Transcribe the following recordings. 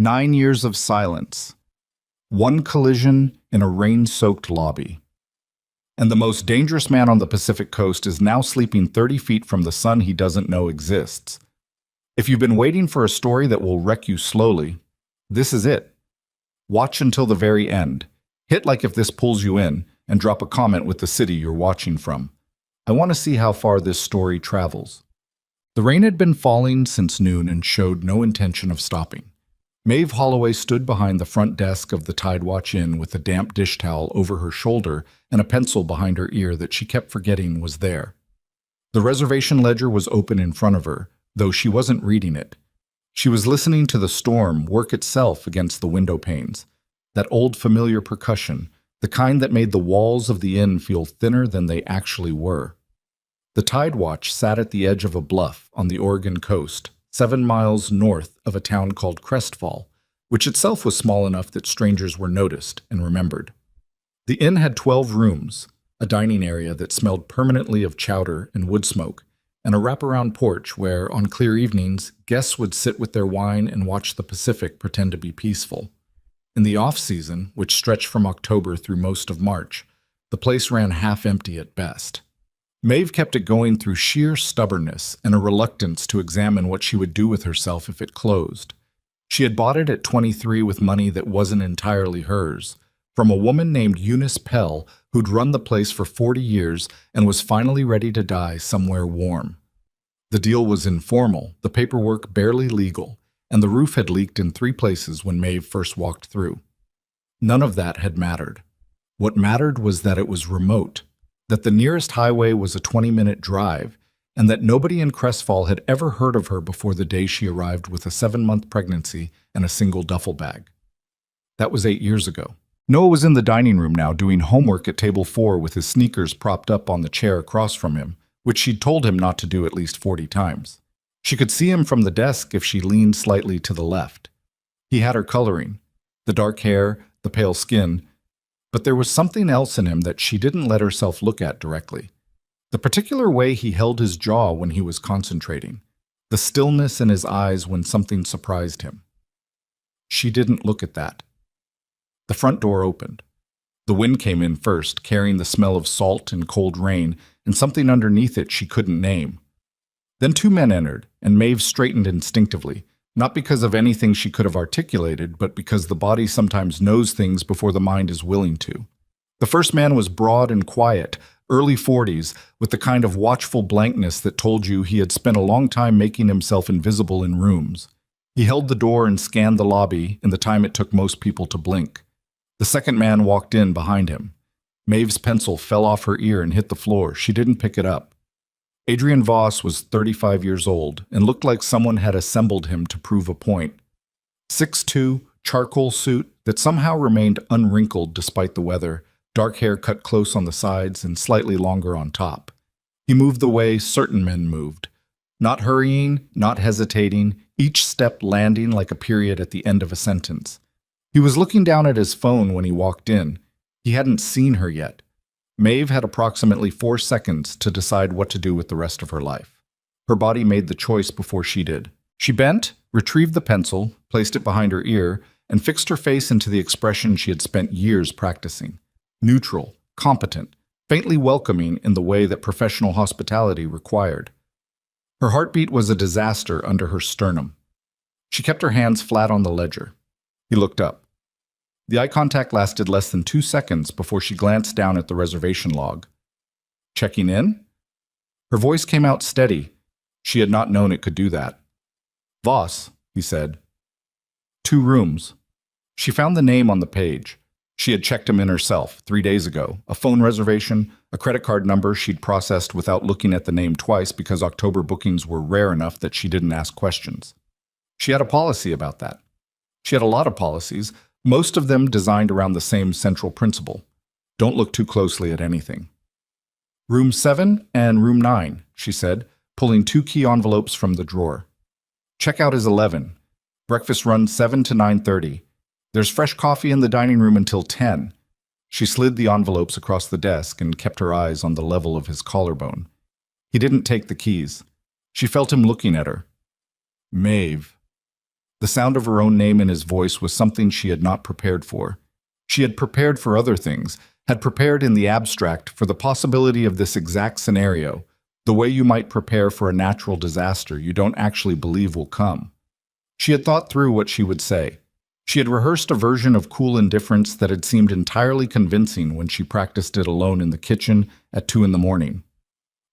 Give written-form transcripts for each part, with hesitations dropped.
9 years of silence. One collision in a rain-soaked lobby. And the most dangerous man on the Pacific coast is now sleeping 30 feet from the sun he doesn't know exists. If you've been waiting for a story that will wreck you slowly, this is it. Watch until the very end. Hit like if this pulls you in, and drop a comment with the city you're watching from. I want to see how far this story travels. The rain had been falling since noon and showed no intention of stopping. Maeve Holloway stood behind the front desk of the Tidewatch Inn with a damp dish towel over her shoulder and a pencil behind her ear that she kept forgetting was there. The reservation ledger was open in front of her, though she wasn't reading it. She was listening to the storm work itself against the window panes, that old familiar percussion, the kind that made the walls of the inn feel thinner than they actually were. The Tidewatch sat at the edge of a bluff on the Oregon coast, 7 miles north of a town called Crestfall, which itself was small enough that strangers were noticed and remembered. The inn had 12 rooms, a dining area that smelled permanently of chowder and wood smoke, and a wraparound porch where, on clear evenings, guests would sit with their wine and watch the Pacific pretend to be peaceful. In the off-season, which stretched from October through most of March, the place ran half-empty at best. Maeve kept it going through sheer stubbornness and a reluctance to examine what she would do with herself if it closed. She had bought it at 23 with money that wasn't entirely hers, from a woman named Eunice Pell who'd run the place for 40 years and was finally ready to die somewhere warm. The deal was informal, the paperwork barely legal, and the roof had leaked in 3 places when Maeve first walked through. None of that had mattered. What mattered was that it was remote, that the nearest highway was a 20-minute drive, and that nobody in Crestfall had ever heard of her before the day she arrived with a 7-month pregnancy and a single duffel bag. That was 8 years ago. Noah was in the dining room now doing homework at table 4 with his sneakers propped up on the chair across from him, which she'd told him not to do at least 40 times. She could see him from the desk if she leaned slightly to the left. He had her coloring, the dark hair, the pale skin, but there was something else in him that she didn't let herself look at directly. The particular way he held his jaw when he was concentrating, the stillness in his eyes when something surprised him. She didn't look at that. The front door opened. The wind came in first, carrying the smell of salt and cold rain, and something underneath it she couldn't name. Then 2 men entered, and Maeve straightened instinctively, not because of anything she could have articulated, but because the body sometimes knows things before the mind is willing to. The first man was broad and quiet, early 40s, with the kind of watchful blankness that told you he had spent a long time making himself invisible in rooms. He held the door and scanned the lobby in the time it took most people to blink. The second man walked in behind him. Maeve's pencil fell off her ear and hit the floor. She didn't pick it up. Adrian Voss was 35 years old and looked like someone had assembled him to prove a point. 6'2", charcoal suit that somehow remained unwrinkled despite the weather, dark hair cut close on the sides and slightly longer on top. He moved the way certain men moved, not hurrying, not hesitating, each step landing like a period at the end of a sentence. He was looking down at his phone when he walked in. He hadn't seen her yet. Maeve had approximately 4 seconds to decide what to do with the rest of her life. Her body made the choice before she did. She bent, retrieved the pencil, placed it behind her ear, and fixed her face into the expression she had spent years practicing. Neutral, competent, faintly welcoming in the way that professional hospitality required. Her heartbeat was a disaster under her sternum. She kept her hands flat on the ledger. He looked up. The eye contact lasted less than 2 seconds before she glanced down at the reservation log. Checking in? Her voice came out steady. She had not known it could do that. Voss, he said. 2 rooms. She found the name on the page. She had checked him in herself 3 days ago. A phone reservation, a credit card number she'd processed without looking at the name twice because October bookings were rare enough that she didn't ask questions. She had a policy about that. She had a lot of policies, most of them designed around the same central principle. Don't look too closely at anything. Room 7 and room 9, she said, pulling 2 key envelopes from the drawer. Checkout is 11. Breakfast runs 7 to 9:30. There's fresh coffee in the dining room until 10. She slid the envelopes across the desk and kept her eyes on the level of his collarbone. He didn't take the keys. She felt him looking at her. Maeve. The sound of her own name in his voice was something she had not prepared for. She had prepared for other things, had prepared in the abstract for the possibility of this exact scenario, the way you might prepare for a natural disaster you don't actually believe will come. She had thought through what she would say. She had rehearsed a version of cool indifference that had seemed entirely convincing when she practiced it alone in the kitchen at 2 in the morning.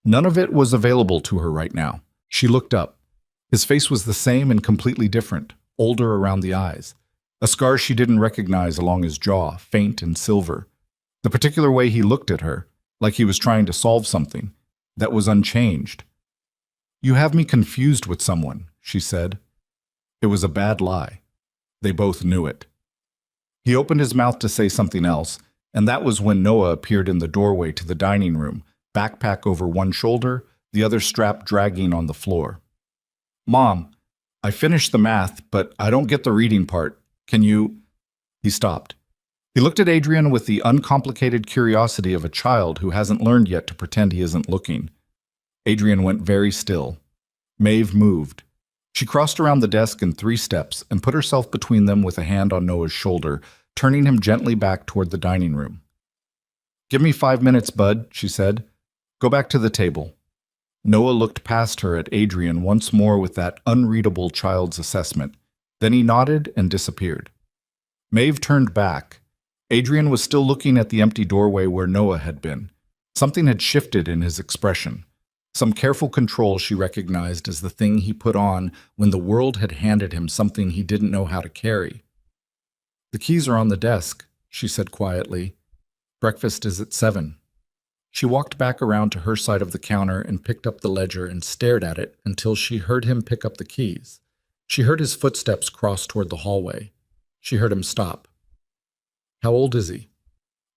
None of it was available to her right now. She looked up. His face was the same and completely different, older around the eyes. A scar she didn't recognize along his jaw, faint and silver. The particular way he looked at her, like he was trying to solve something, that was unchanged. "You have me confused with someone," she said. It was a bad lie. They both knew it. He opened his mouth to say something else, and that was when Noah appeared in the doorway to the dining room, backpack over one shoulder, the other strap dragging on the floor. "Mom, I finished the math, but I don't get the reading part. Can you—" He stopped. He looked at Adrian with the uncomplicated curiosity of a child who hasn't learned yet to pretend he isn't looking. Adrian went very still. Maeve moved. She crossed around the desk in 3 steps and put herself between them with a hand on Noah's shoulder, turning him gently back toward the dining room. "Give me 5 minutes, bud," she said. "Go back to the table." Noah looked past her at Adrian once more with that unreadable child's assessment. Then he nodded and disappeared. Maeve turned back. Adrian was still looking at the empty doorway where Noah had been. Something had shifted in his expression. Some careful control she recognized as the thing he put on when the world had handed him something he didn't know how to carry. "The keys are on the desk," she said quietly. "Breakfast is at 7. She walked back around to her side of the counter and picked up the ledger and stared at it until she heard him pick up the keys. She heard his footsteps cross toward the hallway. She heard him stop. "How old is he?"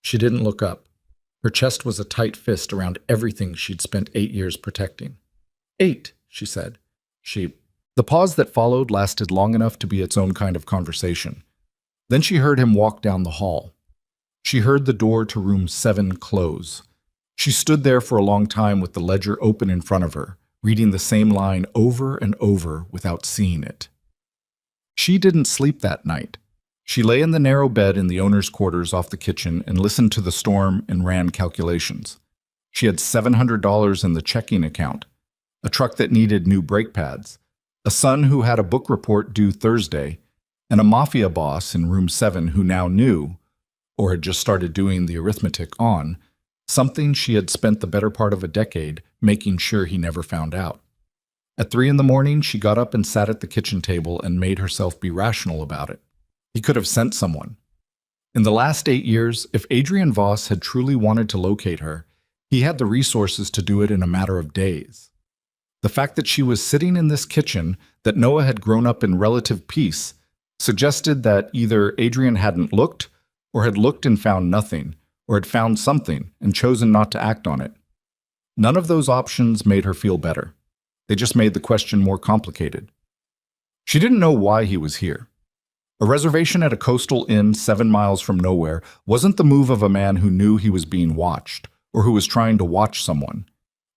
She didn't look up. Her chest was a tight fist around everything she'd spent 8 years protecting. 8, she said. The pause that followed lasted long enough to be its own kind of conversation. Then she heard him walk down the hall. She heard the door to room 7 close. She stood there for a long time with the ledger open in front of her, reading the same line over and over without seeing it. She didn't sleep that night. She lay in the narrow bed in the owner's quarters off the kitchen and listened to the storm and ran calculations. She had $700 in the checking account, a truck that needed new brake pads, a son who had a book report due Thursday, and a Mafia boss in room 7 who now knew, or had just started doing the arithmetic on, something she had spent the better part of a decade making sure he never found out. At 3 in the morning, she got up and sat at the kitchen table and made herself be rational about it. He could have sent someone. In the last 8 years, if Adrian Voss had truly wanted to locate her, he had the resources to do it in a matter of days. The fact that she was sitting in this kitchen, that Noah had grown up in relative peace, suggested that either Adrian hadn't looked, or had looked and found nothing, or had found something and chosen not to act on it. None of those options made her feel better. They just made the question more complicated. She didn't know why he was here. A reservation at a coastal inn 7 miles from nowhere wasn't the move of a man who knew he was being watched, or who was trying to watch someone.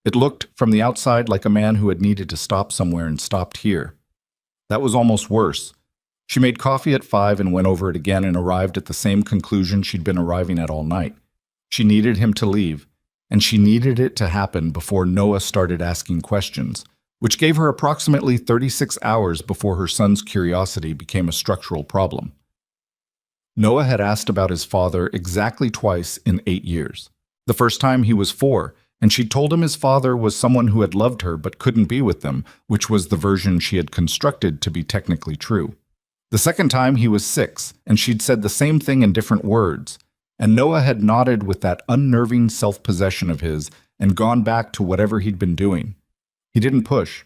It looked, from the outside, like a man who had needed to stop somewhere and stopped here. That was almost worse. She made coffee at 5 and went over it again and arrived at the same conclusion she'd been arriving at all night. She needed him to leave, and she needed it to happen before Noah started asking questions, which gave her approximately 36 hours before her son's curiosity became a structural problem. Noah had asked about his father exactly twice in 8 years. The first time he was 4, and she told him his father was someone who had loved her but couldn't be with them, which was the version she had constructed to be technically true. The second time he was 6, and she'd said the same thing in different words, and Noah had nodded with that unnerving self-possession of his and gone back to whatever he'd been doing. He didn't push.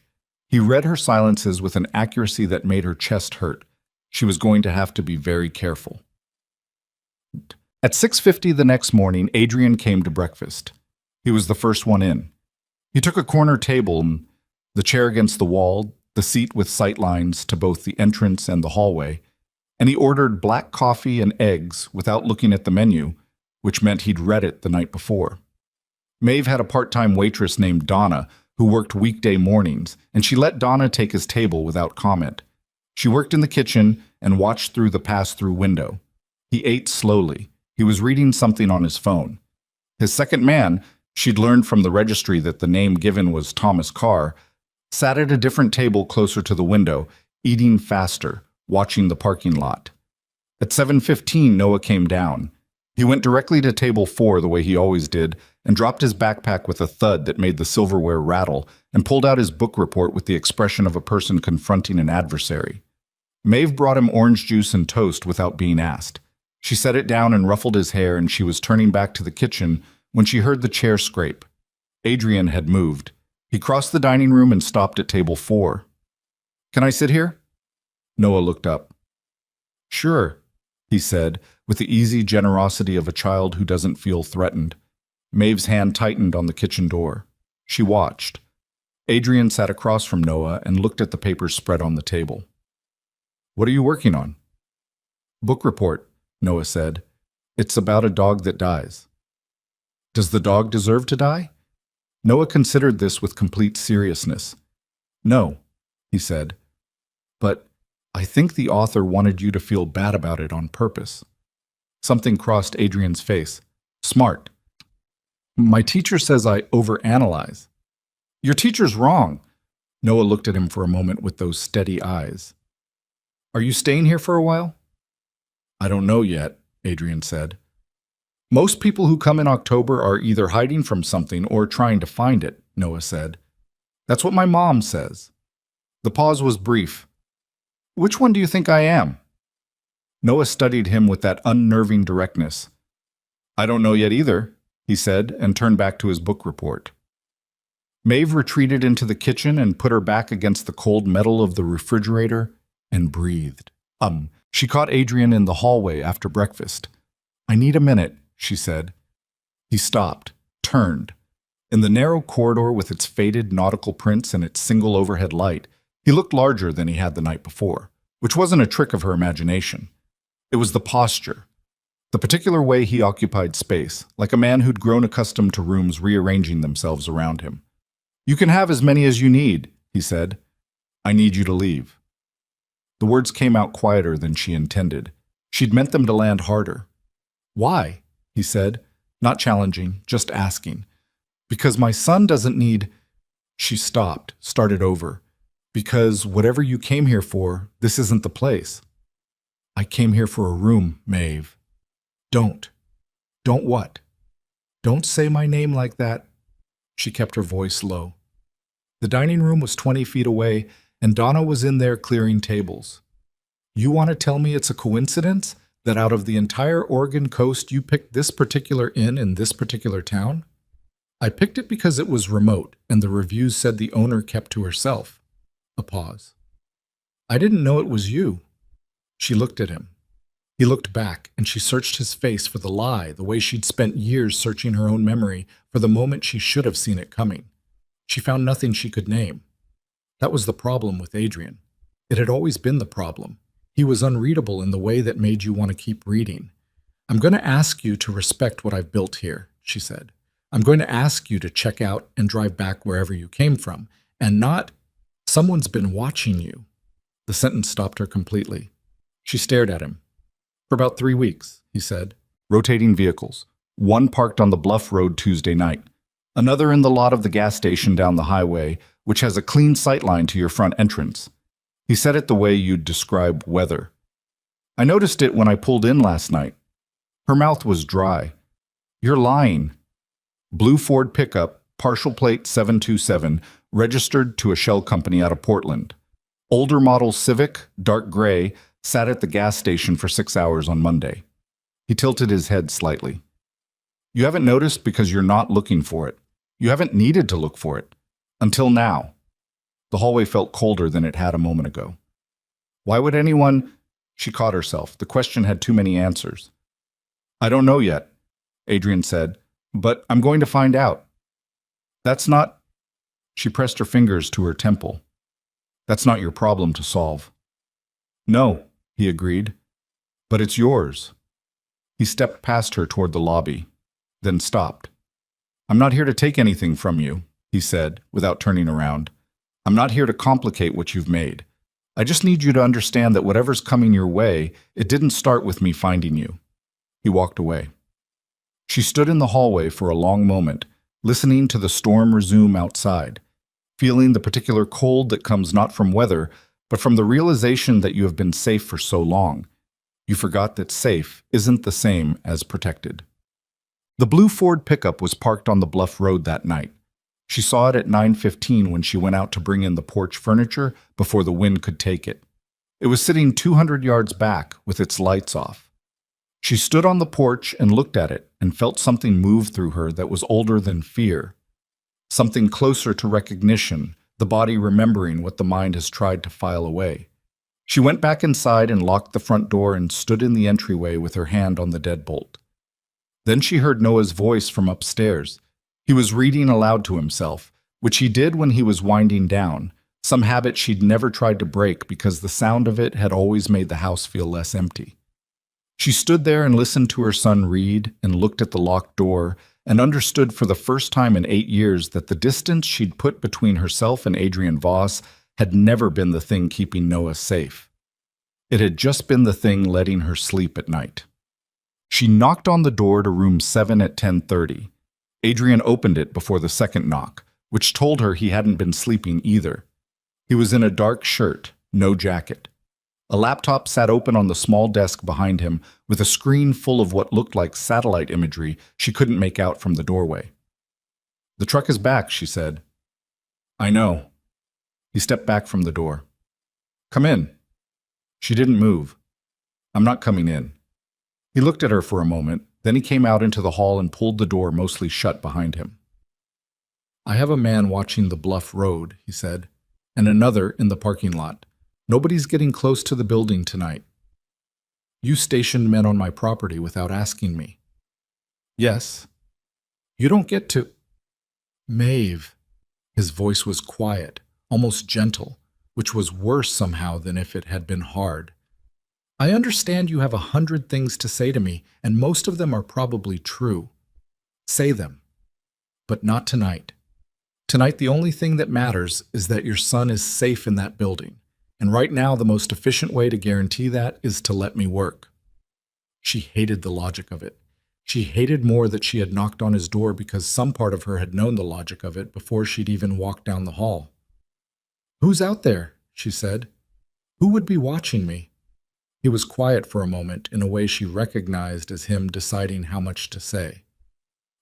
He read her silences with an accuracy that made her chest hurt. She was going to have to be very careful. At 6:50 the next morning, Adrian came to breakfast. He was the first one in. He took a corner table, the chair against the wall, the seat with sight lines to both the entrance and the hallway, and he ordered black coffee and eggs without looking at the menu, which meant he'd read it the night before. Maeve had a part-time waitress named Donna who worked weekday mornings, and she let Donna take his table without comment. She worked in the kitchen and watched through the pass-through window. He ate slowly. He was reading something on his phone. His second man, she'd learned from the registry that the name given was Thomas Carr, sat at a different table closer to the window, eating faster, watching the parking lot. At 7:15, Noah came down. He went directly to table 4 the way he always did and dropped his backpack with a thud that made the silverware rattle and pulled out his book report with the expression of a person confronting an adversary. Maeve brought him orange juice and toast without being asked. She set it down and ruffled his hair, and she was turning back to the kitchen when she heard the chair scrape. Adrian had moved. He crossed the dining room and stopped at table 4. "Can I sit here?" Noah looked up. "Sure," he said, with the easy generosity of a child who doesn't feel threatened. Maeve's hand tightened on the kitchen door. She watched. Adrian sat across from Noah and looked at the papers spread on the table. "What are you working on?" "Book report," Noah said. "It's about a dog that dies." "Does the dog deserve to die?" Noah considered this with complete seriousness. "No," he said. "But I think the author wanted you to feel bad about it on purpose." Something crossed Adrian's face. "Smart." "My teacher says I overanalyze." "Your teacher's wrong." Noah looked at him for a moment with those steady eyes. "Are you staying here for a while?" "I don't know yet," Adrian said. "Most people who come in October are either hiding from something or trying to find it," Noah said. "That's what my mom says." The pause was brief. "Which one do you think I am?" Noah studied him with that unnerving directness. "I don't know yet either," he said, and turned back to his book report. Maeve retreated into the kitchen and put her back against the cold metal of the refrigerator and breathed. She caught Adrian in the hallway after breakfast. "I need a minute," she said. He stopped, turned. In the narrow corridor with its faded nautical prints and its single overhead light, he looked larger than he had the night before, which wasn't a trick of her imagination. It was the posture, the particular way he occupied space, like a man who'd grown accustomed to rooms rearranging themselves around him. "You can have as many as you need," he said. "I need you to leave." The words came out quieter than she intended. She'd meant them to land harder. "Why?" he said, not challenging, just asking. "Because my son doesn't need—" She stopped, started over. "Because whatever you came here for, this isn't the place." "I came here for a room, Maeve." "Don't." "Don't what?" "Don't say my name like that." She kept her voice low. The dining room was 20 feet away, and Donna was in there clearing tables. "You want to tell me it's a coincidence that out of the entire Oregon coast you picked this particular inn in this particular town?" "I picked it because it was remote, and the reviews said the owner kept to herself." A pause. "I didn't know it was you." She looked at him. He looked back, and she searched his face for the lie, the way she'd spent years searching her own memory for the moment she should have seen it coming. She found nothing she could name. That was the problem with Adrian. It had always been the problem. He was unreadable in the way that made you want to keep reading. "I'm going to ask you to respect what I've built here," she said. "I'm going to ask you to check out and drive back wherever you came from, and not, 'Someone's been watching you.'" The sentence stopped her completely. She stared at him. "For about 3 weeks," he said. "Rotating vehicles. One parked on the Bluff Road Tuesday night. Another in the lot of the gas station down the highway, which has a clean sightline to your front entrance." He said it the way you'd describe weather. "I noticed it when I pulled in last night." Her mouth was dry. "You're lying." Blue Ford pickup, partial plate 727, registered to a shell company out of Portland. Older model Civic, dark gray, sat at the gas station for 6 hours on Monday. He tilted his head slightly. "You haven't noticed because you're not looking for it. You haven't needed to look for it. Until now." The hallway felt colder than it had a moment ago. "Why would anyone—" She caught herself. The question had too many answers. "I don't know yet," Adrian said, "but I'm going to find out." "That's not—" She pressed her fingers to her temple. "That's not your problem to solve." "No," he agreed, "but it's yours." He stepped past her toward the lobby, then stopped. "I'm not here to take anything from you," he said, without turning around. "I'm not here to complicate what you've made. I just need you to understand that whatever's coming your way, it didn't start with me finding you." He walked away. She stood in the hallway for a long moment, listening to the storm resume outside, feeling the particular cold that comes not from weather, but from the realization that you have been safe for so long. You forgot that safe isn't the same as protected. The blue Ford pickup was parked on the bluff road that night. She saw it at 9:15 when she went out to bring in the porch furniture before the wind could take it. It was sitting 200 yards back with its lights off. She stood on the porch and looked at it and felt something move through her that was older than fear. Something closer to recognition, the body remembering what the mind has tried to file away. She went back inside and locked the front door and stood in the entryway with her hand on the deadbolt. Then she heard Noah's voice from upstairs. He was reading aloud to himself, which he did when he was winding down, some habit she'd never tried to break because the sound of it had always made the house feel less empty. She stood there and listened to her son read and looked at the locked door and understood for the first time in 8 years that the distance she'd put between herself and Adrian Voss had never been the thing keeping Noah safe. It had just been the thing letting her sleep at night. She knocked on the door to room 7 at 10:30. Adrian opened it before the second knock, which told her he hadn't been sleeping either. He was in a dark shirt, no jacket. A laptop sat open on the small desk behind him with a screen full of what looked like satellite imagery she couldn't make out from the doorway. "The truck is back," she said. "I know." He stepped back from the door. "Come in." She didn't move. "I'm not coming in." He looked at her for a moment, then he came out into the hall and pulled the door mostly shut behind him. "I have a man watching the bluff road," he said, "and another in the parking lot. Nobody's getting close to the building tonight." "You stationed men on my property without asking me." "Yes." "You don't get to—" "Maeve." His voice was quiet, almost gentle, which was worse somehow than if it had been hard. "I understand you have 100 things to say to me, and most of them are probably true. Say them. But not tonight. Tonight the only thing that matters is that your son is safe in that building. And right now, the most efficient way to guarantee that is to let me work." She hated the logic of it. She hated more that she had knocked on his door because some part of her had known the logic of it before she'd even walked down the hall. "Who's out there?" she said. "Who would be watching me?" He was quiet for a moment in a way she recognized as him deciding how much to say.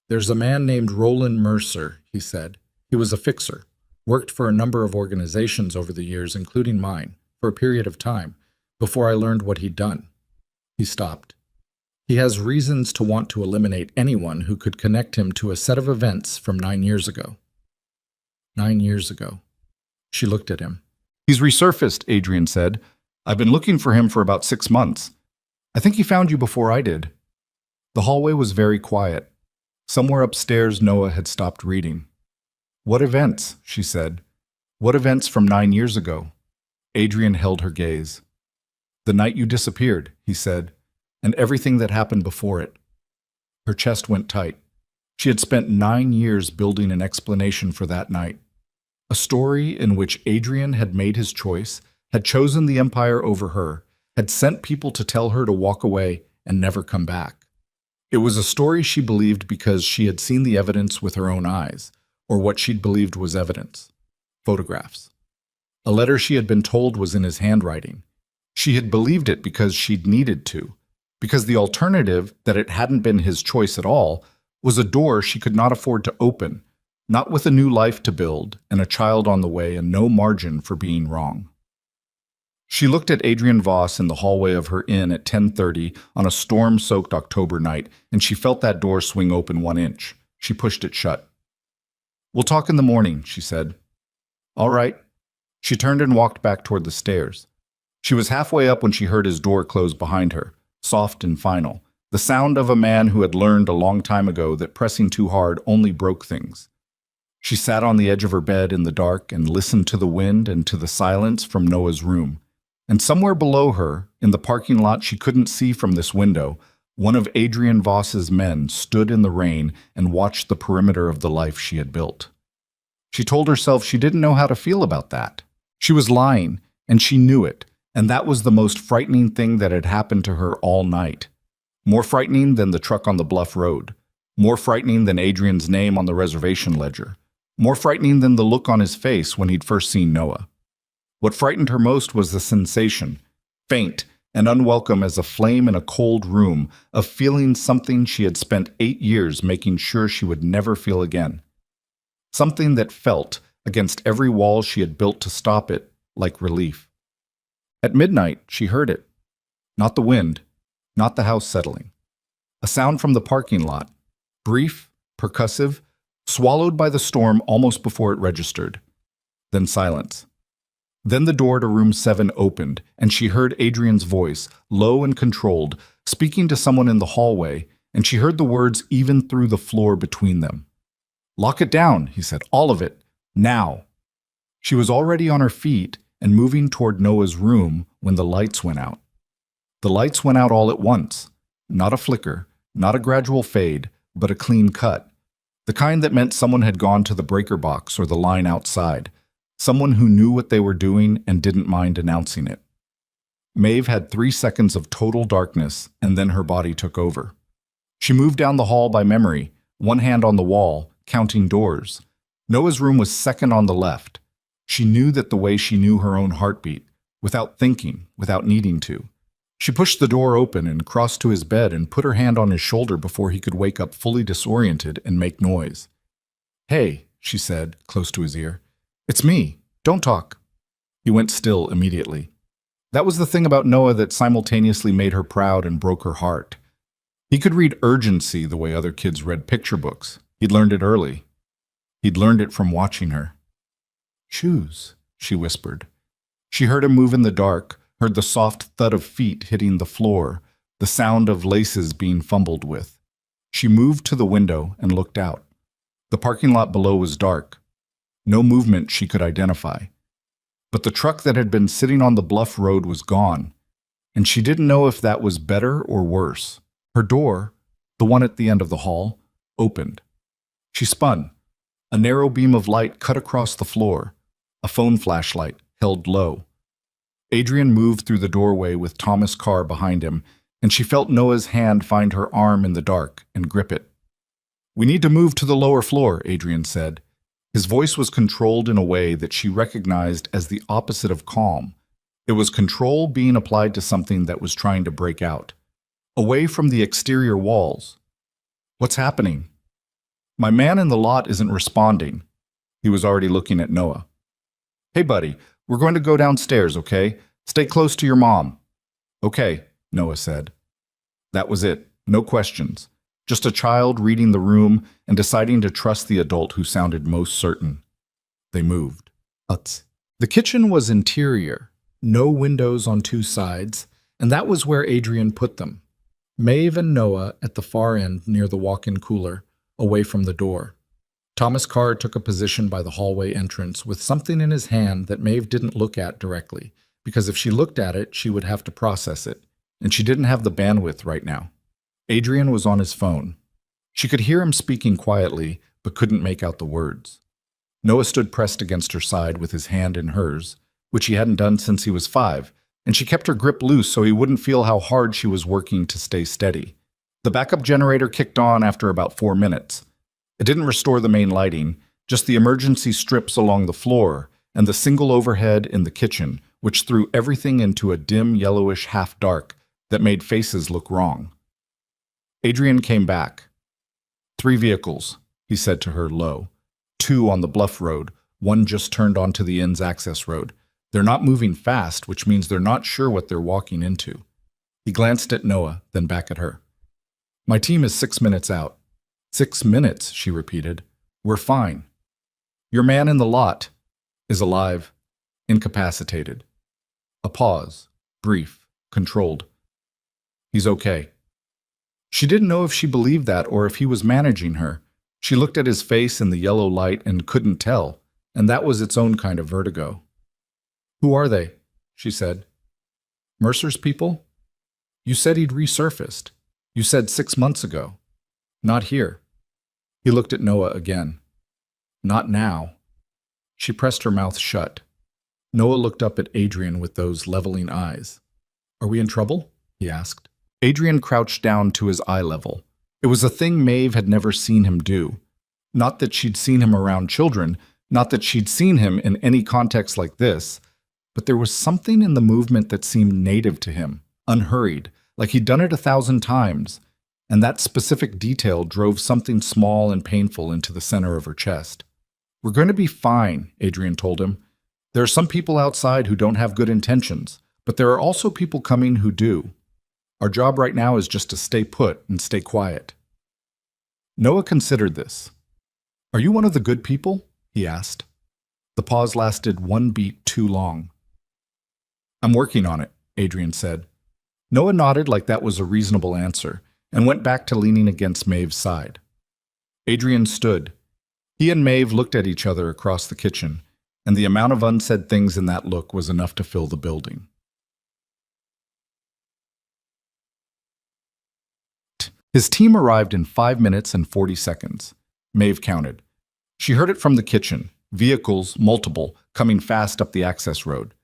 "There's a man named Roland Mercer," he said. "He was a fixer. Worked for a number of organizations over the years, including mine, for a period of time, before I learned what he'd done." He stopped. "He has reasons to want to eliminate anyone who could connect him to a set of events from 9 years ago." 9 years ago. She looked at him. "He's resurfaced," Adrian said. "I've been looking for him for about 6 months. I think he found you before I did." The hallway was very quiet. Somewhere upstairs, Noah had stopped reading. "What events?" she said. "What events from 9 years ago?" Adrian held her gaze. "The night you disappeared," he said, "and everything that happened before it." Her chest went tight. She had spent 9 years building an explanation for that night. A story in which Adrian had made his choice, had chosen the empire over her, had sent people to tell her to walk away and never come back. It was a story she believed because she had seen the evidence with her own eyes, or what she'd believed was evidence. Photographs. A letter she had been told was in his handwriting. She had believed it because she'd needed to, because the alternative, that it hadn't been his choice at all, was a door she could not afford to open, not with a new life to build and a child on the way and no margin for being wrong. She looked at Adrian Voss in the hallway of her inn at 10:30 on a storm-soaked October night, and she felt that door swing open 1 inch. She pushed it shut. "We'll talk in the morning," she said. "All right." She turned and walked back toward the stairs. She was halfway up when she heard his door close behind her, soft and final, the sound of a man who had learned a long time ago that pressing too hard only broke things. She sat on the edge of her bed in the dark and listened to the wind and to the silence from Noah's room. And somewhere below her, in the parking lot she couldn't see from this window, one of Adrian Voss's men stood in the rain and watched the perimeter of the life she had built. She told herself she didn't know how to feel about that. She was lying, And she knew it, and that was the most frightening thing that had happened to her all night. More frightening than the truck on the bluff road. More frightening than Adrian's name on the reservation ledger. More frightening than the look on his face when he'd first seen Noah. What frightened her most was the sensation, faint and unwelcome as a flame in a cold room, of feeling something she had spent 8 years making sure she would never feel again. Something that felt, against every wall she had built to stop it, like relief. At midnight, she heard it. Not the wind, not the house settling. A sound from the parking lot, brief, percussive, swallowed by the storm almost before it registered. Then silence. Then the door to room 7 opened, and she heard Adrian's voice, low and controlled, speaking to someone in the hallway, and she heard the words even through the floor between them. "Lock it down," he said, "all of it. Now." She was already on her feet and moving toward Noah's room when the lights went out. The lights went out all at once. Not a flicker, not a gradual fade, but a clean cut. The kind that meant someone had gone to the breaker box or the line outside. Someone who knew what they were doing and didn't mind announcing it. Maeve had 3 seconds of total darkness, and then her body took over. She moved down the hall by memory, one hand on the wall, counting doors. Noah's room was second on the left. She knew that the way she knew her own heartbeat, without thinking, without needing to. She pushed the door open and crossed to his bed and put her hand on his shoulder before he could wake up fully disoriented and make noise. "Hey," she said, close to his ear. "It's me. Don't talk." He went still immediately. That was the thing about Noah that simultaneously made her proud and broke her heart. He could read urgency the way other kids read picture books. He'd learned it early. He'd learned it from watching her. "Shoes," she whispered. She heard him move in the dark, heard the soft thud of feet hitting the floor, the sound of laces being fumbled with. She moved to the window and looked out. The parking lot below was dark. No movement she could identify. But the truck that had been sitting on the bluff road was gone, and she didn't know if that was better or worse. Her door, the one at the end of the hall, opened. She spun. A narrow beam of light cut across the floor, a phone flashlight held low. Adrian moved through the doorway with Thomas Carr behind him, and she felt Noah's hand find her arm in the dark and grip it. "We need to move to the lower floor," Adrian said. His voice was controlled in a way that she recognized as the opposite of calm. It was control being applied to something that was trying to break out. Away from the exterior walls. "What's happening?" "My man in the lot isn't responding." He was already looking at Noah. "Hey, buddy, we're going to go downstairs, okay? Stay close to your mom." "Okay," Noah said. That was it. No questions. Just a child reading the room and deciding to trust the adult who sounded most certain. They moved. The kitchen was interior, no windows on 2 sides, and that was where Adrian put them. Maeve and Noah at the far end near the walk-in cooler, away from the door. Thomas Carr took a position by the hallway entrance with something in his hand that Maeve didn't look at directly, because if she looked at it, she would have to process it, and she didn't have the bandwidth right now. Adrian was on his phone. She could hear him speaking quietly, but couldn't make out the words. Noah stood pressed against her side with his hand in hers, which he hadn't done since he was 5, and she kept her grip loose so he wouldn't feel how hard she was working to stay steady. The backup generator kicked on after about 4 minutes. It didn't restore the main lighting, just the emergency strips along the floor and the single overhead in the kitchen, which threw everything into a dim yellowish half-dark that made faces look wrong. Adrian came back. 3 vehicles, he said to her low. 2 on the bluff road, 1 just turned onto the inn's access road. They're not moving fast, which means they're not sure what they're walking into. He glanced at Noah, then back at her. My team is 6 minutes out. 6 minutes, she repeated. We're fine. Your man in the lot is alive, incapacitated. A pause, brief, controlled. He's okay. She didn't know if she believed that or if he was managing her. She looked at his face in the yellow light and couldn't tell, and that was its own kind of vertigo. Who are they? She said. Mercer's people? You said he'd resurfaced. You said 6 months ago. Not here. He looked at Noah again. Not now. She pressed her mouth shut. Noah looked up at Adrian with those leveling eyes. "Are we in trouble?" he asked. Adrian crouched down to his eye level. It was a thing Maeve had never seen him do. Not that she'd seen him around children, not that she'd seen him in any context like this, but there was something in the movement that seemed native to him, unhurried, like he'd done it 1,000 times, and that specific detail drove something small and painful into the center of her chest. "We're going to be fine," Adrian told him. "There are some people outside who don't have good intentions, but there are also people coming who do. Our job right now is just to stay put and stay quiet." Noah considered this. "Are you one of the good people?" he asked. The pause lasted one beat too long. "I'm working on it," Adrian said. Noah nodded like that was a reasonable answer, and went back to leaning against Maeve's side. Adrian stood. He and Maeve looked at each other across the kitchen, and the amount of unsaid things in that look was enough to fill the building. His team arrived in 5 minutes and 40 seconds. Maeve counted. She heard it from the kitchen, vehicles, multiple, coming fast up the access road.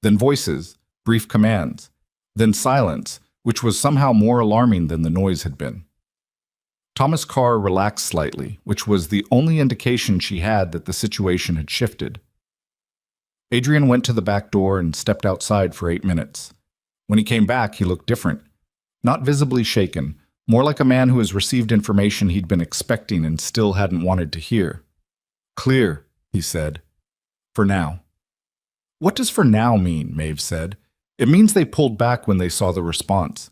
Then voices, brief commands. Then silence, which was somehow more alarming than the noise had been. Thomas' car relaxed slightly, which was the only indication she had that the situation had shifted. Adrian went to the back door and stepped outside for 8 minutes. When he came back, he looked different. Not visibly shaken, more like a man who has received information he'd been expecting and still hadn't wanted to hear. "Clear," he said. "For now." "What does for now mean?" Maeve said. "It means they pulled back when they saw the response.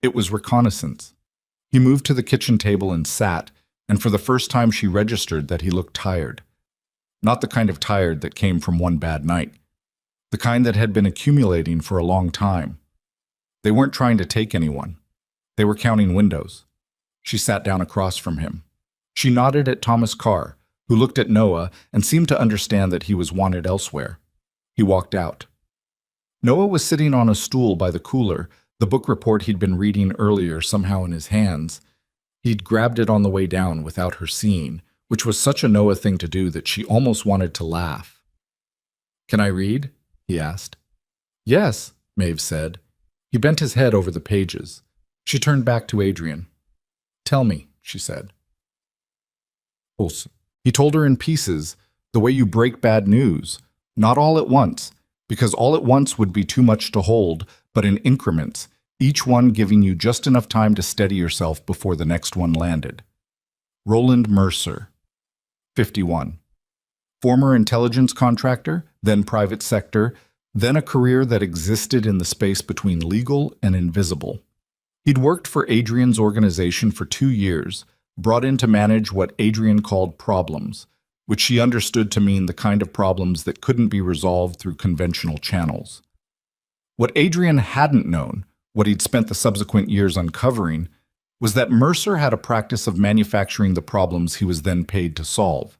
It was reconnaissance." He moved to the kitchen table and sat, and for the first time she registered that he looked tired. Not the kind of tired that came from one bad night. The kind that had been accumulating for a long time. They weren't trying to take anyone. They were counting windows. She sat down across from him. She nodded at Thomas Carr, who looked at Noah and seemed to understand that he was wanted elsewhere. He walked out. Noah was sitting on a stool by the cooler, the book report he'd been reading earlier somehow in his hands. He'd grabbed it on the way down without her seeing, which was such a Noah thing to do that she almost wanted to laugh. "Can I read?" he asked. "Yes," Maeve said. He bent his head over the pages. She turned back to Adrian. "Tell me," she said. He told her in pieces, the way you break bad news, not all at once, because all at once would be too much to hold, but in increments, each one giving you just enough time to steady yourself before the next one landed. Roland Mercer, 51. Former intelligence contractor, then private sector, then a career that existed in the space between legal and invisible. He'd worked for Adrian's organization for 2 years, brought in to manage what Adrian called problems, which she understood to mean the kind of problems that couldn't be resolved through conventional channels. What Adrian hadn't known, what he'd spent the subsequent years uncovering, was that Mercer had a practice of manufacturing the problems he was then paid to solve.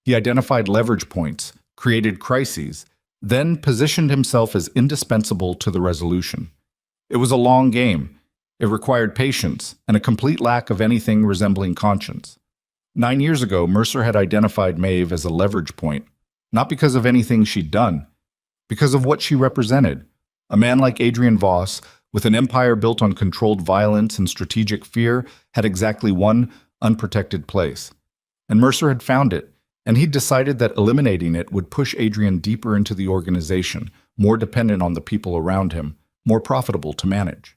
He identified leverage points, created crises, then positioned himself as indispensable to the resolution. It was a long game. It required patience and a complete lack of anything resembling conscience. 9 years ago, Mercer had identified Maeve as a leverage point, not because of anything she'd done, because of what she represented. A man like Adrian Voss, with an empire built on controlled violence and strategic fear, had exactly one unprotected place. And Mercer had found it, and he'd decided that eliminating it would push Adrian deeper into the organization, more dependent on the people around him, more profitable to manage.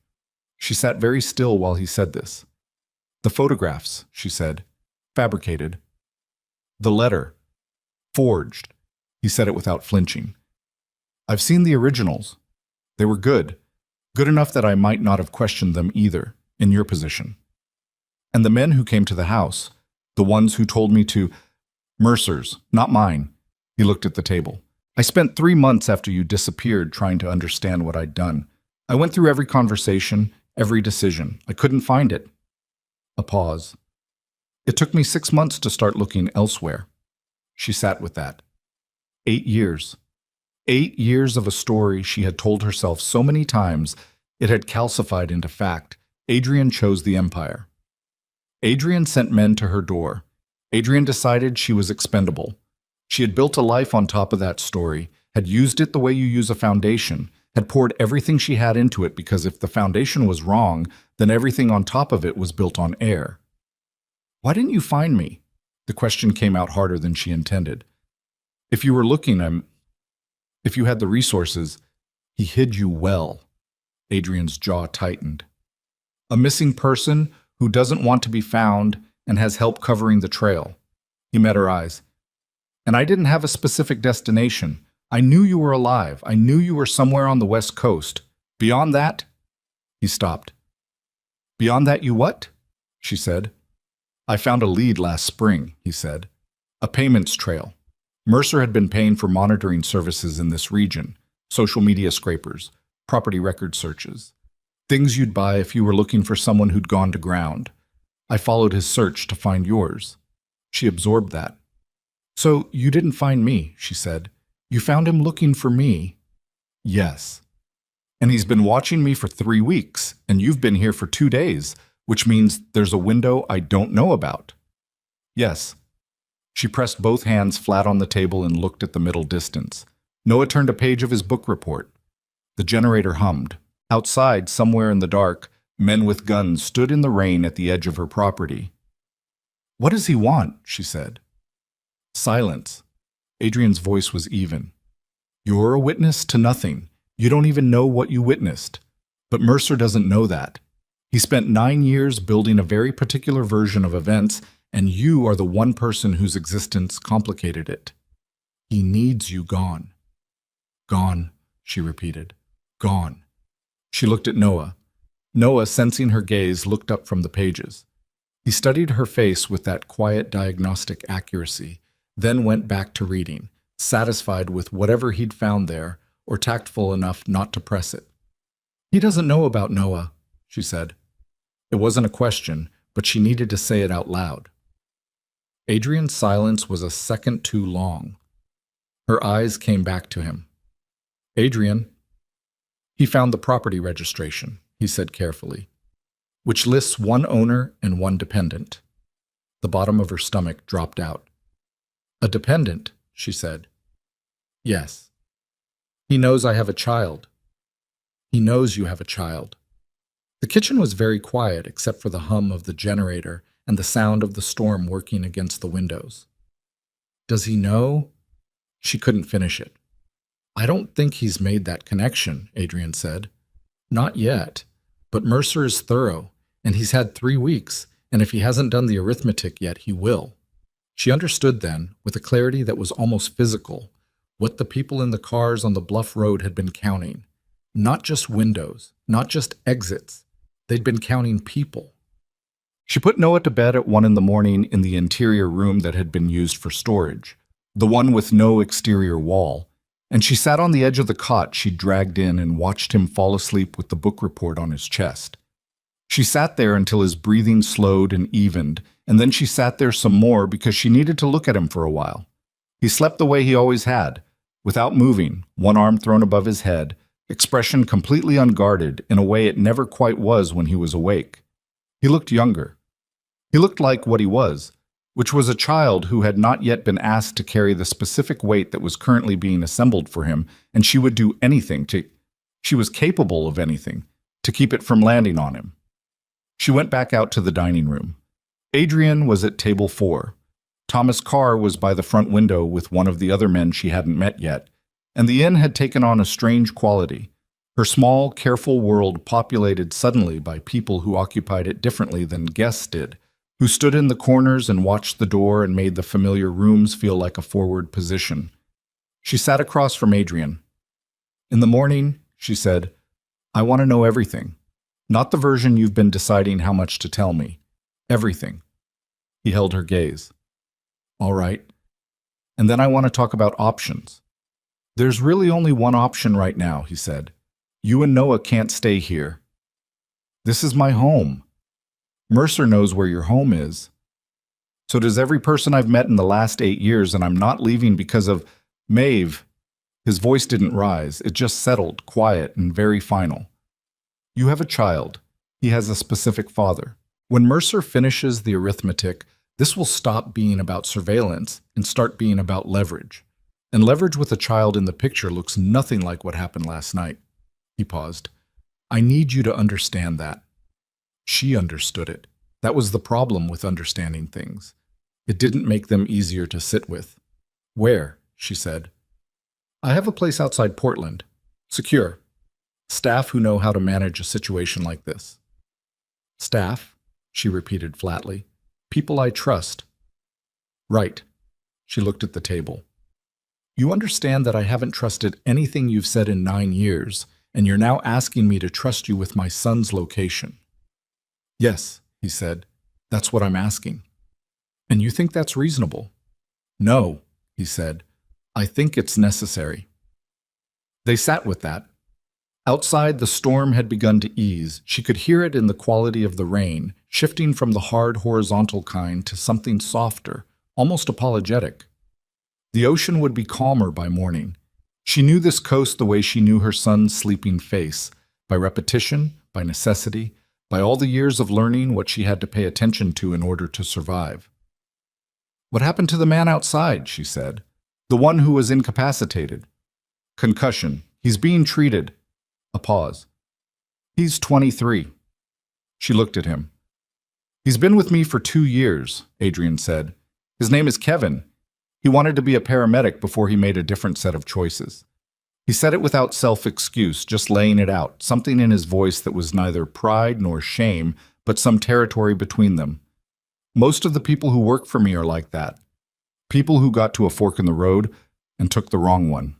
She sat very still while he said this. "The photographs," she said, "fabricated. The letter, forged." He said it without flinching. "I've seen the originals. They were good. Good enough that I might not have questioned them either, in your position. And the men who came to the house, the ones who told me to, Mercer's, not mine." He looked at the table. "I spent 3 months after you disappeared trying to understand what I'd done. I went through every conversation, every decision. I couldn't find it." A pause. "It took me 6 months to start looking elsewhere." She sat with that. 8 years. 8 years of a story she had told herself so many times it had calcified into fact. Adrian chose the empire. Adrian sent men to her door. Adrian decided she was expendable. She had built a life on top of that story, had used it the way you use a foundation, had poured everything she had into it because if the foundation was wrong, then everything on top of it was built on air. Why didn't you find me? The question came out harder than she intended. If you were looking, if you had the resources, he hid you well. Adrian's jaw tightened. A missing person who doesn't want to be found and has help covering the trail. He met her eyes. And I didn't have a specific destination. I knew you were alive. I knew you were somewhere on the West Coast. Beyond that, he stopped. Beyond that, you what? She said. I found a lead last spring, he said. A payments trail. Mercer had been paying for monitoring services in this region, social media scrapers, property record searches, things you'd buy if you were looking for someone who'd gone to ground. I followed his search to find yours. She absorbed that. So you didn't find me, she said. You found him looking for me. Yes. And he's been watching me for 3 weeks, and you've been here for 2 days, which means there's a window I don't know about. Yes. She pressed both hands flat on the table and looked at the middle distance. Noah turned a page of his book report. The generator hummed. Outside, somewhere in the dark, men with guns stood in the rain at the edge of her property. What does he want? She said. Silence. Adrian's voice was even. You're a witness to nothing. You don't even know what you witnessed. But Mercer doesn't know that. He spent 9 years building a very particular version of events, and you are the one person whose existence complicated it. He needs you gone. Gone, she repeated. Gone. She looked at Noah. Noah, sensing her gaze, looked up from the pages. He studied her face with that quiet diagnostic accuracy, then went back to reading, satisfied with whatever he'd found there, or tactful enough not to press it. He doesn't know about Noah, she said. It wasn't a question, but she needed to say it out loud. Adrian's silence was a second too long. Her eyes came back to him. Adrian. He found the property registration, he said carefully, which lists one owner and one dependent. The bottom of her stomach dropped out. A dependent, she said. Yes. He knows I have a child. He knows you have a child. The kitchen was very quiet except for the hum of the generator and the sound of the storm working against the windows. Does he know? She couldn't finish it. I don't think he's made that connection, Adrian said. Not yet, but Mercer is thorough, and he's had 3 weeks, and if he hasn't done the arithmetic yet, he will. She understood then, with a clarity that was almost physical, what the people in the cars on the bluff road had been counting. Not just windows, not just exits. They'd been counting people. She put Noah to bed at 1 a.m. in the interior room that had been used for storage, the one with no exterior wall, and she sat on the edge of the cot she'd dragged in and watched him fall asleep with the book report on his chest. She sat there until his breathing slowed and evened, and then she sat there some more because she needed to look at him for a while. He slept the way he always had, without moving, one arm thrown above his head, expression completely unguarded in a way it never quite was when he was awake. He looked younger. He looked like what he was, which was a child who had not yet been asked to carry the specific weight that was currently being assembled for him, and she would do anything she was capable of anything, to keep it from landing on him. She went back out to the dining room. Adrian was at table 4. Thomas Carr was by the front window with one of the other men she hadn't met yet, and the inn had taken on a strange quality. Her small, careful world populated suddenly by people who occupied it differently than guests did, who stood in the corners and watched the door and made the familiar rooms feel like a forward position. She sat across from Adrian. In the morning, she said, I want to know everything. Not the version you've been deciding how much to tell me. Everything. He held her gaze. All right. And then I want to talk about options. There's really only one option right now, he said. You and Noah can't stay here. This is my home. Mercer knows where your home is. So does every person I've met in the last 8 years, and I'm not leaving because of Maeve. His voice didn't rise. It just settled, quiet and very final. You have a child. He has a specific father. When Mercer finishes the arithmetic, this will stop being about surveillance and start being about leverage. And leverage with a child in the picture looks nothing like what happened last night. He paused. I need you to understand that. She understood it. That was the problem with understanding things. It didn't make them easier to sit with. Where? She said. I have a place outside Portland. Secure. Staff who know how to manage a situation like this. Staff? She repeated flatly. People I trust. Right. She looked at the table. You understand that I haven't trusted anything you've said in 9 years, and you're now asking me to trust you with my son's location. Yes, he said. That's what I'm asking. And you think that's reasonable? No, he said. I think it's necessary. They sat with that. Outside, the storm had begun to ease. She could hear it in the quality of the rain, shifting from the hard horizontal kind to something softer, almost apologetic. The ocean would be calmer by morning. She knew this coast the way she knew her son's sleeping face, by repetition, by necessity, by all the years of learning what she had to pay attention to in order to survive. What happened to the man outside, she said. The one who was incapacitated. Concussion. He's being treated. A pause. He's 23. She looked at him. He's been with me for 2 years, Adrian said. His name is Kevin. He wanted to be a paramedic before he made a different set of choices. He said it without self-excuse, just laying it out, something in his voice that was neither pride nor shame, but some territory between them. Most of the people who work for me are like that. People who got to a fork in the road and took the wrong one.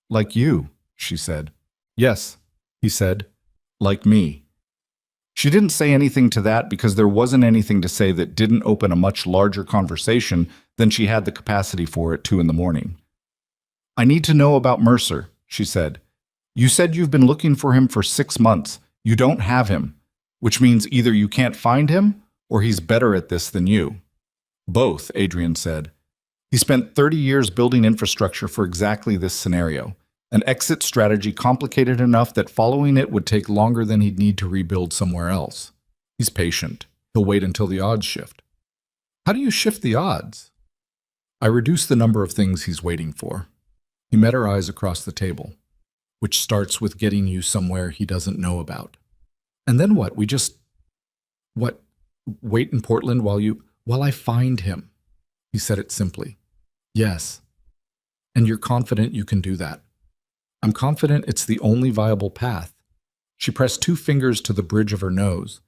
Like you, she said. Yes, he said. Like me. She didn't say anything to that because there wasn't anything to say that didn't open a much larger conversation than she had the capacity for at 2 a.m. I need to know about Mercer, she said. You said you've been looking for him for 6 months. You don't have him, which means either you can't find him or he's better at this than you. Both, Adrian said. He spent 30 years building infrastructure for exactly this scenario. An exit strategy complicated enough that following it would take longer than he'd need to rebuild somewhere else. He's patient. He'll wait until the odds shift. How do you shift the odds? I reduce the number of things he's waiting for. He met her eyes across the table, which starts with getting you somewhere he doesn't know about. And then what? Wait in Portland while I find him. He said it simply. Yes. And you're confident you can do that. I'm confident it's the only viable path. She pressed 2 fingers to the bridge of her nose.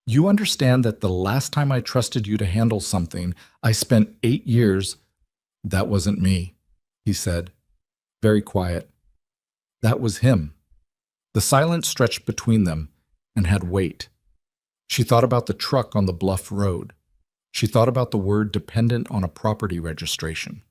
You understand that the last time I trusted you to handle something, I spent 8 years. That wasn't me, he said, very quiet. That was him. The silence stretched between them and had weight. She thought about the truck on the bluff road. She thought about the word dependent on a property registration.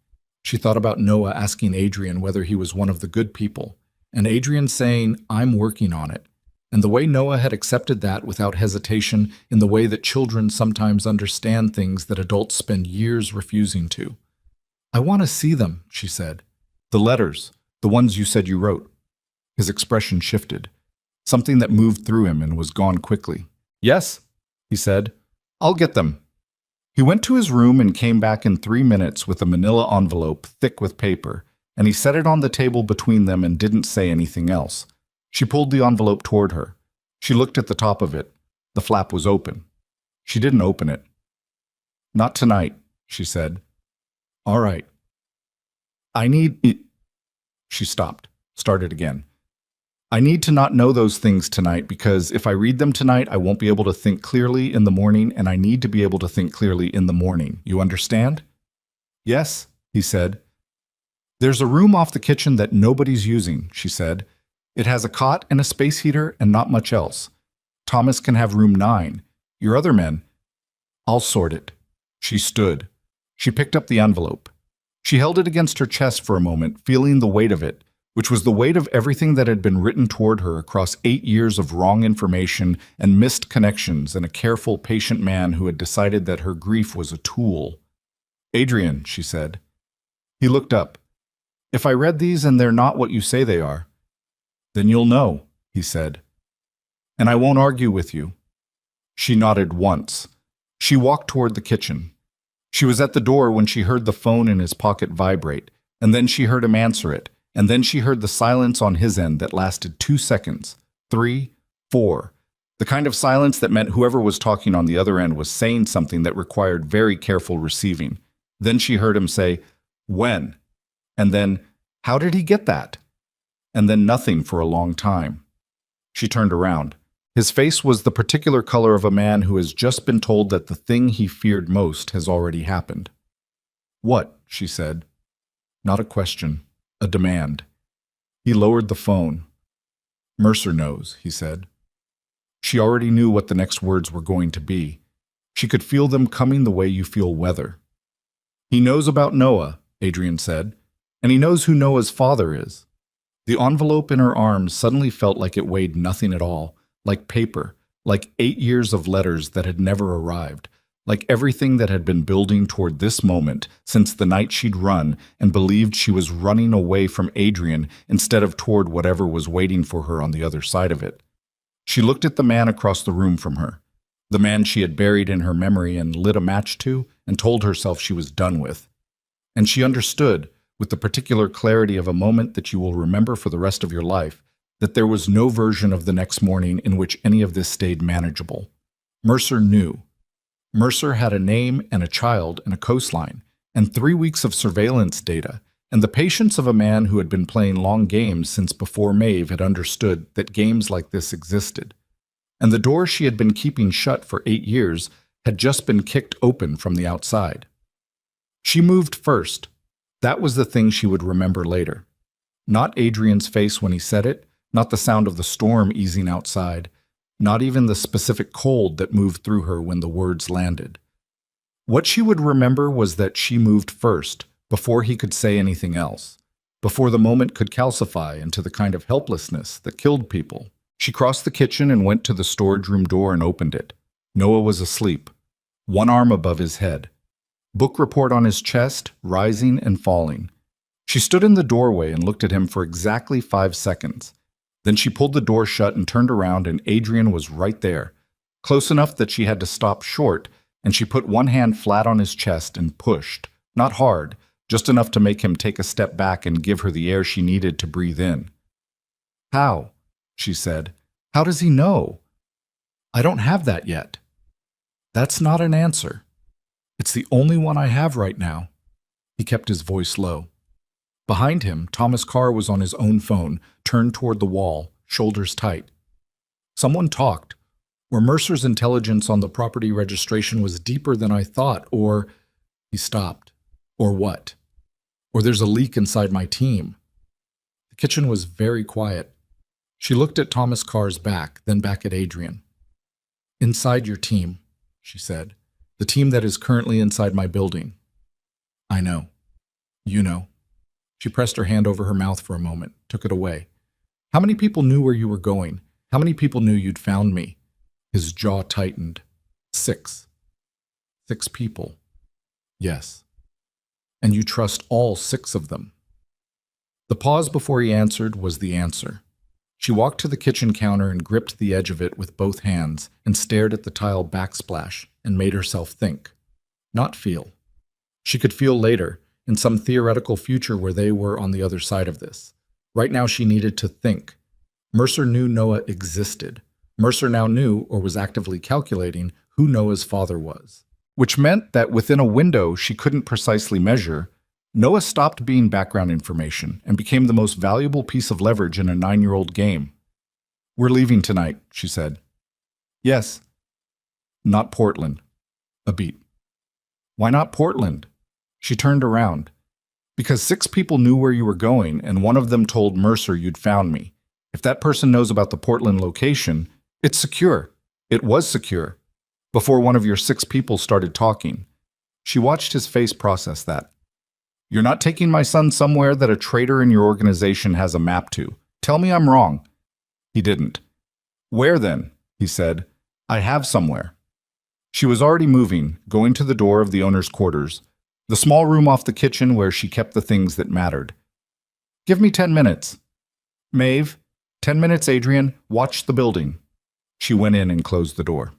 She thought about Noah asking Adrian whether he was one of the good people, and Adrian saying, I'm working on it, and the way Noah had accepted that without hesitation in the way that children sometimes understand things that adults spend years refusing to. I want to see them, she said. The letters, the ones you said you wrote. His expression shifted, something that moved through him and was gone quickly. Yes, he said. I'll get them. He went to his room and came back in 3 minutes with a manila envelope thick with paper, and he set it on the table between them and didn't say anything else. She pulled the envelope toward her. She looked at the top of it. The flap was open. She didn't open it. Not tonight, she said. All right. I need it. She stopped, started again. I need to not know those things tonight because if I read them tonight, I won't be able to think clearly in the morning, and I need to be able to think clearly in the morning. You understand? Yes, he said. There's a room off the kitchen that nobody's using, she said. It has a cot and a space heater and not much else. Thomas can have room 9. Your other men. I'll sort it. She stood. She picked up the envelope. She held it against her chest for a moment, feeling the weight of it, which was the weight of everything that had been written toward her across 8 years of wrong information and missed connections and a careful, patient man who had decided that her grief was a tool. Adrian, she said. He looked up. If I read these and they're not what you say they are, then you'll know, he said. And I won't argue with you. She nodded once. She walked toward the kitchen. She was at the door when she heard the phone in his pocket vibrate, And then she heard him answer it. And then she heard the silence on his end that lasted 2 seconds, 3, 4. The kind of silence that meant whoever was talking on the other end was saying something that required very careful receiving. Then she heard him say, "When?" And then, "How did he get that?" And then nothing for a long time. She turned around. His face was the particular color of a man who has just been told that the thing he feared most has already happened. "What?" she said. Not a question, a demand. He lowered the phone. "Mercer knows," he said. She already knew what the next words were going to be. She could feel them coming the way you feel weather. "He knows about Noah," Adrian said, "and he knows who Noah's father is." The envelope in her arms suddenly felt like it weighed nothing at all, like paper, like 8 years of letters that had never arrived, like everything that had been building toward this moment since the night she'd run and believed she was running away from Adrian instead of toward whatever was waiting for her on the other side of it. She looked at the man across the room from her, the man she had buried in her memory and lit a match to and told herself she was done with. And she understood, with the particular clarity of a moment that you will remember for the rest of your life, that there was no version of the next morning in which any of this stayed manageable. Mercer knew. Mercer had a name and a child and a coastline, and 3 weeks of surveillance data, and the patience of a man who had been playing long games since before Maeve had understood that games like this existed. And the door she had been keeping shut for 8 years had just been kicked open from the outside. She moved first. That was the thing she would remember later. Not Adrian's face when he said it, not the sound of the storm easing outside, not even the specific cold that moved through her when the words landed. What she would remember was that she moved first, before he could say anything else, before the moment could calcify into the kind of helplessness that killed people. She crossed the kitchen and went to the storage room door and opened it. Noah was asleep, one arm above his head. Book report on his chest, rising and falling. She stood in the doorway and looked at him for exactly 5 seconds. Then she pulled the door shut and turned around, and Adrian was right there, close enough that she had to stop short, and she put one hand flat on his chest and pushed, not hard, just enough to make him take a step back and give her the air she needed to breathe in. "How?" she said. "How does he know?" "I don't have that yet." "That's not an answer. It's the only one I have right now." He kept his voice low. Behind him, Thomas Carr was on his own phone, turned toward the wall, shoulders tight. "Someone talked. Or Mercer's intelligence on the property registration was deeper than I thought, or—" He stopped. "Or what? Or there's a leak inside my team." The kitchen was very quiet. She looked at Thomas Carr's back, then back at Adrian. "Inside your team," she said. "The team that is currently inside my building." "I know. You know." She pressed her hand over her mouth for a moment, took it away. "How many people knew where you were going? How many people knew you'd found me?" His jaw tightened. 6. 6 people. Yes. And you trust all 6 of them. The pause before he answered was the answer. She walked to the kitchen counter and gripped the edge of it with both hands and stared at the tile backsplash and made herself think. Not feel. She could feel later, in some theoretical future where they were on the other side of this. Right now she needed to think. Mercer knew Noah existed. Mercer now knew, or was actively calculating, who Noah's father was. Which meant that within a window she couldn't precisely measure, Noah stopped being background information and became the most valuable piece of leverage in a 9-year-old game. "We're leaving tonight," she said. "Yes." "Not Portland." A beat. "Why not Portland?" She turned around. "Because 6 people knew where you were going, and one of them told Mercer you'd found me. If that person knows about the Portland location, it's secure. It was secure. Before one of your 6 people started talking." She watched his face process that. "You're not taking my son somewhere that a traitor in your organization has a map to. Tell me I'm wrong." He didn't. "Where then?" he said. "I have somewhere." She was already moving, going to the door of the owner's quarters, the small room off the kitchen where she kept the things that mattered. "Give me 10 minutes. Maeve, 10 minutes, Adrian. Watch the building." She went in and closed the door.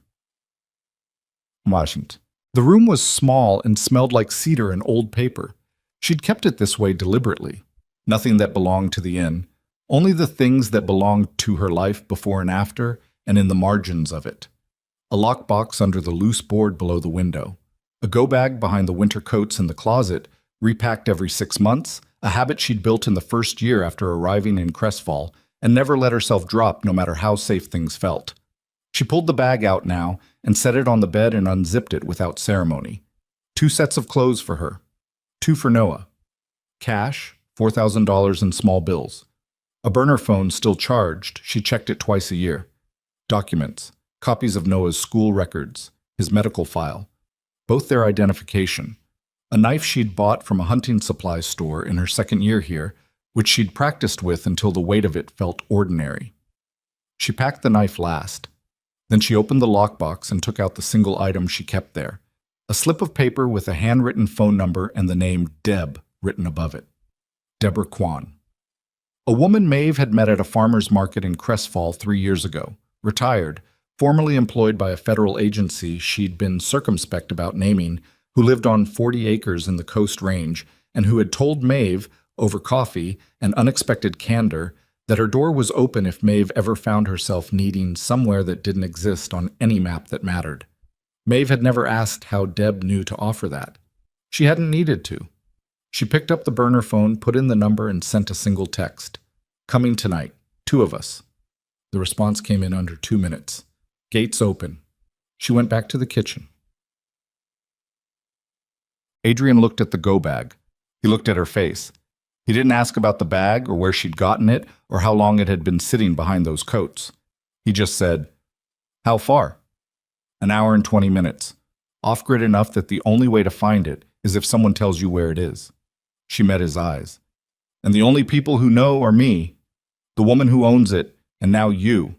Washington. The room was small and smelled like cedar and old paper. She'd kept it this way deliberately. Nothing that belonged to the inn, only the things that belonged to her life before and after, and in the margins of it. A lockbox under the loose board below the window, a go-bag behind the winter coats in the closet, repacked every 6 months, a habit she'd built in the first year after arriving in Crestfall, and never let herself drop no matter how safe things felt. She pulled the bag out now and set it on the bed and unzipped it without ceremony. 2 sets of clothes for her. 2 for Noah. Cash, $4,000 in small bills. A burner phone still charged, she checked it twice a year. Documents, copies of Noah's school records, his medical file, both their identification. A knife she'd bought from a hunting supply store in her second year here, which she'd practiced with until the weight of it felt ordinary. She packed the knife last. Then she opened the lockbox and took out the single item she kept there, a slip of paper with a handwritten phone number and the name Deb written above it. Deborah Kwan. A woman Maeve had met at a farmer's market in Crestfall 3 years ago, retired, formerly employed by a federal agency she'd been circumspect about naming, who lived on 40 acres in the Coast Range, and who had told Maeve, over coffee and unexpected candor, that her door was open if Maeve ever found herself needing somewhere that didn't exist on any map that mattered. Maeve had never asked how Deb knew to offer that. She hadn't needed to. She picked up the burner phone, put in the number, and sent a single text. "Coming tonight. 2 of us." The response came in under 2 minutes. "Gates open." She went back to the kitchen. Adrian looked at the go-bag. He looked at her face. He didn't ask about the bag or where she'd gotten it or how long it had been sitting behind those coats. He just said, "How far?" "An hour and 20 minutes. Off-grid enough that the only way to find it is if someone tells you where it is." She met his eyes. "And the only people who know are me, the woman who owns it, and now you.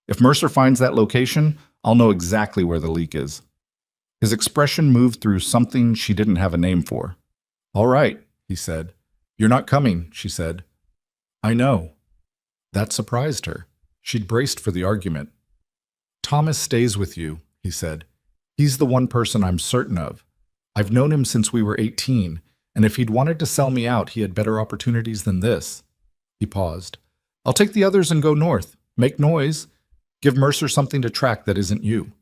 If Mercer finds that location, I'll know exactly where the leak is." His expression moved through something she didn't have a name for. "All right," he said. "You're not coming," she said. "I know." That surprised her. She'd braced for the argument. "Thomas stays with you," he said. "He's the one person I'm certain of. I've known him since we were 18, and if he'd wanted to sell me out, he had better opportunities than this." He paused. "I'll take the others and go north. Make noise. Give Mercer something to track that isn't you."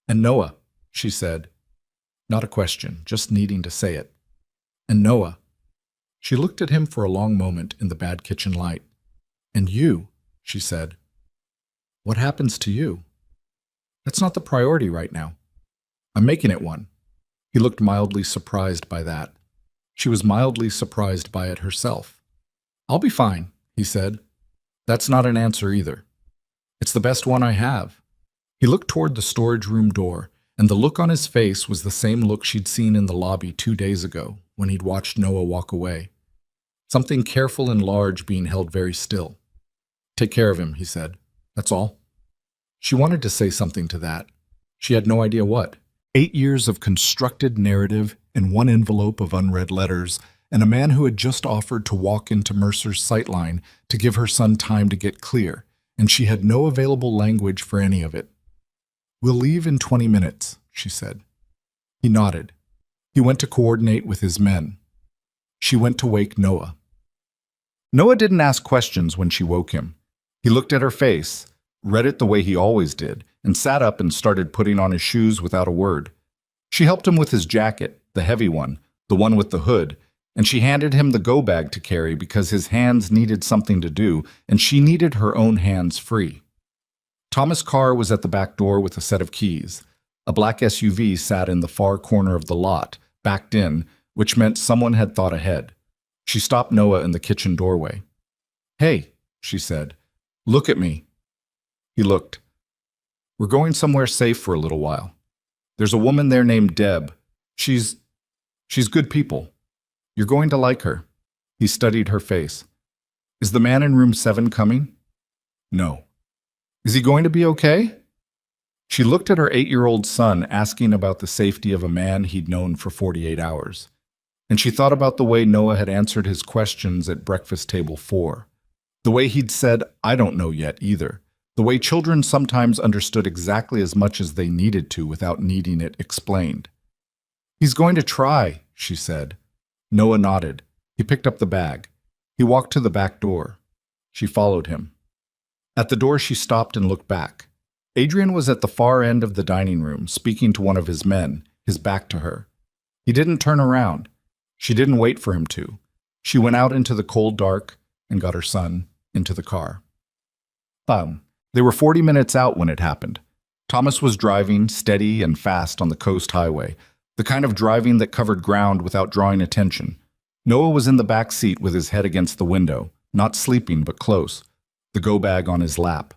"And Noah," she said. Not a question, just needing to say it. "And Noah." She looked at him for a long moment in the bad kitchen light. "And you," she said. "What happens to you?" "That's not the priority right now. I'm making it one." He looked mildly surprised by that. She was mildly surprised by it herself. "I'll be fine," he said. "That's not an answer either." "It's the best one I have." He looked toward the storage room door, and the look on his face was the same look she'd seen in the lobby 2 days ago when he'd watched Noah walk away. Something careful and large being held very still. "Take care of him," he said. "That's all." She wanted to say something to that. She had no idea what. 8 years of constructed narrative in one envelope of unread letters, and a man who had just offered to walk into Mercer's sightline to give her son time to get clear, and she had no available language for any of it. "We'll leave in 20 minutes, she said. He nodded. He went to coordinate with his men. She went to wake Noah. Noah didn't ask questions when she woke him. He looked at her face, read it the way he always did, and sat up and started putting on his shoes without a word. She helped him with his jacket, the heavy one, the one with the hood, and she handed him the go-bag to carry because his hands needed something to do, and she needed her own hands free. Thomas' car was at the back door with a set of keys. A black SUV sat in the far corner of the lot, backed in, which meant someone had thought ahead. She stopped Noah in the kitchen doorway. "Hey," she said, "look at me." He looked. "We're going somewhere safe for a little while. There's a woman there named Deb. She's good people. You're going to like her." He studied her face. "Is the man in room 7 coming?" "No." "Is he going to be okay?" She looked at her 8-year-old son asking about the safety of a man he'd known for 48 hours. And she thought about the way Noah had answered his questions at breakfast table 4. The way he'd said, "I don't know yet either." The way children sometimes understood exactly as much as they needed to without needing it explained. "He's going to try," she said. Noah nodded. He picked up the bag. He walked to the back door. She followed him. At the door, she stopped and looked back. Adrian was at the far end of the dining room, speaking to one of his men, his back to her. He didn't turn around. She didn't wait for him to. She went out into the cold dark and got her son into the car. They were 40 minutes out when it happened. Thomas was driving steady and fast on the coast highway, the kind of driving that covered ground without drawing attention. Noah was in the back seat with his head against the window, not sleeping but close, the go bag on his lap.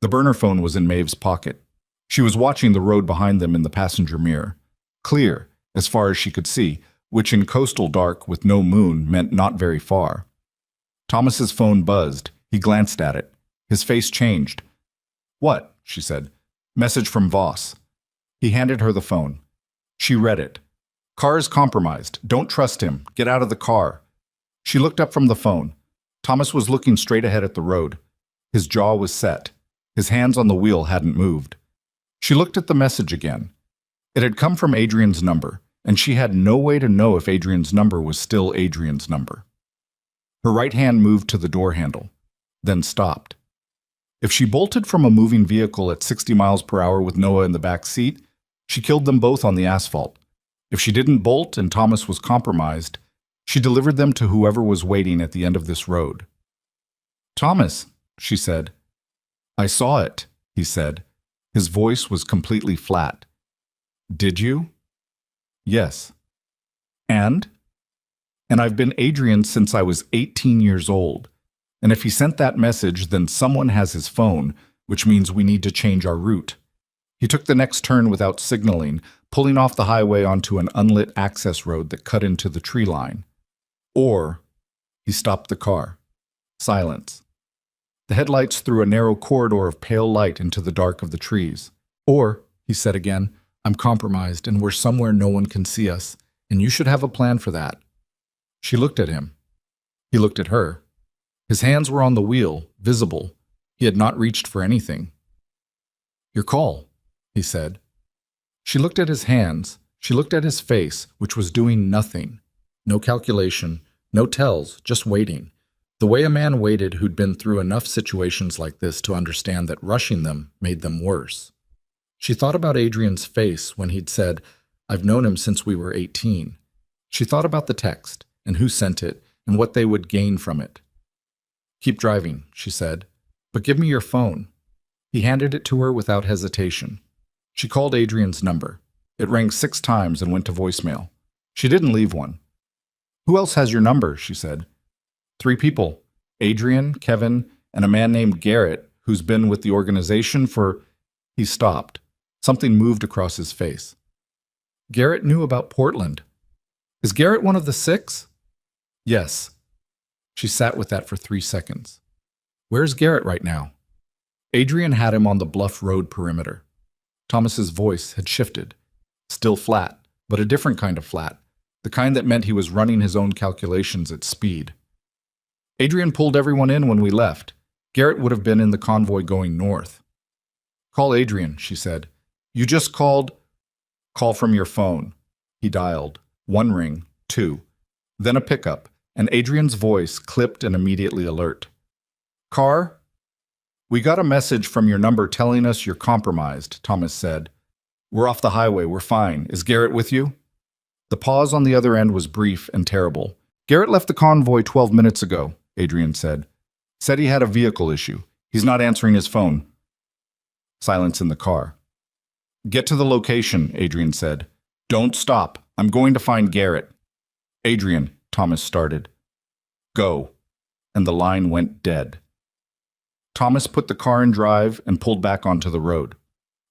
The burner phone was in Maeve's pocket. She was watching the road behind them in the passenger mirror. Clear, as far as she could see, which in coastal dark with no moon meant not very far. Thomas's phone buzzed. He glanced at it. His face changed. "What?" she said. "Message from Voss." He handed her the phone. She read it. "Car is compromised. Don't trust him. Get out of the car." She looked up from the phone. Thomas was looking straight ahead at the road. His jaw was set. His hands on the wheel hadn't moved. She looked at the message again. It had come from Adrian's number, and she had no way to know if Adrian's number was still Adrian's number. Her right hand moved to the door handle, then stopped. If she bolted from a moving vehicle at 60 miles per hour with Noah in the back seat, she killed them both on the asphalt. If she didn't bolt and Thomas was compromised, she delivered them to whoever was waiting at the end of this road. "Thomas," she said. "I saw it," he said. His voice was completely flat. "Did you?" "Yes." "And?" "And I've been Adrian since I was 18 years old. And if he sent that message, then someone has his phone, which means we need to change our route." He took the next turn without signaling, pulling off the highway onto an unlit access road that cut into the tree line. Or, he stopped the car. Silence. The headlights threw a narrow corridor of pale light into the dark of the trees. "Or," he said again, "I'm compromised and we're somewhere no one can see us, and you should have a plan for that." She looked at him. He looked at her. His hands were on the wheel, visible. He had not reached for anything. "Your call," he said. She looked at his hands. She looked at his face, which was doing nothing. No calculation, no tells, just waiting. The way a man waited who'd been through enough situations like this to understand that rushing them made them worse. She thought about Adrian's face when he'd said, "I've known him since we were 18. She thought about the text, and who sent it, and what they would gain from it. "Keep driving," she said, "but give me your phone." He handed it to her without hesitation. She called Adrian's number. It rang 6 times and went to voicemail. She didn't leave one. "Who else has your number?" she said. 3 people, Adrian, Kevin, and a man named Garrett, who's been with the organization for... He stopped. Something moved across his face. Garrett knew about Portland. "Is Garrett one of the 6? "Yes." She sat with that for 3 seconds. "Where's Garrett right now?" Adrian had him on the bluff road perimeter. Thomas's voice had shifted. Still flat, but a different kind of flat, the kind that meant he was running his own calculations at speed. "Adrian pulled everyone in when we left. Garrett would have been in the convoy going north." "Call Adrian," she said. "You just called..." "Call from your phone." He dialed. 1 ring, 2. Then a pickup, and Adrian's voice clipped and immediately alert. "Car? We got a message from your number telling us you're compromised," Thomas said. "We're off the highway. We're fine. Is Garrett with you?" The pause on the other end was brief and terrible. "Garrett left the convoy 12 minutes ago," Adrian said. "Said he had a vehicle issue. He's not answering his phone." Silence in the car. "Get to the location," Adrian said. "Don't stop. I'm going to find Garrett." "Adrian," Thomas started. "Go." And the line went dead. Thomas put the car in drive and pulled back onto the road.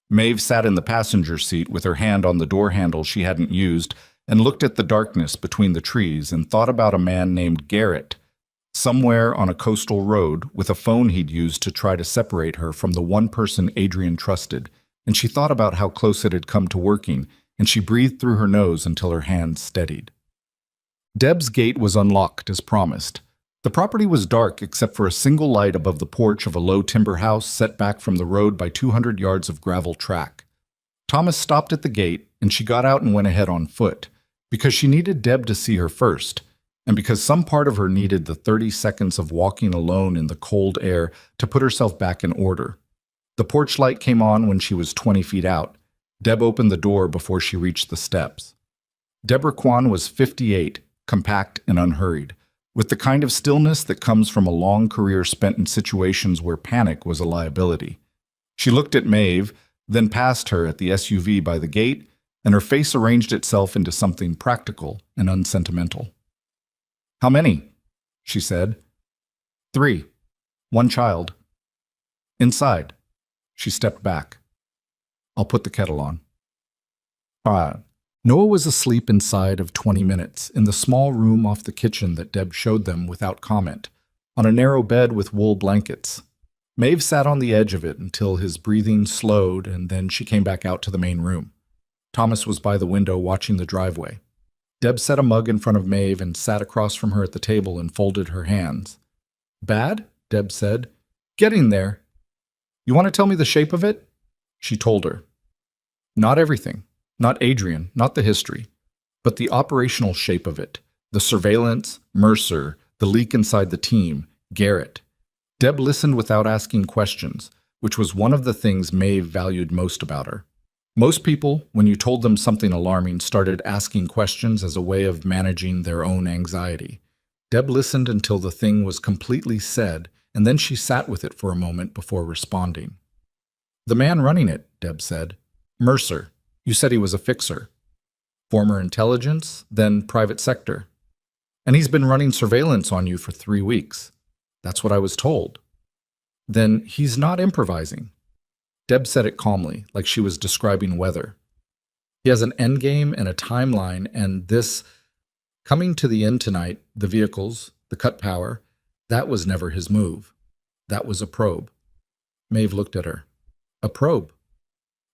Maeve sat in the passenger seat with her hand on the door handle she hadn't used and looked at the darkness between the trees and thought about a man named Garrett, somewhere on a coastal road with a phone he'd used to try to separate her from the one person Adrian trusted, and she thought about how close it had come to working, and she breathed through her nose until her hands steadied. Deb's gate was unlocked as promised. The property was dark except for a single light above the porch of a low timber house set back from the road by 200 yards of gravel track. Thomas stopped at the gate, and she got out and went ahead on foot. Because she needed Deb to see her first, and because some part of her needed the 30 seconds of walking alone in the cold air to put herself back in order. The porch light came on when she was 20 feet out. Deb opened the door before she reached the steps. Deborah Kwan was 58, compact and unhurried, with the kind of stillness that comes from a long career spent in situations where panic was a liability. She looked at Maeve, then passed her at the SUV by the gate, and her face arranged itself into something practical and unsentimental. "How many?" she said. "3. 1 child." "Inside." She stepped back. "I'll put the kettle on." Noah was asleep inside of 20 minutes, in the small room off the kitchen that Deb showed them without comment, on a narrow bed with wool blankets. Maeve sat on the edge of it until his breathing slowed, and then she came back out to the main room. Thomas was by the window watching the driveway. Deb set a mug in front of Maeve and sat across from her at the table and folded her hands. "Bad?" Deb said. "Getting there." "You want to tell me the shape of it?" She told her. Not everything. Not Adrian, not the history, but the operational shape of it. The surveillance, Mercer, the leak inside the team, Garrett. Deb listened without asking questions, which was one of the things Maeve valued most about her. Most people, when you told them something alarming, started asking questions as a way of managing their own anxiety. Deb listened until the thing was completely said, and then she sat with it for a moment before responding. "The man running it," Deb said. "Mercer. You said he was a fixer. Former intelligence, then private sector. And he's been running surveillance on you for 3 weeks. That's what I was told." "Then he's not improvising." Deb said it calmly, like she was describing weather. "He has an endgame and a timeline, and this, coming to the end tonight, the vehicles, the cut power, that was never his move. That was a probe." Maeve looked at her. "A probe?"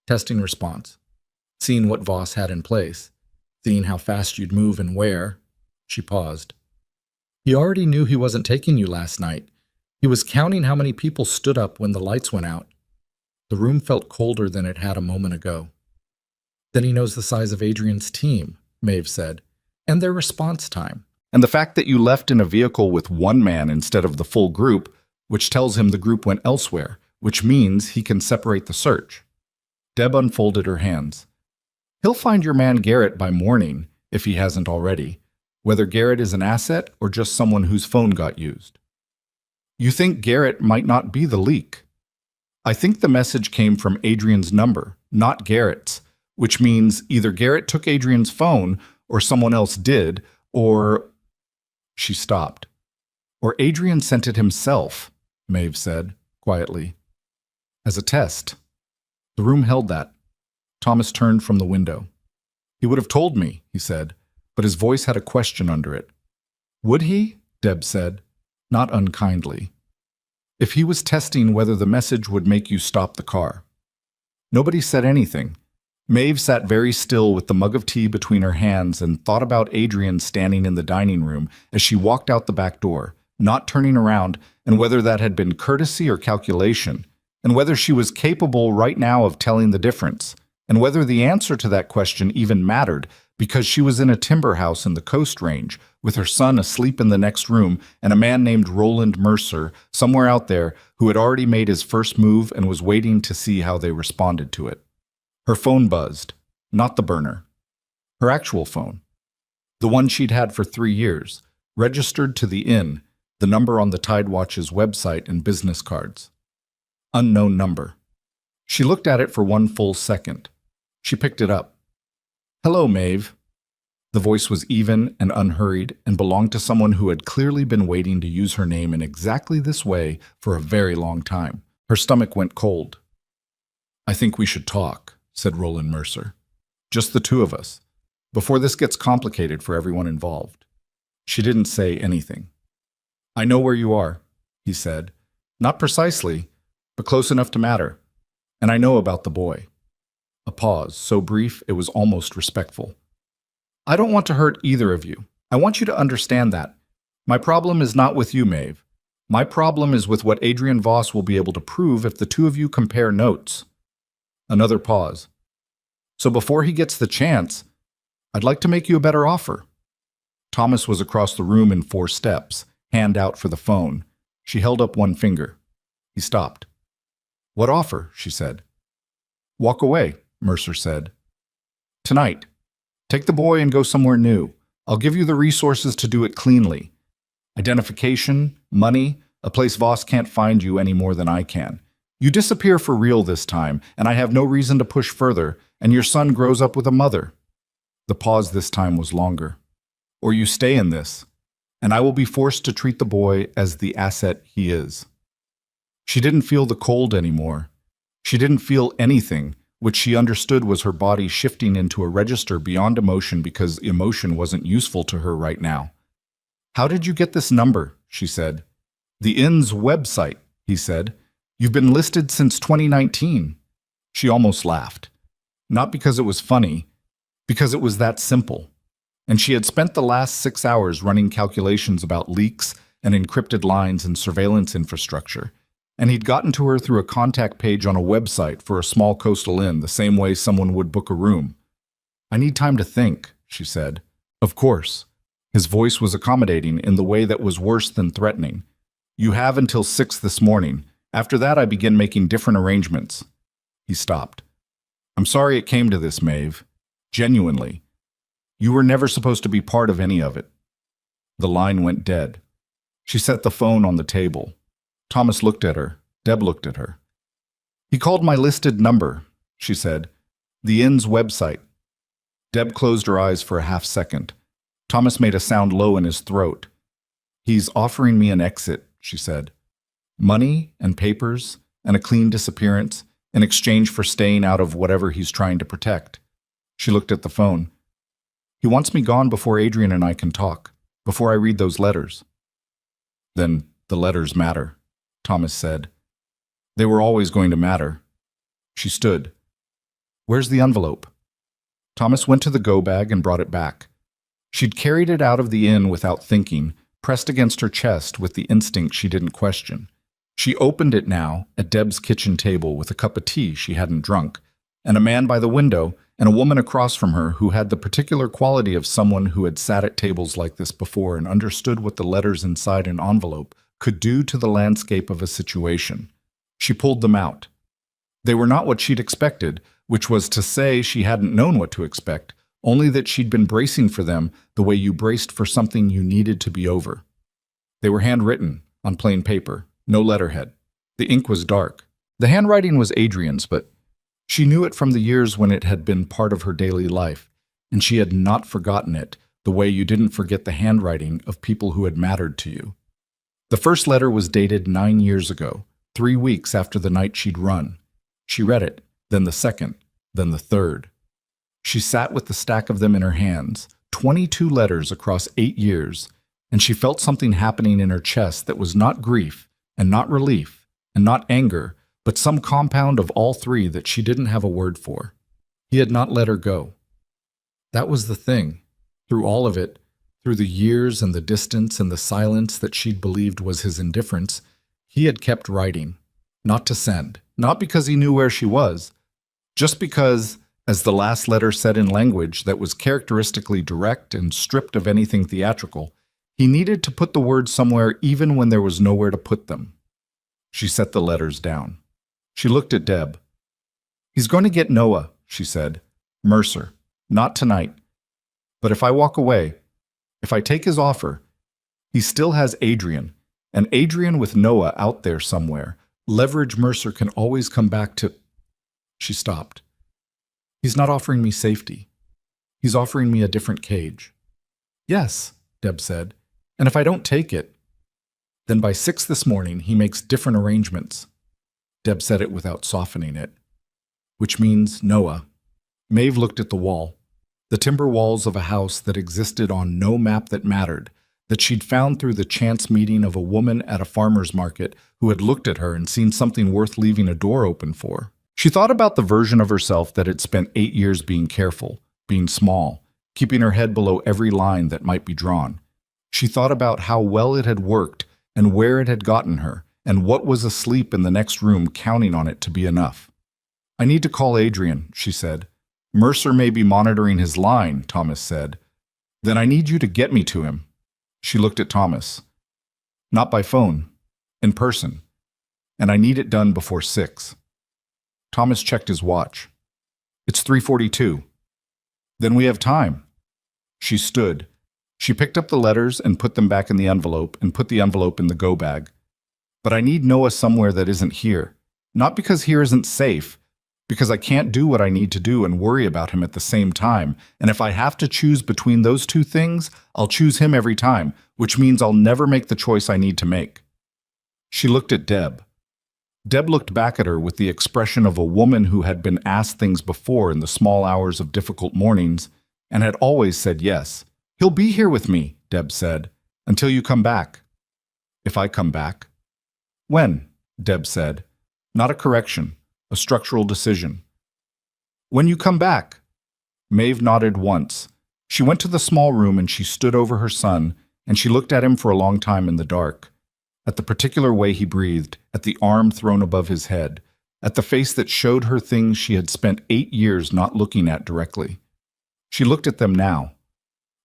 "Testing response. Seeing what Voss had in place. Seeing how fast you'd move and where." She paused. "He already knew he wasn't taking you last night. He was counting how many people stood up when the lights went out." The room felt colder than it had a moment ago. "Then he knows the size of Adrian's team," Maeve said, "and their response time. And the fact that you left in a vehicle with 1 man instead of the full group, which tells him the group went elsewhere, which means he can separate the search." Deb unfolded her hands. "He'll find your man Garrett by morning, if he hasn't already, whether Garrett is an asset or just someone whose phone got used." "You think Garrett might not be the leak?" "I think the message came from Adrian's number, not Garrett's, which means either Garrett took Adrian's phone or someone else did, or—" She stopped. "Or Adrian sent it himself," Maeve said, quietly. "As a test." The room held that. Thomas turned from the window. "He would have told me," he said, but his voice had a question under it. "Would he?" Deb said, not unkindly. "If he was testing whether the message would make you stop the car." Nobody said anything. Maeve sat very still with the mug of tea between her hands and thought about Adrian standing in the dining room as she walked out the back door, not turning around, and whether that had been courtesy or calculation, and whether she was capable right now of telling the difference, and whether the answer to that question even mattered, because she was in a timber house in the Coast Range, with her son asleep in the next room and a man named Roland Mercer somewhere out there who had already made his first move and was waiting to see how they responded to it. Her phone buzzed, not the burner. Her actual phone. The one she'd had for 3 years, registered to the inn, the number on the Tidewatch's website and business cards. Unknown number. She looked at it for 1 full second. She picked it up. "Hello, Maeve." The voice was even and unhurried and belonged to someone who had clearly been waiting to use her name in exactly this way for a very long time. Her stomach went cold. "I think we should talk," said Roland Mercer. "Just the 2 of us, before this gets complicated for everyone involved." She didn't say anything. "I know where you are," he said. "Not precisely, but close enough to matter. And I know about the boy." A pause, so brief it was almost respectful. "I don't want to hurt either of you. I want you to understand that. My problem is not with you, Maeve. My problem is with what Adrian Voss will be able to prove if the 2 of you compare notes." Another pause. "So before he gets the chance, I'd like to make you a better offer. Thomas was across the room in 4 steps, hand out for the phone. She held up one finger. He stopped. What offer? She said. Walk away, Mercer said. Tonight. Take the boy and go somewhere new. I'll give you the resources to do it cleanly. Identification, money, a place Voss can't find you any more than I can. You disappear for real this time, and I have no reason to push further, and your son grows up with a mother. The pause this time was longer. Or you stay in this, and I will be forced to treat the boy as the asset he is. She didn't feel the cold anymore. She didn't feel anything, which she understood was her body shifting into a register beyond emotion because emotion wasn't useful to her right now. How did you get this number? She said. The inn's website, he said. You've been listed since 2019. She almost laughed. Not because it was funny, because it was that simple. And she had spent the last 6 hours running calculations about leaks and encrypted lines and surveillance infrastructure. And he'd gotten to her through a contact page on a website for a small coastal inn, the same way someone would book a room. I need time to think, she said. Of course. His voice was accommodating in the way that was worse than threatening. You have until 6 this morning. After that, I begin making different arrangements. He stopped. I'm sorry it came to this, Maeve. Genuinely. You were never supposed to be part of any of it. The line went dead. She set the phone on the table. Thomas looked at her. Deb looked at her. He called my listed number, she said. The inn's website. Deb closed her eyes for a half-second. Thomas made a sound low in his throat. He's offering me an exit, she said. Money and papers and a clean disappearance in exchange for staying out of whatever he's trying to protect. She looked at the phone. He wants me gone before Adrian and I can talk, before I read those letters. Then the letters matter, Thomas said. They were always going to matter. She stood. Where's the envelope? Thomas went to the go bag and brought it back. She'd carried it out of the inn without thinking, pressed against her chest with the instinct she didn't question. She opened it now at Deb's kitchen table with a cup of tea she hadn't drunk, and a man by the window and a woman across from her who had the particular quality of someone who had sat at tables like this before and understood what the letters inside an envelope could do to the landscape of a situation. She pulled them out. They were not what she'd expected, which was to say she hadn't known what to expect, only that she'd been bracing for them the way you braced for something you needed to be over. They were handwritten, on plain paper, no letterhead. The ink was dark. The handwriting was Adrian's, but she knew it from the years when it had been part of her daily life, and she had not forgotten it, the way you didn't forget the handwriting of people who had mattered to you. The first letter was dated 9 years ago, 3 weeks after the night she'd run. She read it, then the second, then the third. She sat with the stack of them in her hands, 22 letters across 8 years, and she felt something happening in her chest that was not grief, and not relief, and not anger, but some compound of all three that she didn't have a word for. He had not let her go. That was the thing. Through all of it, through the years and the distance and the silence that she'd believed was his indifference, he had kept writing, not to send, not because he knew where she was, just because, as the last letter said in language that was characteristically direct and stripped of anything theatrical, he needed to put the words somewhere even when there was nowhere to put them. She set the letters down. She looked at Deb. He's going to get Noah, she said. Mercer. Not tonight. But if I walk away, if I take his offer, he still has Adrian, and Adrian with Noah out there somewhere. Leverage Mercer can always come back to... She stopped. He's not offering me safety. He's offering me a different cage. Yes, Deb said. And if I don't take it, then by 6 this morning he makes different arrangements. Deb said it without softening it. Which means Noah. Maeve looked at the wall. The timber walls of a house that existed on no map that mattered, that she'd found through the chance meeting of a woman at a farmer's market who had looked at her and seen something worth leaving a door open for. She thought about the version of herself that had spent 8 years being careful, being small, keeping her head below every line that might be drawn. She thought about how well it had worked and where it had gotten her, and what was asleep in the next room counting on it to be enough. I need to call Adrian, she said. Mercer may be monitoring his line, Thomas said. Then I need you to get me to him. She looked at Thomas. Not by phone, in person. And I need it done before 6. Thomas checked his watch. It's 3:42. Then we have time. She stood. She picked up the letters and put them back in the envelope and put the envelope in the go bag. But I need Noah somewhere that isn't here. Not because here isn't safe, because I can't do what I need to do and worry about him at the same time. And if I have to choose between those two things, I'll choose him every time, which means I'll never make the choice I need to make. She looked at Deb. Deb looked back at her with the expression of a woman who had been asked things before in the small hours of difficult mornings and had always said yes. He'll be here with me, Deb said, until you come back. If I come back? When? Deb said. Not a correction, a structural decision. When you come back. Maeve nodded once. She went to the small room and she stood over her son, and she looked at him for a long time in the dark. At the particular way he breathed, at the arm thrown above his head, at the face that showed her things she had spent 8 years not looking at directly. She looked at them now.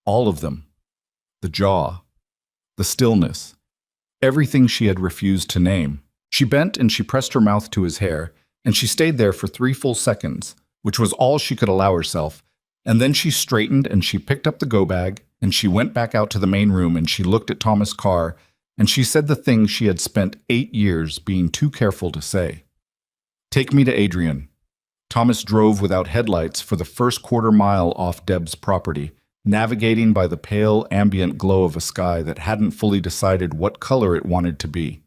All of them. The jaw. The stillness. Everything she had refused to name. She bent and she pressed her mouth to his hair, and she stayed there for 3 full seconds, which was all she could allow herself, and then she straightened and she picked up the go bag, and she went back out to the main room and she looked at Thomas' car, and she said the thing she had spent 8 years being too careful to say. Take me to Adrian. Thomas drove without headlights for the first quarter mile off Deb's property, navigating by the pale, ambient glow of a sky that hadn't fully decided what color it wanted to be.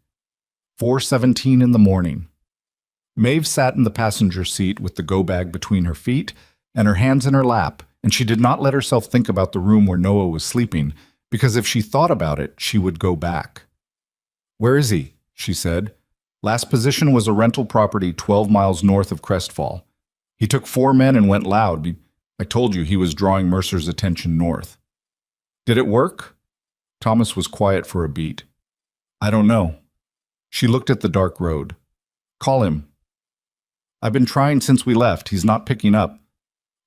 4:17 in the morning. Maeve sat in the passenger seat with the go bag between her feet and her hands in her lap, and she did not let herself think about the room where Noah was sleeping, because if she thought about it, she would go back. Where is he? She said. Last position was a rental property 12 miles north of Crestfall. He took 4 men and went loud. I told you he was drawing Mercer's attention north. Did it work? Thomas was quiet for a beat. I don't know. She looked at the dark road. Call him. I've been trying since we left. He's not picking up.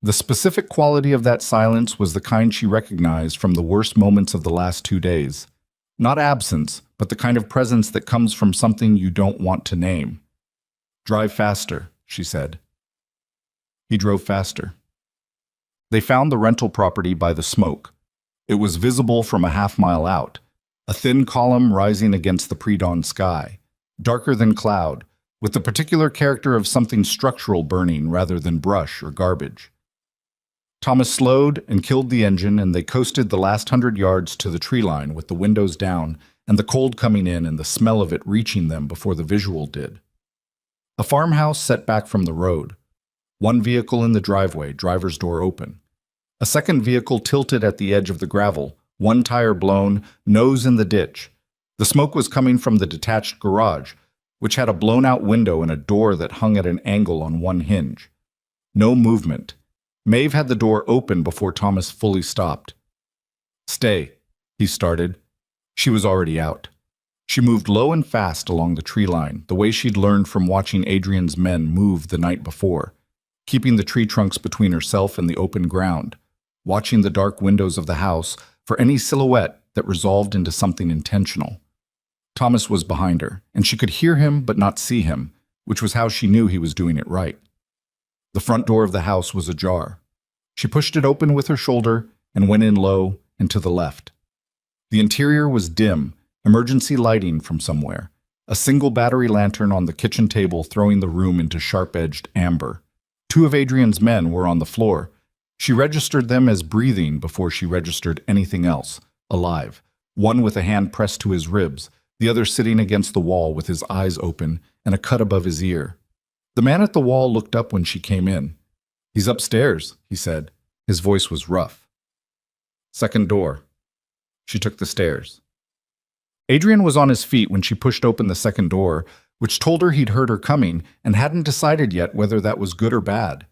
The specific quality of that silence was the kind she recognized from the worst moments of the last 2 days. Not absence, but the kind of presence that comes from something you don't want to name. Drive faster, she said. He drove faster. They found the rental property by the smoke. It was visible from a half-mile out, a thin column rising against the pre-dawn sky, darker than cloud, with the particular character of something structural burning rather than brush or garbage. Thomas slowed and killed the engine, and they coasted the last 100 yards to the tree line with the windows down and the cold coming in and the smell of it reaching them before the visual did. A farmhouse set back from the road. One vehicle in the driveway, driver's door open. A second vehicle tilted at the edge of the gravel, one tire blown, nose in the ditch. The smoke was coming from the detached garage, which had a blown-out window and a door that hung at an angle on one hinge. No movement. Maeve had the door open before Thomas fully stopped. Stay, he started. She was already out. She moved low and fast along the tree line, the way she'd learned from watching Adrian's men move the night before, keeping the tree trunks between herself and the open ground, watching the dark windows of the house for any silhouette that resolved into something intentional. Thomas was behind her, and she could hear him but not see him, which was how she knew he was doing it right. The front door of the house was ajar. She pushed it open with her shoulder and went in low and to the left. The interior was dim, emergency lighting from somewhere, a single battery lantern on the kitchen table throwing the room into sharp-edged amber. 2 of Adrian's men were on the floor. She registered them as breathing before she registered anything else, alive, one with a hand pressed to his ribs, the other sitting against the wall with his eyes open and a cut above his ear. The man at the wall looked up when she came in. He's upstairs, he said. His voice was rough. Second door. She took the stairs. Adrian was on his feet when she pushed open the second door, which told her he'd heard her coming and hadn't decided yet whether that was good or bad.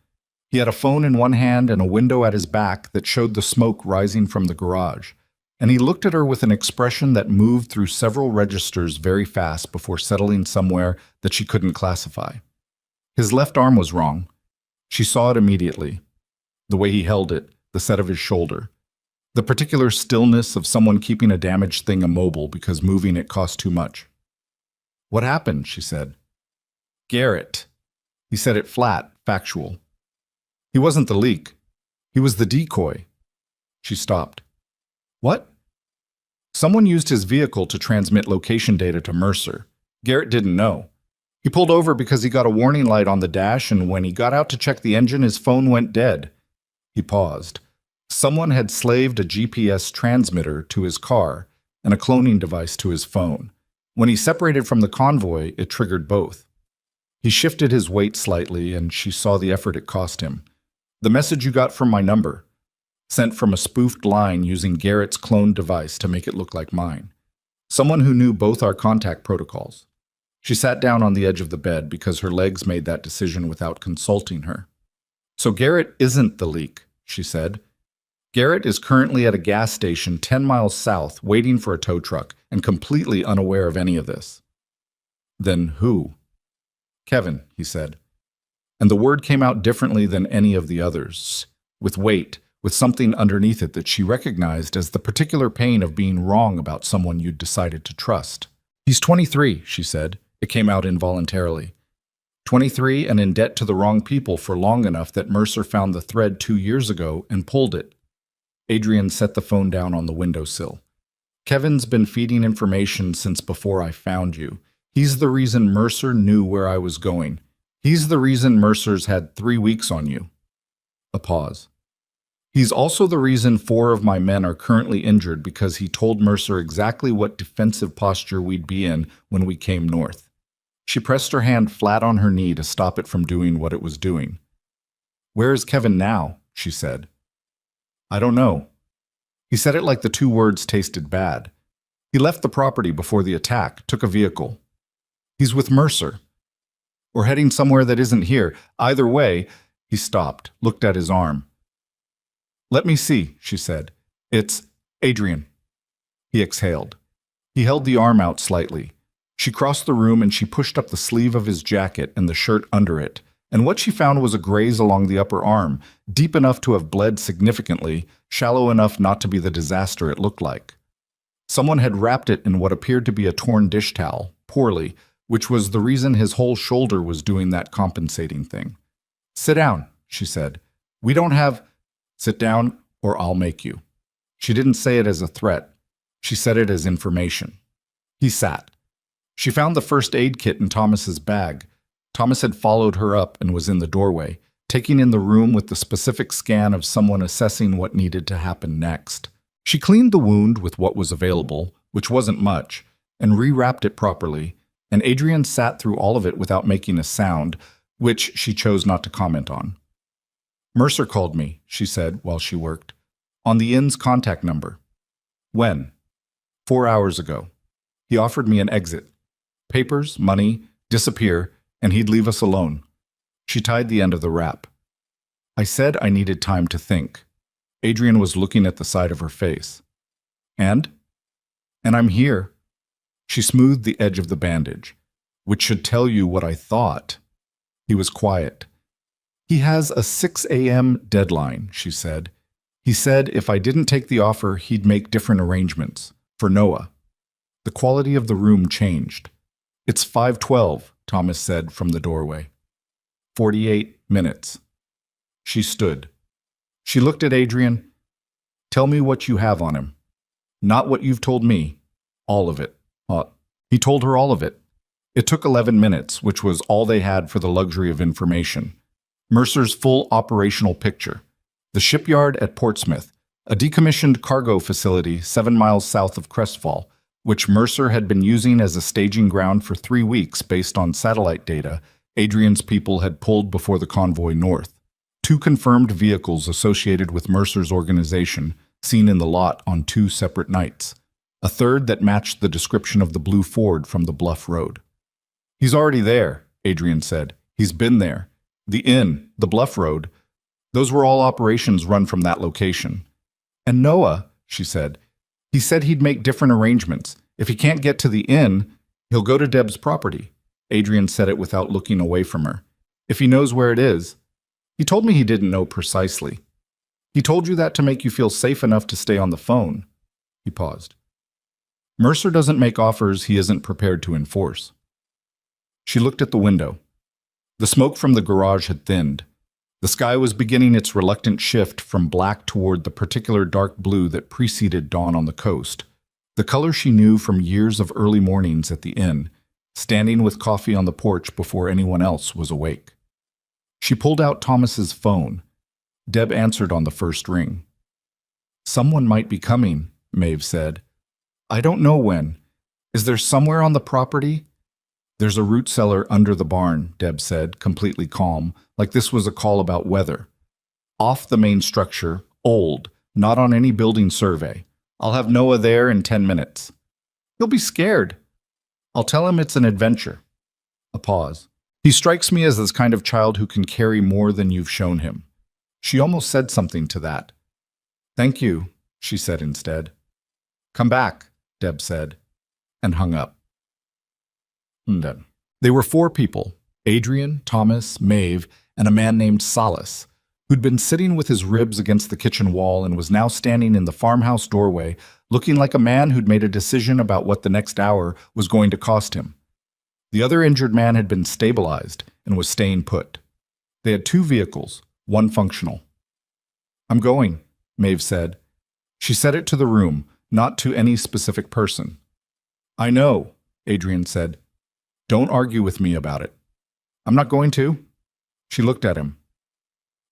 He had a phone in one hand and a window at his back that showed the smoke rising from the garage, and he looked at her with an expression that moved through several registers very fast before settling somewhere that she couldn't classify. His left arm was wrong. She saw it immediately. The way he held it, the set of his shoulder. The particular stillness of someone keeping a damaged thing immobile because moving it cost too much. "What happened?" she said. "Garrett." He said it flat, factual. "He wasn't the leak. He was the decoy." She stopped. "What?" "Someone used his vehicle to transmit location data to Mercer. Garrett didn't know. He pulled over because he got a warning light on the dash, and when he got out to check the engine, his phone went dead." He paused. Someone had slaved a GPS transmitter to his car and a cloning device to his phone. When he separated from the convoy, it triggered both. He shifted his weight slightly, and she saw the effort it cost him. "The message you got from my number, sent from a spoofed line using Garrett's cloned device to make it look like mine. Someone who knew both our contact protocols." She sat down on the edge of the bed because her legs made that decision without consulting her. "So Garrett isn't the leak," she said. "Garrett is currently at a gas station 10 miles south, waiting for a tow truck, and completely unaware of any of this." "Then who?" "Kevin," he said. And the word came out differently than any of the others, with weight, with something underneath it that she recognized as the particular pain of being wrong about someone you'd decided to trust. "He's 23, she said. It came out involuntarily. 23 and in debt to the wrong people for long enough that Mercer found the thread 2 years ago and pulled it. Adrian set the phone down on the windowsill. "Kevin's been feeding information since before I found you. He's the reason Mercer knew where I was going. He's the reason Mercer's had 3 weeks on you." A pause. "He's also the reason 4 of my men are currently injured because he told Mercer exactly what defensive posture we'd be in when we came north." She pressed her hand flat on her knee to stop it from doing what it was doing. "Where is Kevin now?" she said. "I don't know." He said it like the 2 words tasted bad. "He left the property before the attack, took a vehicle. He's with Mercer. Or heading somewhere that isn't here. Either way," he stopped, looked at his arm. "Let me see," she said. "It's Adrian." He exhaled. He held the arm out slightly. She crossed the room and she pushed up the sleeve of his jacket and the shirt under it, and what she found was a graze along the upper arm, deep enough to have bled significantly, shallow enough not to be the disaster it looked like. Someone had wrapped it in what appeared to be a torn dish towel, poorly, which was the reason his whole shoulder was doing that compensating thing. "Sit down," she said. "We don't have—" "Sit down, or I'll make you." She didn't say it as a threat. She said it as information. He sat. She found the first aid kit in Thomas's bag. Thomas had followed her up and was in the doorway, taking in the room with the specific scan of someone assessing what needed to happen next. She cleaned the wound with what was available, which wasn't much, and rewrapped it properly, and Adrian sat through all of it without making a sound, which she chose not to comment on. "Mercer called me," she said while she worked, "on the inn's contact number." "When?" 4 hours ago. He offered me an exit. Papers, money, disappear, and he'd leave us alone." She tied the end of the wrap. "I said I needed time to think." Adrian was looking at the side of her face. And I'm here." She smoothed the edge of the bandage. "Which should tell you what I thought." He was quiet. "He has a 6 a.m. deadline," she said. "He said if I didn't take the offer, he'd make different arrangements. For Noah." The quality of the room changed. "It's 5:12, Thomas said from the doorway. 48 minutes. She stood. She looked at Adrian. "Tell me what you have on him. Not what you've told me. All of it." He told her all of it. It took 11 minutes, which was all they had for the luxury of information. Mercer's full operational picture. The shipyard at Portsmouth, a decommissioned cargo facility 7 miles south of Crestfall, which Mercer had been using as a staging ground for 3 weeks based on satellite data Adrian's people had pulled before the convoy north. 2 confirmed vehicles associated with Mercer's organization, seen in the lot on 2 separate nights. A third that matched the description of the blue Ford from the Bluff Road. "He's already there," Adrian said. "He's been there. The inn, the Bluff Road, those were all operations run from that location." "And Noah," she said, "he said he'd make different arrangements. If he can't get to the inn, he'll go to Deb's property." Adrian said it without looking away from her. "If he knows where it is." "He told me he didn't know precisely." He told you that to make you feel safe enough to stay on the phone. He paused. Mercer doesn't make offers he isn't prepared to enforce. She looked at the window. The smoke from the garage had thinned. The sky was beginning its reluctant shift from black toward the particular dark blue that preceded dawn on the coast, the color she knew from years of early mornings at the inn, standing with coffee on the porch before anyone else was awake. She pulled out Thomas's phone. Deb answered on the first ring. Someone might be coming, Maeve said. I don't know when. Is there somewhere on the property? There's a root cellar under the barn, Deb said, completely calm, like this was a call about weather. Off the main structure, old, not on any building survey. I'll have Noah there in 10 minutes. He'll be scared. I'll tell him it's an adventure. A pause. He strikes me as this kind of child who can carry more than you've shown him. She almost said something to that. Thank you, she said instead. Come back, Deb said, and hung up. They were 4 people, Adrian, Thomas, Maeve, and a man named Salas, who'd been sitting with his ribs against the kitchen wall and was now standing in the farmhouse doorway, looking like a man who'd made a decision about what the next hour was going to cost him. The other injured man had been stabilized and was staying put. They had 2 vehicles, one functional. I'm going, Maeve said. She said it to the room, not to any specific person. I know, Adrian said. Don't argue with me about it. I'm not going to. She looked at him.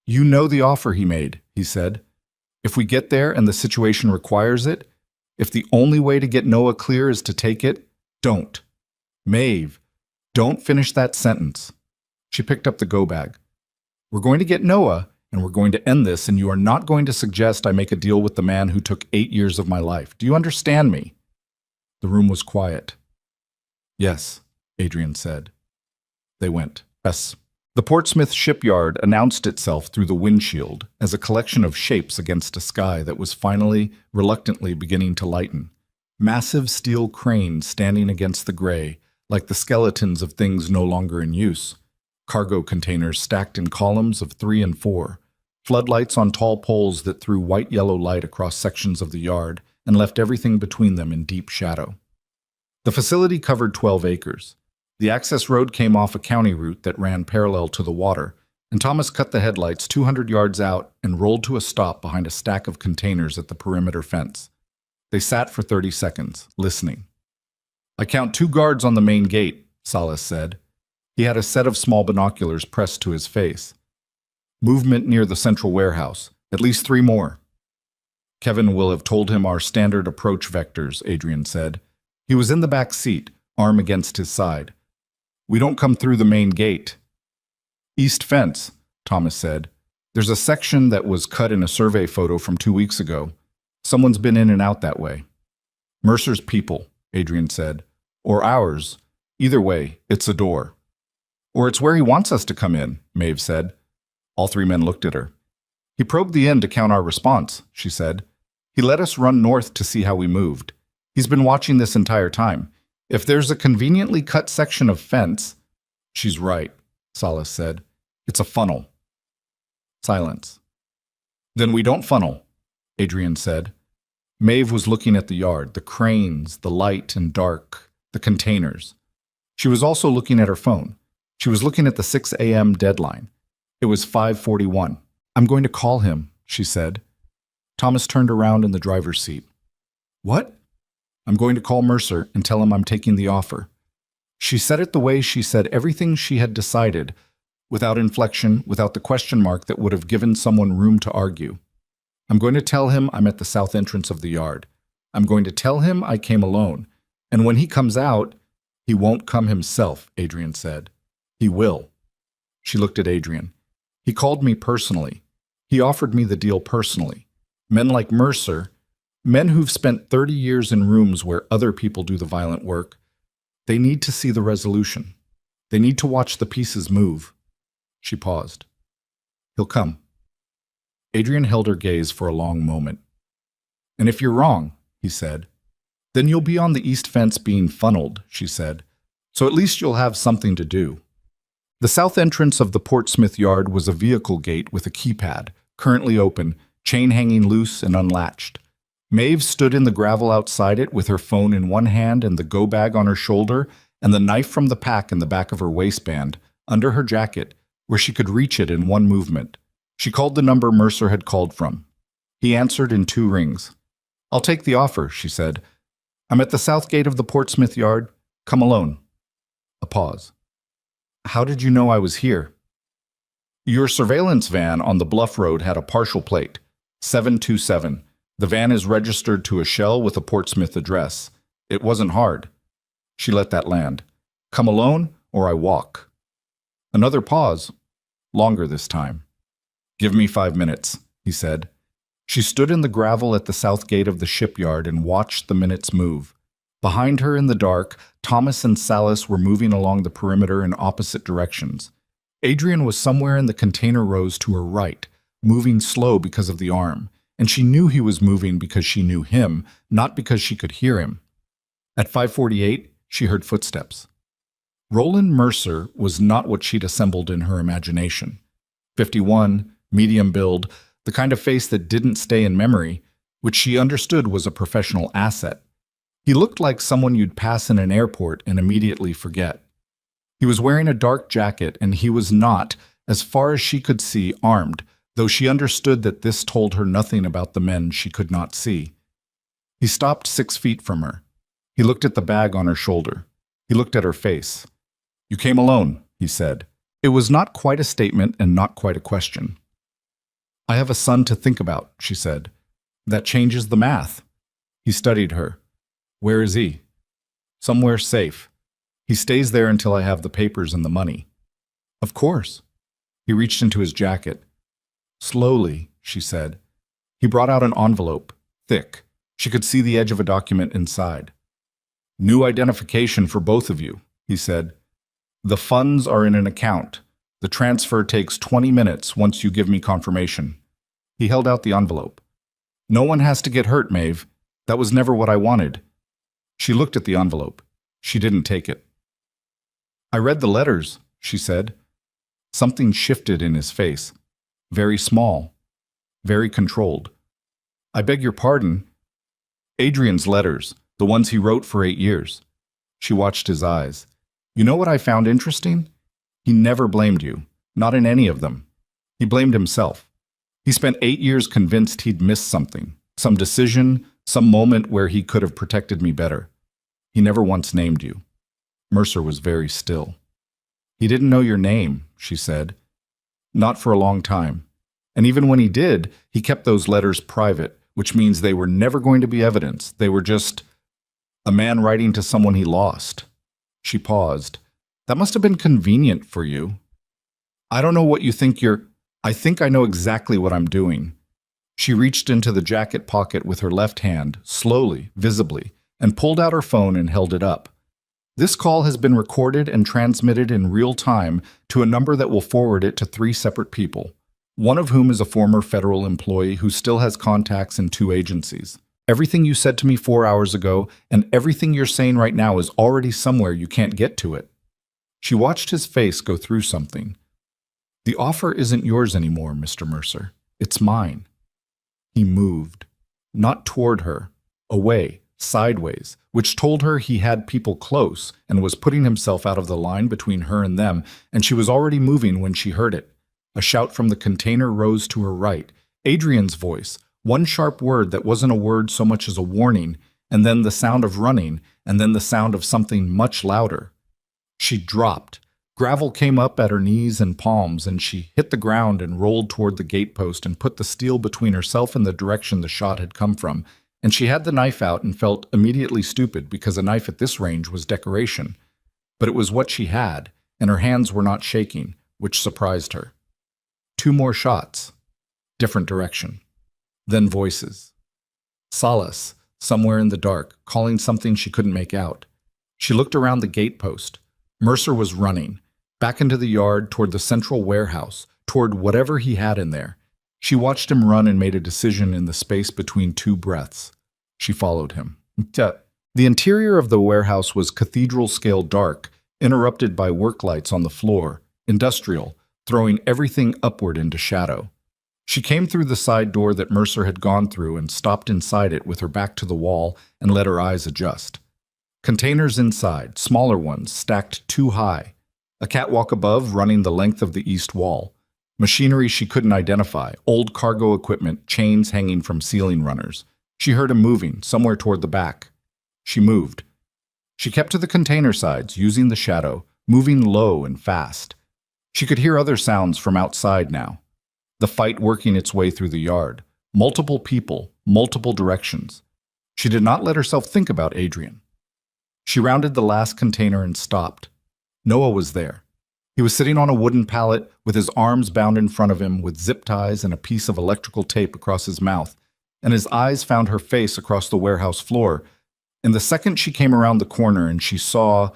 You know the offer he made, he said. If we get there and the situation requires it, if the only way to get Noah clear is to take it, don't. Maeve, don't finish that sentence. She picked up the go bag. We're going to get Noah, and we're going to end this, and you are not going to suggest I make a deal with the man who took 8 years of my life. Do you understand me? The room was quiet. Yes, Adrian said. They went. Yes. The Portsmouth shipyard announced itself through the windshield as a collection of shapes against a sky that was finally, reluctantly beginning to lighten. Massive steel cranes standing against the gray, like the skeletons of things no longer in use. Cargo containers stacked in columns of 3 and 4. Floodlights on tall poles that threw white-yellow light across sections of the yard and left everything between them in deep shadow. The facility covered 12 acres. The access road came off a county route that ran parallel to the water, and Thomas cut the headlights 200 yards out and rolled to a stop behind a stack of containers at the perimeter fence. They sat for 30 seconds, listening. I count 2 guards on the main gate, Salas said. He had a set of small binoculars pressed to his face. Movement near the central warehouse, at least 3 more. Kevin will have told him our standard approach vectors, Adrian said. He was in the back seat, arm against his side. We don't come through the main gate. East fence, Thomas said. There's a section that was cut in a survey photo from 2 weeks ago. Someone's been in and out that way. Mercer's people, Adrian said. Or ours. Either way, it's a door. Or it's where he wants us to come in, Maeve said. All 3 men looked at her. He probed the inn to count our response, she said. He let us run north to see how we moved. He's been watching this entire time. If there's a conveniently cut section of fence... She's right, Salas said. It's a funnel. Silence. Then we don't funnel, Adrian said. Maeve was looking at the yard, the cranes, the light and dark, the containers. She was also looking at her phone. She was looking at the 6 a.m. deadline. It was 5:41. I'm going to call him, she said. Thomas turned around in the driver's seat. What? I'm going to call Mercer and tell him I'm taking the offer. She said it the way she said everything she had decided, without inflection, without the question mark that would have given someone room to argue. I'm going to tell him I'm at the south entrance of the yard. I'm going to tell him I came alone. And when he comes out, he won't come himself, Adrian said. He will. She looked at Adrian. He called me personally. He offered me the deal personally. Men like Mercer, men who've spent 30 years in rooms where other people do the violent work, they need to see the resolution. They need to watch the pieces move. She paused. He'll come. Adrian held her gaze for a long moment. And if you're wrong, he said, then you'll be on the east fence being funneled, she said. So at least you'll have something to do. The south entrance of the Portsmouth yard was a vehicle gate with a keypad, currently open, chain hanging loose and unlatched. Maeve stood in the gravel outside it with her phone in one hand and the go bag on her shoulder and the knife from the pack in the back of her waistband, under her jacket, where she could reach it in one movement. She called the number Mercer had called from. He answered in 2 rings. "I'll take the offer," she said. "I'm at the south gate of the Portsmouth yard. Come alone." A pause. "How did you know I was here?" "Your surveillance van on the Bluff Road had a partial plate, 727. The van is registered to a shell with a Portsmouth address. It wasn't hard." She let that land. "Come alone, or I walk." Another pause. Longer this time. "Give me 5 minutes," he said. She stood in the gravel at the south gate of the shipyard and watched the minutes move. Behind her in the dark, Thomas and Salas were moving along the perimeter in opposite directions. Adrian was somewhere in the container rows to her right, moving slow because of the arm, and she knew he was moving because she knew him, not because she could hear him. At 5:48, she heard footsteps. Roland Mercer was not what she'd assembled in her imagination. 51, medium build, the kind of face that didn't stay in memory, which she understood was a professional asset. He looked like someone you'd pass in an airport and immediately forget. He was wearing a dark jacket, and he was not, as far as she could see, armed, though she understood that this told her nothing about the men she could not see. He stopped 6 feet from her. He looked at the bag on her shoulder. He looked at her face. "You came alone," he said. It was not quite a statement and not quite a question. "I have a son to think about," she said. "That changes the math." He studied her. "Where is he?" "Somewhere safe. He stays there until I have the papers and the money." "Of course." He reached into his jacket. "Slowly," she said. He brought out an envelope, thick. She could see the edge of a document inside. "New identification for both of you," he said. "The funds are in an account. The transfer takes 20 minutes once you give me confirmation." He held out the envelope. "No one has to get hurt, Maeve. That was never what I wanted." She looked at the envelope. She didn't take it. "I read the letters," she said. Something shifted in his face. Very small. Very controlled. "I beg your pardon." "Adrian's letters, the ones he wrote for 8 years. She watched his eyes. "You know what I found interesting? He never blamed you. Not in any of them. He blamed himself. He spent 8 years convinced he'd missed something. Some decision, some moment where he could have protected me better. He never once named you." Mercer was very still. "He didn't know your name," she said. "Not for a long time. And even when he did, he kept those letters private, which means they were never going to be evidence. They were just a man writing to someone he lost." She paused. "That must have been convenient for you." "I don't know what you think I think I know exactly what I'm doing." She reached into the jacket pocket with her left hand, slowly, visibly, and pulled out her phone and held it up. "This call has been recorded and transmitted in real time to a number that will forward it to 3 separate people, one of whom is a former federal employee who still has contacts in 2 agencies. Everything you said to me 4 hours ago and everything you're saying right now is already somewhere you can't get to it." She watched his face go through something. "The offer isn't yours anymore, Mr. Mercer. It's mine." He moved. Not toward her. Away. Sideways, which told her he had people close and was putting himself out of the line between her and them, and she was already moving when she heard it. A shout from the container rose to her right. Adrian's voice, one sharp word that wasn't a word so much as a warning, and then the sound of running, and then the sound of something much louder. She dropped. Gravel came up at her knees and palms, and she hit the ground and rolled toward the gatepost and put the steel between herself and the direction the shot had come from. And she had the knife out and felt immediately stupid because a knife at this range was decoration. But it was what she had, and her hands were not shaking, which surprised her. 2 more shots. Different direction. Then voices. Salas, somewhere in the dark, calling something she couldn't make out. She looked around the gatepost. Mercer was running, back into the yard toward the central warehouse, toward whatever he had in there. She watched him run and made a decision in the space between 2 breaths. She followed him. The interior of the warehouse was cathedral-scale dark, interrupted by work lights on the floor, industrial, throwing everything upward into shadow. She came through the side door that Mercer had gone through and stopped inside it with her back to the wall and let her eyes adjust. Containers inside, smaller ones, stacked too high. A catwalk above running the length of the east wall. Machinery she couldn't identify, old cargo equipment, chains hanging from ceiling runners. She heard him moving, somewhere toward the back. She moved. She kept to the container sides, using the shadow, moving low and fast. She could hear other sounds from outside now. The fight working its way through the yard. Multiple people, multiple directions. She did not let herself think about Adrian. She rounded the last container and stopped. Noah was there. He was sitting on a wooden pallet with his arms bound in front of him with zip ties and a piece of electrical tape across his mouth, and his eyes found her face across the warehouse floor. In the second she came around the corner and she saw,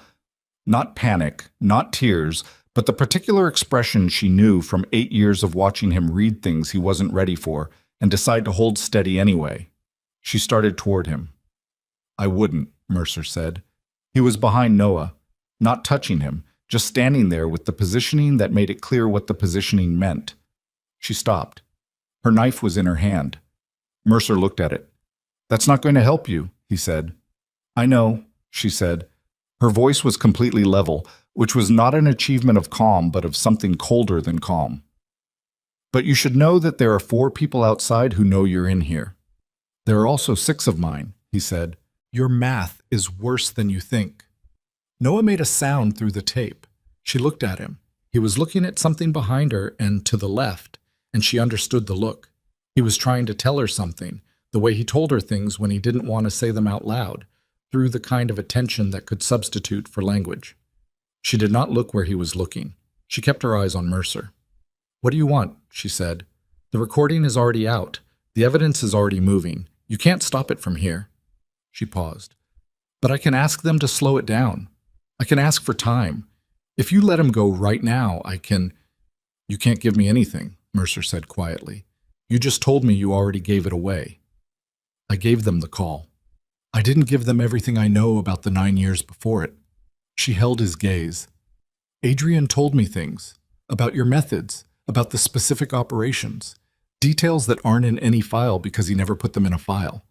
not panic, not tears, but the particular expression she knew from 8 years of watching him read things he wasn't ready for and decide to hold steady anyway. She started toward him. "I wouldn't," Mercer said. He was behind Noah, not touching him, just standing there with the positioning that made it clear what the positioning meant. She stopped. Her knife was in her hand. Mercer looked at it. "That's not going to help you," he said. "I know," she said. Her voice was completely level, which was not an achievement of calm, but of something colder than calm. "But you should know that there are 4 people outside who know you're in here. There are also 6 of mine," he said. "Your math is worse than you think." Noah made a sound through the tape. She looked at him. He was looking at something behind her and to the left, and she understood the look. He was trying to tell her something, the way he told her things when he didn't want to say them out loud, through the kind of attention that could substitute for language. She did not look where he was looking. She kept her eyes on Mercer. "What do you want?" she said. "The recording is already out. The evidence is already moving. You can't stop it from here." She paused. "But I can ask them to slow it down. I can ask for time. If you let him go right now, I can—" "You can't give me anything," Mercer said quietly. "You just told me you already gave it away." "I gave them the call. I didn't give them everything I know about the 9 years before it." She held his gaze. "Adrian told me things. About your methods. About the specific operations. Details that aren't in any file because he never put them in a file.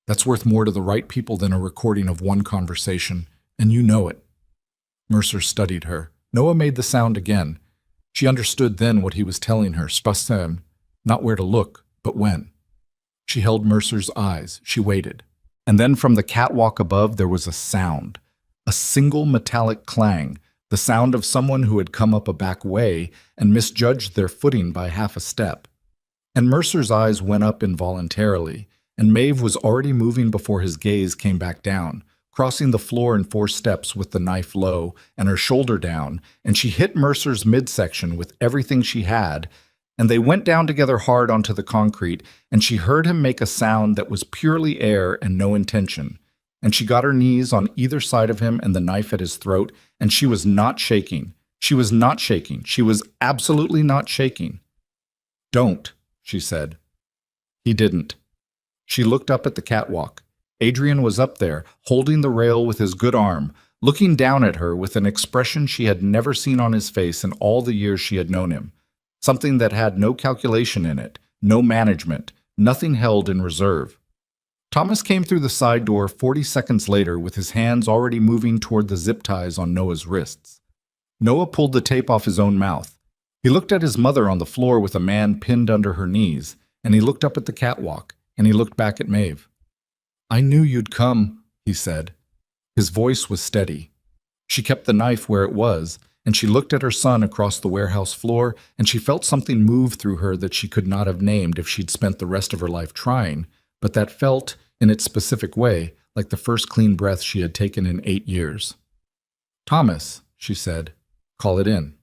That's worth more to the right people than a recording of one conversation, and you know it." Mercer studied her. Noah made the sound again. She understood then what he was telling her, spasm, not where to look, but when. She held Mercer's eyes. She waited. And then from the catwalk above there was a sound. A single metallic clang, the sound of someone who had come up a back way and misjudged their footing by half a step. And Mercer's eyes went up involuntarily, and Maeve was already moving before his gaze came back down, crossing the floor in 4 steps with the knife low and her shoulder down, and she hit Mercer's midsection with everything she had, and they went down together hard onto the concrete, and she heard him make a sound that was purely air and no intention. And she got her knees on either side of him and the knife at his throat, and she was not shaking. She was not shaking. She was absolutely not shaking. "Don't," she said. He didn't. She looked up at the catwalk. Adrian was up there, holding the rail with his good arm, looking down at her with an expression she had never seen on his face in all the years she had known him. Something that had no calculation in it, no management, nothing held in reserve. Thomas came through the side door 40 seconds later with his hands already moving toward the zip ties on Noah's wrists. Noah pulled the tape off his own mouth. He looked at his mother on the floor with a man pinned under her knees, and he looked up at the catwalk, and he looked back at Maeve. "I knew you'd come," he said. His voice was steady. She kept the knife where it was, and she looked at her son across the warehouse floor, and she felt something move through her that she could not have named if she'd spent the rest of her life trying, but that felt, in its specific way, like the first clean breath she had taken in 8 years. "Thomas," she said, "call it in."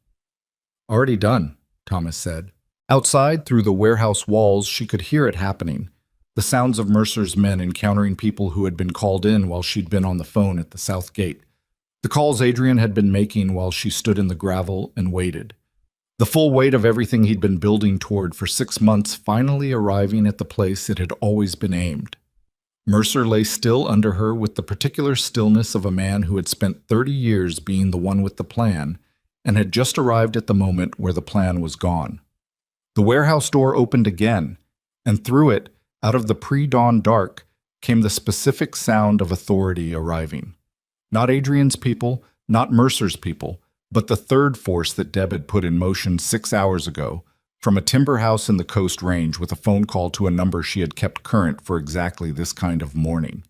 "Already done," Thomas said. Outside, through the warehouse walls, she could hear it happening. The sounds of Mercer's men encountering people who had been called in while she'd been on the phone at the south gate. The calls Adrian had been making while she stood in the gravel and waited. The full weight of everything he'd been building toward for 6 months finally arriving at the place it had always been aimed. Mercer lay still under her with the particular stillness of a man who had spent 30 years being the one with the plan and had just arrived at the moment where the plan was gone. The warehouse door opened again, and through it, out of the pre-dawn dark, came the specific sound of authority arriving. Not Adrian's people, not Mercer's people, but the third force that Deb had put in motion 6 hours ago, from a timber house in the Coast Range with a phone call to a number she had kept current for exactly this kind of morning.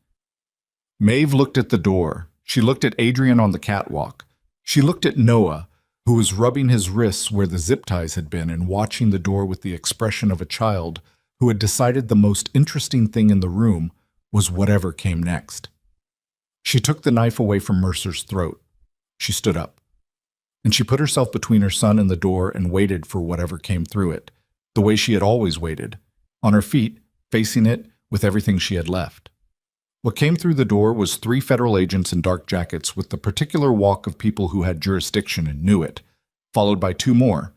Maeve looked at the door. She looked at Adrian on the catwalk. She looked at Noah, who was rubbing his wrists where the zip ties had been and watching the door with the expression of a child who had decided the most interesting thing in the room was whatever came next. She took the knife away from Mercer's throat. She stood up. And she put herself between her son and the door and waited for whatever came through it, the way she had always waited, on her feet, facing it with everything she had left. What came through the door was 3 federal agents in dark jackets with the particular walk of people who had jurisdiction and knew it, followed by 2 more,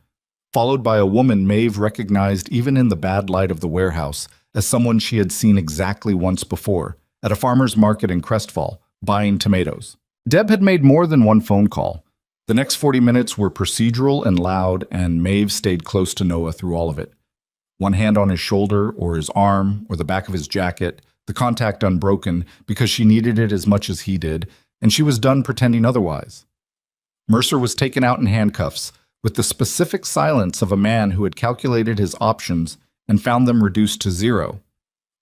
followed by a woman Maeve recognized even in the bad light of the warehouse as someone she had seen exactly once before, at a farmer's market in Crestfall, buying tomatoes. Deb had made more than one phone call. The next 40 minutes were procedural and loud, and Maeve stayed close to Noah through all of it. One hand on his shoulder or his arm or the back of his jacket, the contact unbroken because she needed it as much as he did, and she was done pretending otherwise. Mercer was taken out in handcuffs, with the specific silence of a man who had calculated his options and found them reduced to 0.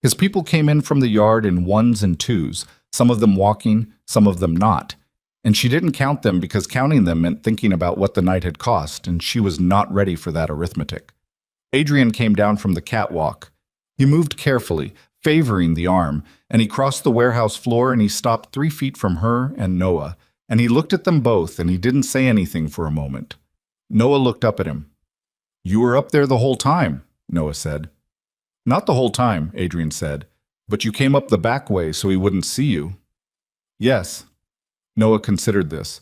His people came in from the yard in 1s and 2s, some of them walking, some of them not. And she didn't count them because counting them meant thinking about what the night had cost, and she was not ready for that arithmetic. Adrian came down from the catwalk. He moved carefully, favoring the arm, and he crossed the warehouse floor and he stopped 3 feet from her and Noah, and he looked at them both and he didn't say anything for a moment. Noah looked up at him. "You were up there the whole time," Noah said. "Not the whole time," Adrian said, "but you came up the back way so he wouldn't see you." "Yes." Noah considered this.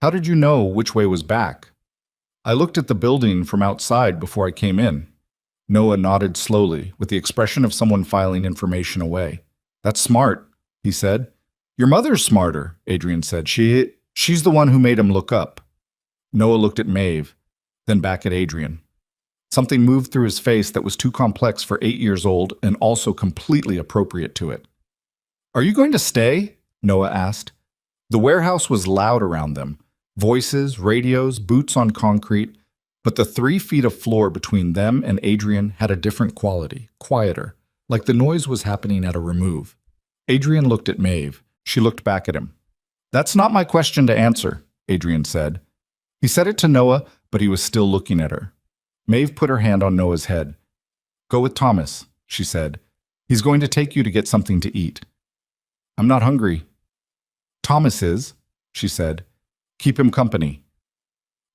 "How did you know which way was back?" "I looked at the building from outside before I came in." Noah nodded slowly, with the expression of someone filing information away. "That's smart," he said. "Your mother's smarter," Adrian said. She's the one who made him look up." Noah looked at Maeve, then back at Adrian. Something moved through his face that was too complex for 8 years old and also completely appropriate to it. "Are you going to stay?" Noah asked. The warehouse was loud around them. Voices, radios, boots on concrete, but the 3 feet of floor between them and Adrian had a different quality, quieter, like the noise was happening at a remove. Adrian looked at Maeve. She looked back at him. "That's not my question to answer," Adrian said. He said it to Noah, but he was still looking at her. Maeve put her hand on Noah's head. "Go with Thomas," she said. "He's going to take you to get something to eat." "I'm not hungry." "Thomas is," she said. "Keep him company."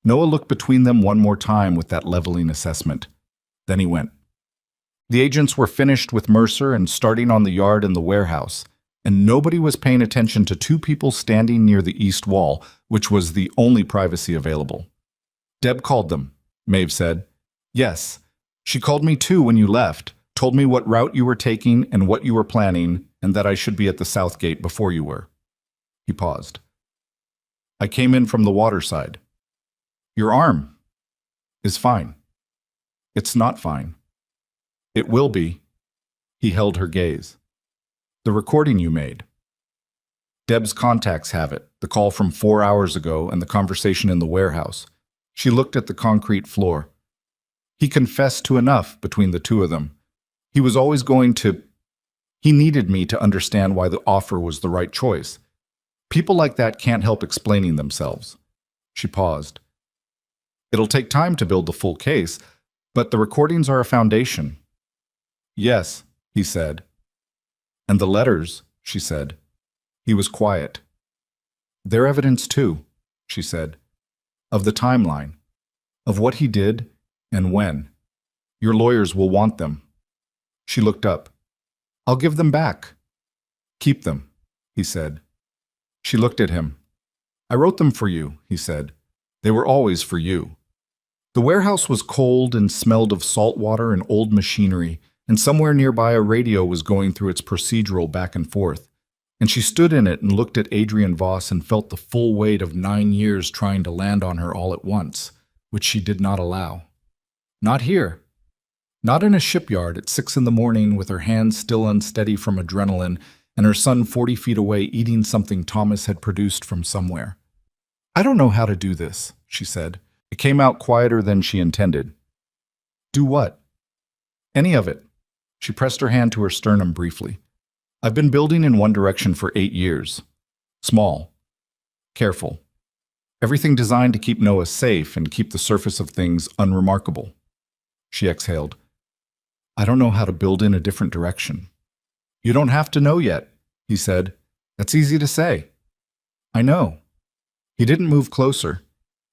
Noah looked between them one more time with that leveling assessment. Then he went. The agents were finished with Mercer and starting on the yard and the warehouse, and nobody was paying attention to 2 people standing near the east wall, which was the only privacy available. "Deb called them," Maeve said. "Yes. She called me too when you left, told me what route you were taking and what you were planning, and that I should be at the south gate before you were." He paused. "I came in from the water side." "Your arm is fine." "It's not fine." "It will be." He held her gaze. "The recording you made." "Deb's contacts have it, the call from 4 hours ago and the conversation in the warehouse." She looked at the concrete floor. "He confessed to enough between the 2 of them. He was always going to... He needed me to understand why the offer was the right choice. People like that can't help explaining themselves." She paused. "It'll take time to build the full case, but the recordings are a foundation." "Yes," he said. "And the letters," she said. He was quiet. "They're evidence too," she said. "Of the timeline. Of what he did and when. Your lawyers will want them." She looked up. "I'll give them back." "Keep them," he said. She looked at him. "I wrote them for you," he said. "They were always for you." The warehouse was cold and smelled of salt water and old machinery, and somewhere nearby a radio was going through its procedural back and forth. And she stood in it and looked at Adrian Voss and felt the full weight of 9 years trying to land on her all at once, which she did not allow. "Not here," Not in a shipyard at 6 in the morning with her hands still unsteady from adrenaline and her son 40 feet away eating something Thomas had produced from somewhere. I don't know how to do this, she said. It came out quieter than she intended. Do what? Any of it. She pressed her hand to her sternum briefly. I've been building in one direction for 8 years. Small. Careful. Everything designed to keep Noah safe and keep the surface of things unremarkable. She exhaled. I don't know how to build in a different direction. You don't have to know yet, he said. That's easy to say. I know. He didn't move closer.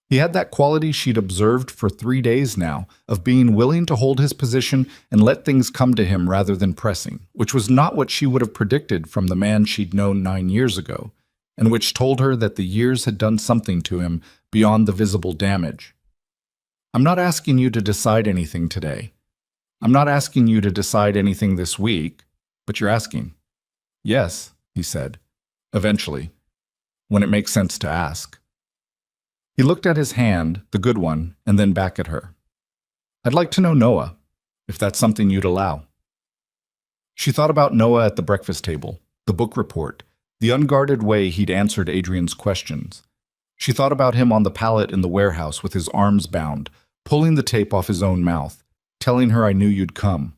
He had that quality she'd observed for 3 days now, of being willing to hold his position and let things come to him rather than pressing, which was not what she would have predicted from the man she'd known 9 years ago, and which told her that the years had done something to him beyond the visible damage. I'm not asking you to decide anything today. I'm not asking you to decide anything this week, but you're asking. Yes, he said, eventually, when it makes sense to ask. He looked at his hand, the good one, and then back at her. I'd like to know Noah, if that's something you'd allow. She thought about Noah at the breakfast table, the book report, the unguarded way he'd answered Adrian's questions. She thought about him on the pallet in the warehouse with his arms bound, pulling the tape off his own mouth, telling her I knew you'd come.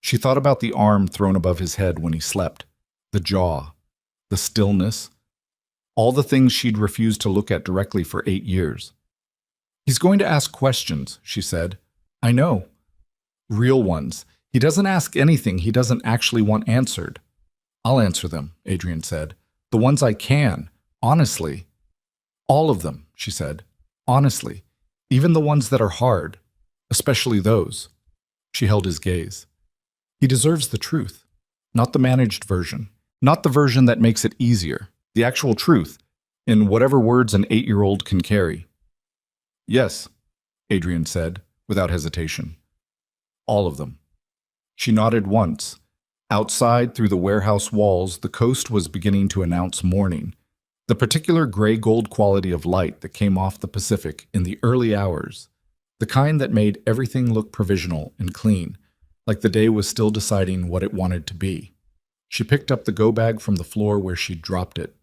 She thought about the arm thrown above his head when he slept, the jaw, the stillness, all the things she'd refused to look at directly for 8 years. He's going to ask questions, she said. I know. Real ones. He doesn't ask anything he doesn't actually want answered. I'll answer them, Adrian said. The ones I can, honestly. All of them, she said. Honestly. Even the ones that are hard. Especially those. She held his gaze. He deserves the truth. Not the managed version. Not the version that makes it easier. The actual truth, in whatever words an 8-year-old can carry. Yes, Adrian said, without hesitation. All of them. She nodded once. Outside, through the warehouse walls, the coast was beginning to announce morning. The particular gray-gold quality of light that came off the Pacific in the early hours. The kind that made everything look provisional and clean, like the day was still deciding what it wanted to be. She picked up the go-bag from the floor where she'd dropped it.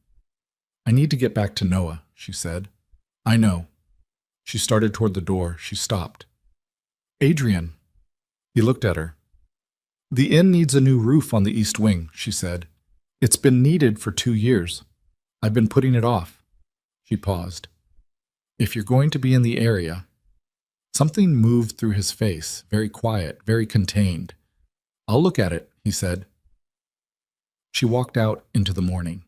I need to get back to Noah, she said. I know. She started toward the door. She stopped. Adrian. He looked at her. The inn needs a new roof on the east wing, she said. It's been needed for 2 years. I've been putting it off. She paused. If you're going to be in the area... Something moved through his face, very quiet, very contained. I'll look at it, he said. She walked out into the morning.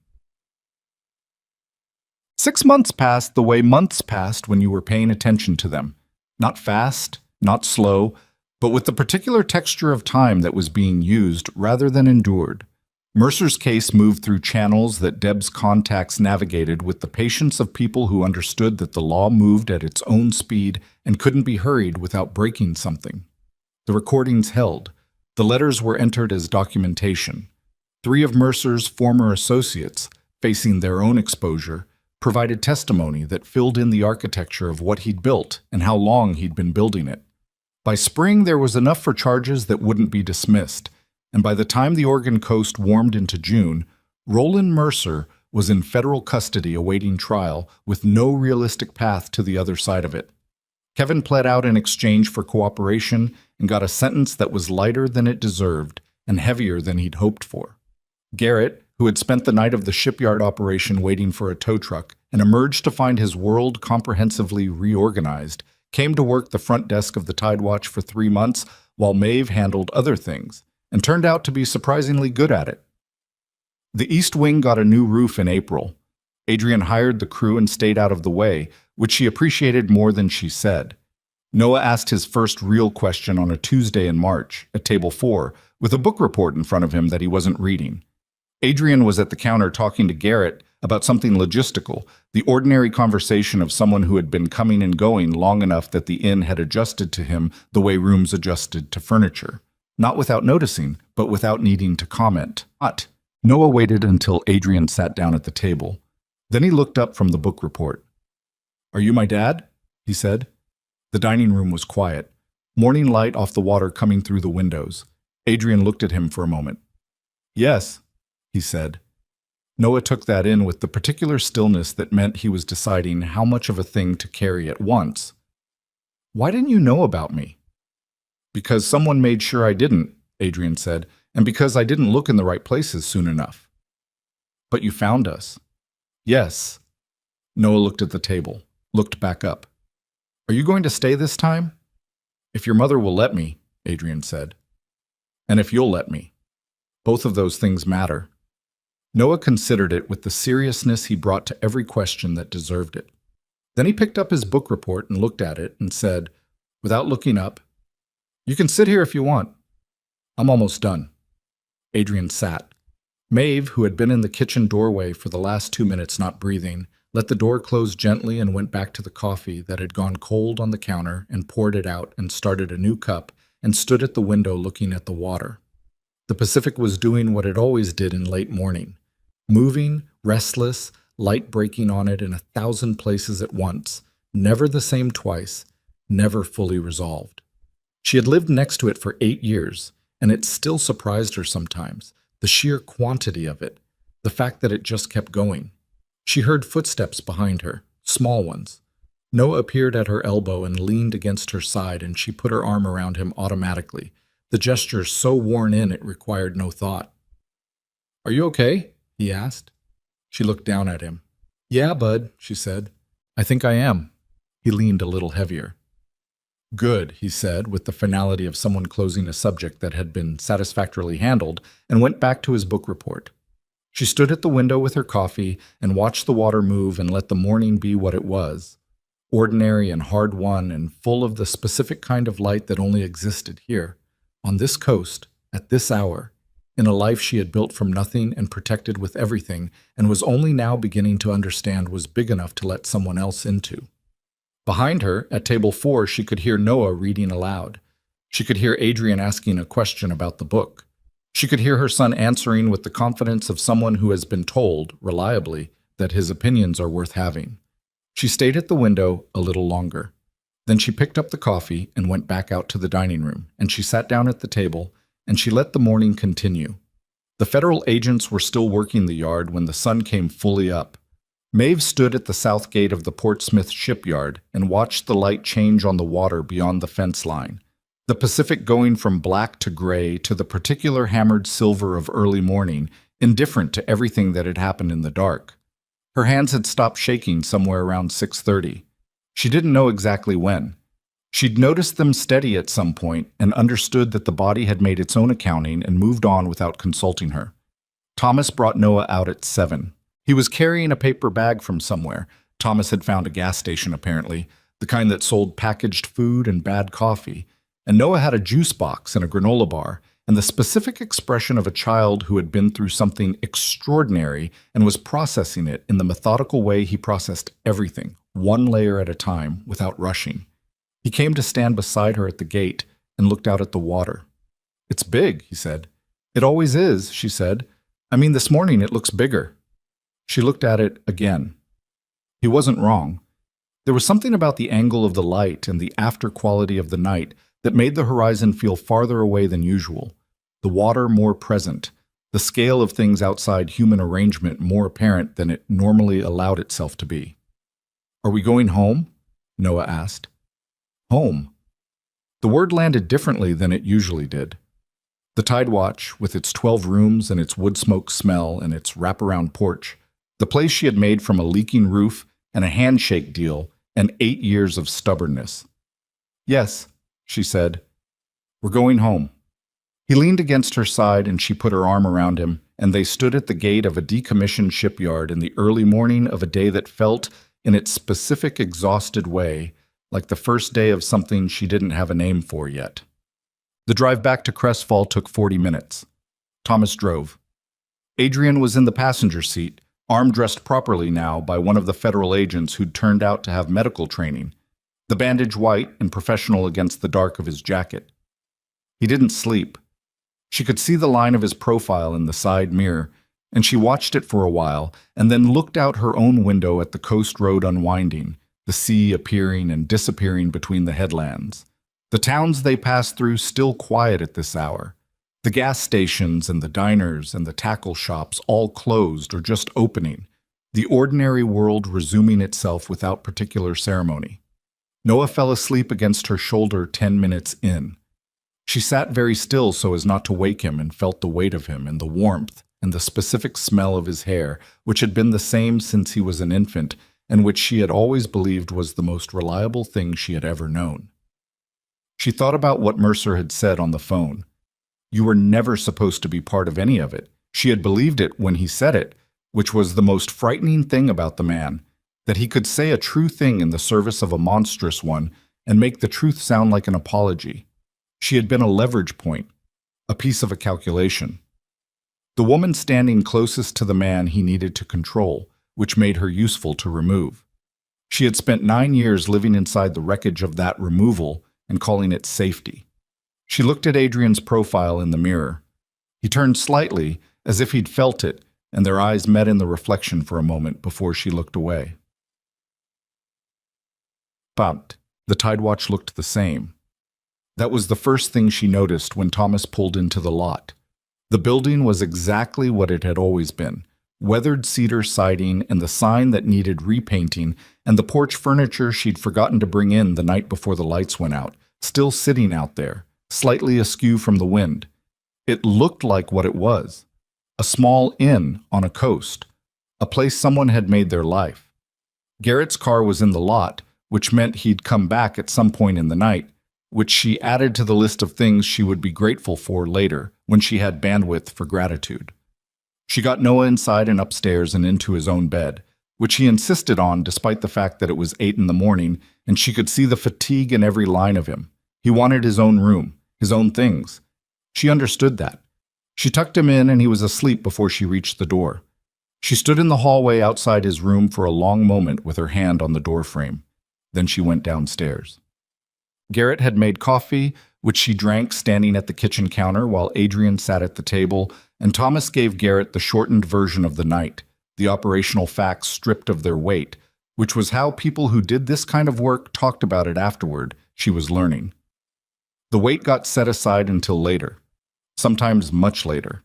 6 months passed the way months passed when you were paying attention to them. Not fast, not slow, but with the particular texture of time that was being used rather than endured. Mercer's case moved through channels that Deb's contacts navigated with the patience of people who understood that the law moved at its own speed and couldn't be hurried without breaking something. The recordings held. The letters were entered as documentation. 3 of Mercer's former associates, facing their own exposure, provided testimony that filled in the architecture of what he'd built and how long he'd been building it. By spring, there was enough for charges that wouldn't be dismissed, and by the time the Oregon coast warmed into June, Roland Mercer was in federal custody awaiting trial with no realistic path to the other side of it. Kevin pled out in exchange for cooperation and got a sentence that was lighter than it deserved and heavier than he'd hoped for. Garrett, who had spent the night of the shipyard operation waiting for a tow truck and emerged to find his world comprehensively reorganized, came to work the front desk of the Tidewatch for 3 months while Maeve handled other things, and turned out to be surprisingly good at it. The East Wing got a new roof in April. Adrian hired the crew and stayed out of the way, which she appreciated more than she said. Noah asked his first real question on a Tuesday in March, at table 4, with a book report in front of him that he wasn't reading. Adrian was at the counter talking to Garrett about something logistical, the ordinary conversation of someone who had been coming and going long enough that the inn had adjusted to him the way rooms adjusted to furniture. Not without noticing, but without needing to comment. Noah waited until Adrian sat down at the table. Then he looked up from the book report. Are you my dad? He said. The dining room was quiet. Morning light off the water coming through the windows. Adrian looked at him for a moment. Yes, he said. Noah took that in with the particular stillness that meant he was deciding how much of a thing to carry at once. Why didn't you know about me? Because someone made sure I didn't, Adrian said, and because I didn't look in the right places soon enough. But you found us. Yes. Noah looked at the table, looked back up. Are you going to stay this time? If your mother will let me, Adrian said. And if you'll let me. Both of those things matter. Noah considered it with the seriousness he brought to every question that deserved it. Then he picked up his book report and looked at it and said, without looking up, You can sit here if you want. I'm almost done. Adrian sat. Maeve, who had been in the kitchen doorway for the last 2 minutes not breathing, let the door close gently and went back to the coffee that had gone cold on the counter and poured it out and started a new cup and stood at the window looking at the water. The Pacific was doing what it always did in late morning. Moving, restless, light breaking on it in 1,000 places at once, never the same twice, never fully resolved. She had lived next to it for 8 years, and it still surprised her sometimes, the sheer quantity of it, the fact that it just kept going. She heard footsteps behind her, small ones. Noah appeared at her elbow and leaned against her side, and she put her arm around him automatically, the gesture so worn in it required no thought. Are you okay? He asked. She looked down at him. Yeah, bud, she said. I think I am. He leaned a little heavier. Good, he said, with the finality of someone closing a subject that had been satisfactorily handled, and went back to his book report. She stood at the window with her coffee and watched the water move and let the morning be what it was, ordinary and hard-won and full of the specific kind of light that only existed here, on this coast, at this hour, in a life she had built from nothing and protected with everything and was only now beginning to understand was big enough to let someone else into. Behind her, at table 4, she could hear Noah reading aloud. She could hear Adrian asking a question about the book. She could hear her son answering with the confidence of someone who has been told, reliably, that his opinions are worth having. She stayed at the window a little longer. Then she picked up the coffee and went back out to the dining room, and she sat down at the table, and she let the morning continue. The federal agents were still working the yard when the sun came fully up. Maeve stood at the south gate of the Portsmouth shipyard and watched the light change on the water beyond the fence line, the Pacific going from black to gray to the particular hammered silver of early morning, indifferent to everything that had happened in the dark. Her hands had stopped shaking somewhere around 6:30. She didn't know exactly when. She'd noticed them steady at some point and understood that the body had made its own accounting and moved on without consulting her. Thomas brought Noah out at 7. He was carrying a paper bag from somewhere. Thomas had found a gas station, apparently, the kind that sold packaged food and bad coffee. And Noah had a juice box and a granola bar, and the specific expression of a child who had been through something extraordinary and was processing it in the methodical way he processed everything, one layer at a time, without rushing. He came to stand beside her at the gate and looked out at the water. It's big, he said. It always is, she said. I mean, this morning it looks bigger. She looked at it again. He wasn't wrong. There was something about the angle of the light and the after quality of the night that made the horizon feel farther away than usual, the water more present, the scale of things outside human arrangement more apparent than it normally allowed itself to be. Are we going home? Noah asked. Home. The word landed differently than it usually did. The Tide Watch, with its 12 rooms and its wood smoke smell and its wraparound porch, the place she had made from a leaking roof and a handshake deal and 8 years of stubbornness. Yes, she said. We're going home. He leaned against her side and she put her arm around him, and they stood at the gate of a decommissioned shipyard in the early morning of a day that felt, in its specific exhausted way, like the first day of something she didn't have a name for yet. The drive back to Crestfall took 40 minutes. Thomas drove. Adrian was in the passenger seat, arm-dressed properly now by one of the federal agents who'd turned out to have medical training, the bandage white and professional against the dark of his jacket. He didn't sleep. She could see the line of his profile in the side mirror, and she watched it for a while and then looked out her own window at the coast road unwinding, the sea appearing and disappearing between the headlands, The towns they passed through still quiet at this hour. The gas stations and the diners and the tackle shops all closed or just opening, the ordinary world resuming itself without particular ceremony. Noah fell asleep against her shoulder 10 minutes in. She sat very still so as not to wake him and felt the weight of him and the warmth and the specific smell of his hair, which had been the same since he was an infant and which she had always believed was the most reliable thing she had ever known. She thought about what Mercer had said on the phone. You were never supposed to be part of any of it. She had believed it when he said it, which was the most frightening thing about the man, that he could say a true thing in the service of a monstrous one and make the truth sound like an apology. She had been a leverage point, a piece of a calculation. The woman standing closest to the man he needed to control, which made her useful to remove. She had spent 9 years living inside the wreckage of that removal and calling it safety. She looked at Adrian's profile in the mirror. He turned slightly, as if he'd felt it, and their eyes met in the reflection for a moment before she looked away. But the tide watch looked the same. That was the first thing she noticed when Thomas pulled into the lot. The building was exactly what it had always been. Weathered cedar siding and the sign that needed repainting and the porch furniture she'd forgotten to bring in the night before the lights went out, still sitting out there, slightly askew from the wind. It looked like what it was. A small inn on a coast, a place someone had made their life. Garrett's car was in the lot, which meant he'd come back at some point in the night, which she added to the list of things she would be grateful for later when she had bandwidth for gratitude. She got Noah inside and upstairs and into his own bed, which he insisted on despite the fact that it was 8 in the morning and she could see the fatigue in every line of him. He wanted his own room, his own things. She understood that. She tucked him in and he was asleep before she reached the door. She stood in the hallway outside his room for a long moment with her hand on the doorframe. Then she went downstairs. Garrett had made coffee, which she drank standing at the kitchen counter while Adrian sat at the table, and Thomas gave Garrett the shortened version of the night, the operational facts stripped of their weight, which was how people who did this kind of work talked about it afterward, she was learning. The weight got set aside until later, sometimes much later.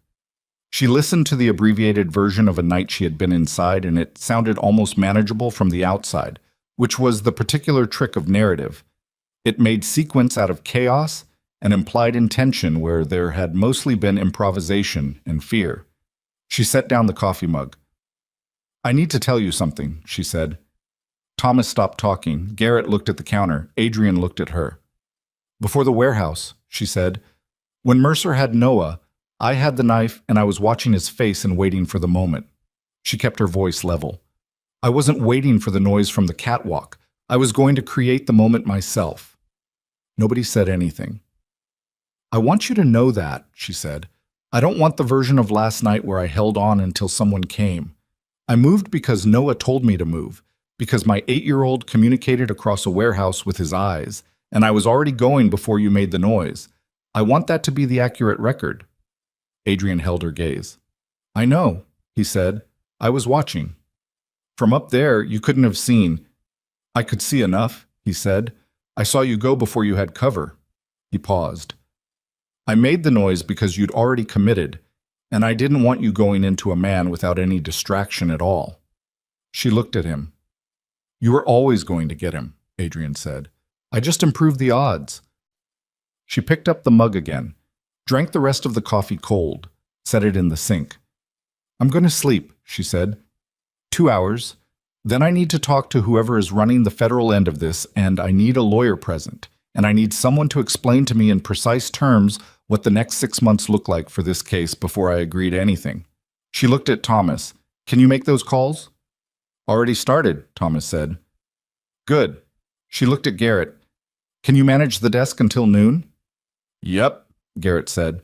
She listened to the abbreviated version of a night she had been inside, and it sounded almost manageable from the outside, which was the particular trick of narrative. It made sequence out of chaos and implied intention where there had mostly been improvisation and fear. She set down the coffee mug. I need to tell you something, she said. Thomas stopped talking. Garrett looked at the counter. Adrian looked at her. Before the warehouse, she said. When Mercer had Noah, I had the knife and I was watching his face and waiting for the moment. She kept her voice level. I wasn't waiting for the noise from the catwalk. I was going to create the moment myself. Nobody said anything. I want you to know that, she said. I don't want the version of last night where I held on until someone came. I moved because Noah told me to move, because my 8-year-old communicated across a warehouse with his eyes, and I was already going before you made the noise. I want that to be the accurate record. Adrian held her gaze. I know, he said. I was watching. From up there, you couldn't have seen. I could see enough, he said. I saw you go before you had cover. He paused. I made the noise because you'd already committed, and I didn't want you going into a man without any distraction at all. She looked at him. You were always going to get him, Adrian said. I just improved the odds. She picked up the mug again, drank the rest of the coffee cold, set it in the sink. I'm going to sleep, she said. 2 hours. Then I need to talk to whoever is running the federal end of this, and I need a lawyer present, and I need someone to explain to me in precise terms what the next 6 months look like for this case before I agree to anything. She looked at Thomas. Can you make those calls? Already started, Thomas said. Good. She looked at Garrett. Can you manage the desk until noon? Yep, Garrett said.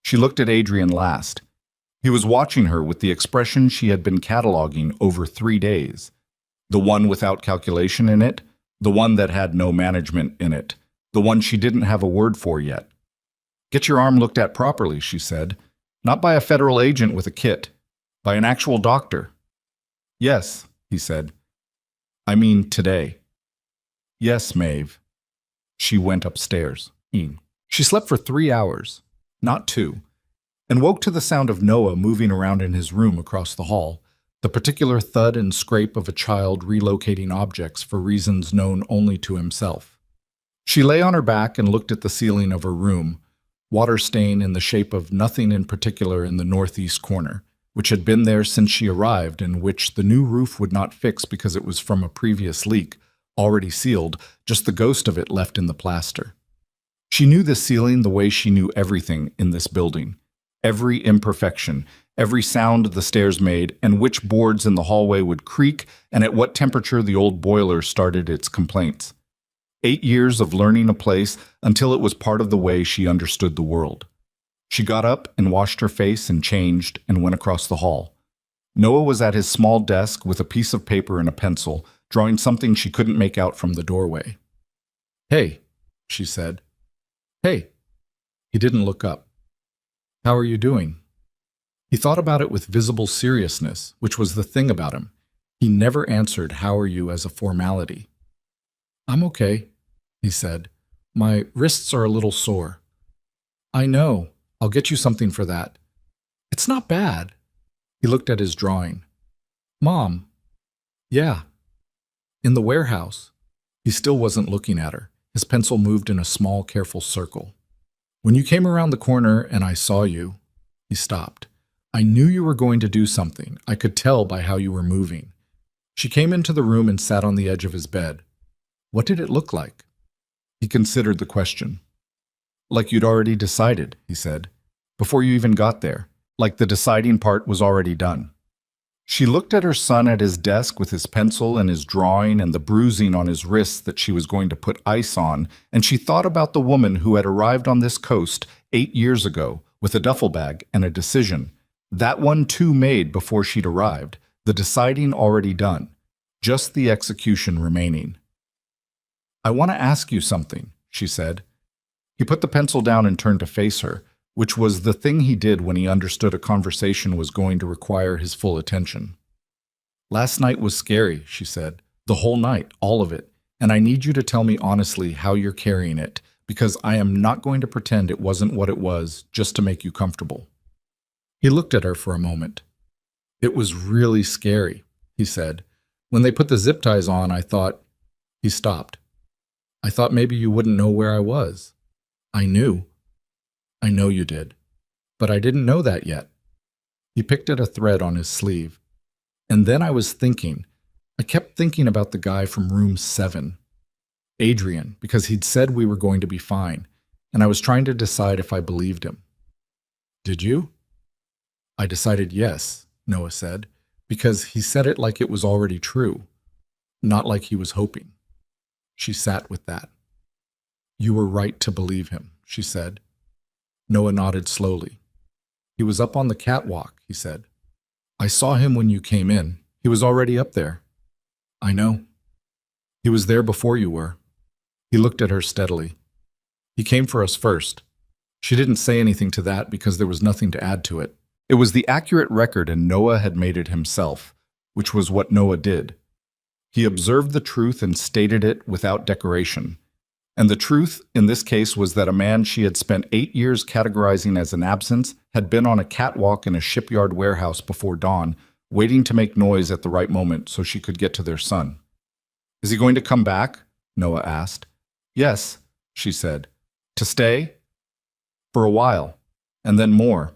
She looked at Adrian last. He was watching her with the expression she had been cataloging over 3 days. The one without calculation in it, the one that had no management in it, the one she didn't have a word for yet. Get your arm looked at properly, she said. Not by a federal agent with a kit, by an actual doctor. Yes, he said. I mean today. Yes, Maeve. She went upstairs. She slept for 3 hours, not 2, and woke to the sound of Noah moving around in his room across the hall, the particular thud and scrape of a child relocating objects for reasons known only to himself. She lay on her back and looked at the ceiling of her room, water stain in the shape of nothing in particular in the northeast corner, which had been there since she arrived and which the new roof would not fix because it was from a previous leak, already sealed, just the ghost of it left in the plaster. She knew the ceiling the way she knew everything in this building, every imperfection, every sound the stairs made, and which boards in the hallway would creak, and at what temperature the old boiler started its complaints. 8 years of learning a place until it was part of the way she understood the world. She got up and washed her face and changed and went across the hall. Noah was at his small desk with a piece of paper and a pencil, drawing something she couldn't make out from the doorway. "Hey," she said. "Hey." He didn't look up. "How are you doing?" He thought about it with visible seriousness, which was the thing about him. He never answered "how are you" as a formality. "I'm okay," he said. "My wrists are a little sore." "I know. I'll get you something for that." "It's not bad." He looked at his drawing. "Mom." "Yeah." "In the warehouse." He still wasn't looking at her. His pencil moved in a small, careful circle. "When you came around the corner and I saw you," he stopped. "I knew you were going to do something. I could tell by how you were moving." She came into the room and sat on the edge of his bed. "What did it look like?" He considered the question. "Like you'd already decided," he said, "before you even got there. Like the deciding part was already done." She looked at her son at his desk with his pencil and his drawing and the bruising on his wrists that she was going to put ice on, and she thought about the woman who had arrived on this coast 8 years ago with a duffel bag and a decision. That one too made before she'd arrived, the deciding already done, just the execution remaining. "I want to ask you something," she said. He put the pencil down and turned to face her, which was the thing he did when he understood a conversation was going to require his full attention. "Last night was scary," she said. "The whole night, all of it. And I need you to tell me honestly how you're carrying it, because I am not going to pretend it wasn't what it was just to make you comfortable." He looked at her for a moment. "It was really scary," he said. "When they put the zip ties on, I thought—" He stopped. "I thought maybe you wouldn't know where I was." "I knew." "I know you did. But I didn't know that yet." He picked at a thread on his sleeve. "And then I was thinking. I kept thinking about the guy from room 7. Adrian, because he'd said we were going to be fine, and I was trying to decide if I believed him." "Did you?" "I decided yes," Noah said, "because he said it like it was already true, not like he was hoping." She sat with that. "You were right to believe him," she said. Noah nodded slowly. "He was up on the catwalk," he said. "I saw him when you came in. He was already up there." "I know." "He was there before you were." He looked at her steadily. "He came for us first." She didn't say anything to that because there was nothing to add to it. It was the accurate record and Noah had made it himself, which was what Noah did. He observed the truth and stated it without decoration. And the truth in this case was that a man she had spent 8 years categorizing as an absence had been on a catwalk in a shipyard warehouse before dawn, waiting to make noise at the right moment so she could get to their son. "Is he going to come back?" Noah asked. "Yes," she said. "To stay?" "For a while, and then more.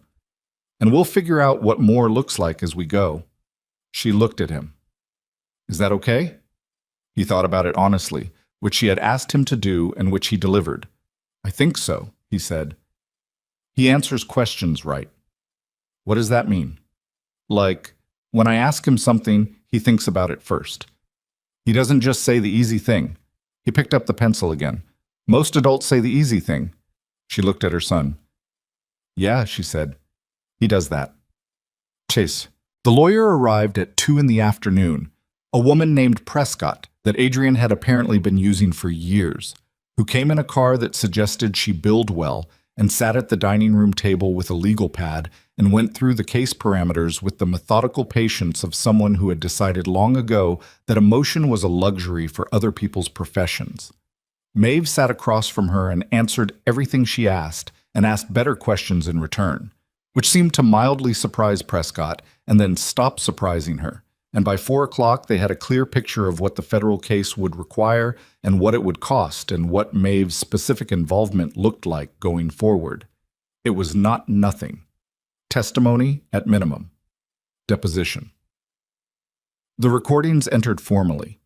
And we'll figure out what more looks like as we go." She looked at him. "Is that okay?" He thought about it honestly, which she had asked him to do and which he delivered. "I think so," he said. "He answers questions right." "What does that mean?" "Like, when I ask him something, he thinks about it first. He doesn't just say the easy thing." He picked up the pencil again. "Most adults say the easy thing." She looked at her son. "Yeah," she said. "He does that." Chase. The lawyer arrived at 2 in the afternoon. A woman named Prescott, that Adrian had apparently been using for years, who came in a car that suggested she billed well and sat at the dining room table with a legal pad and went through the case parameters with the methodical patience of someone who had decided long ago that emotion was a luxury for other people's professions. Maeve sat across from her and answered everything she asked and asked better questions in return, which seemed to mildly surprise Prescott and then stop surprising her. And by 4 o'clock, they had a clear picture of what the federal case would require and what it would cost and what Maeve's specific involvement looked like going forward. It was not nothing. Testimony at minimum. Deposition. The recordings entered formally,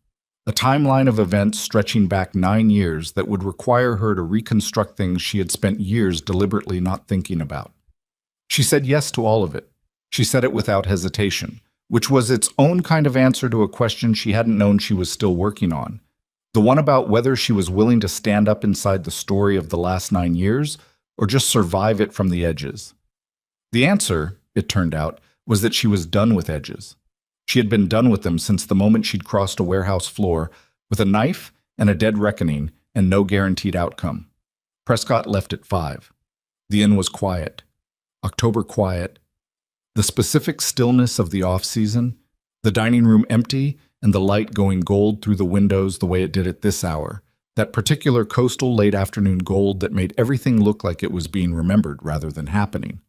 a timeline of events stretching back 9 years that would require her to reconstruct things she had spent years deliberately not thinking about. She said yes to all of it. She said it without hesitation, which was its own kind of answer to a question she hadn't known she was still working on. The one about whether she was willing to stand up inside the story of the last 9 years or just survive it from the edges. The answer, it turned out, was that she was done with edges. She had been done with them since the moment she'd crossed a warehouse floor with a knife and a dead reckoning and no guaranteed outcome. Prescott left at 5. The inn was quiet. October quiet. The specific stillness of the off-season, the dining room empty and the light going gold through the windows the way it did at this hour, that particular coastal late-afternoon gold that made everything look like it was being remembered rather than happening.